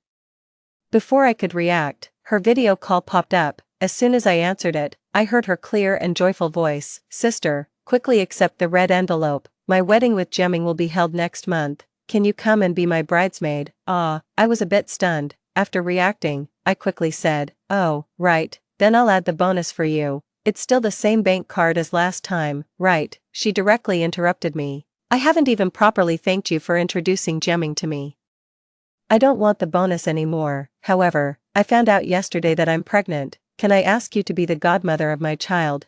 Before I could react, her video call popped up. As soon as I answered it, I heard her clear and joyful voice. Sister, quickly accept the red envelope. My wedding with Gemming will be held next month. Can you come and be my bridesmaid? I was a bit stunned. After reacting, I quickly said, oh, right, then I'll add the bonus for you. It's still the same bank card as last time, right? She directly interrupted me. I haven't even properly thanked you for introducing Gemming to me. I don't want the bonus anymore. However, I found out yesterday that I'm pregnant. Can I ask you to be the godmother of my child?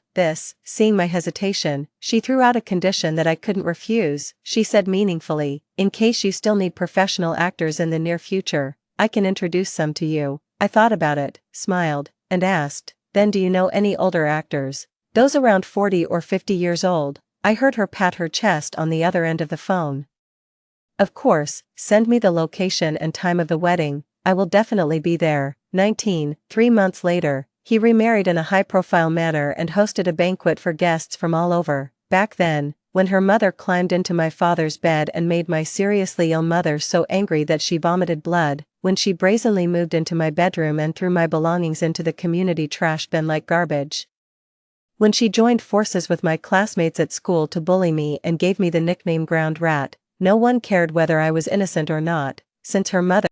Seeing my hesitation, she threw out a condition that I couldn't refuse. She said meaningfully, in case you still need professional actors in the near future, I can introduce some to you. I thought about it, smiled, and asked, then do you know any older actors? Those around 40 or 50 years old. I heard her pat her chest on the other end of the phone. Of course, send me the location and time of the wedding. I will definitely be there. 3 months later, he remarried in a high-profile manner and hosted a banquet for guests from all over. Back then, when her mother climbed into my father's bed and made my seriously ill mother so angry that she vomited blood, when she brazenly moved into my bedroom and threw my belongings into the community trash bin like garbage. When she joined forces with my classmates at school to bully me and gave me the nickname Ground Rat, no one cared whether I was innocent or not, since her mother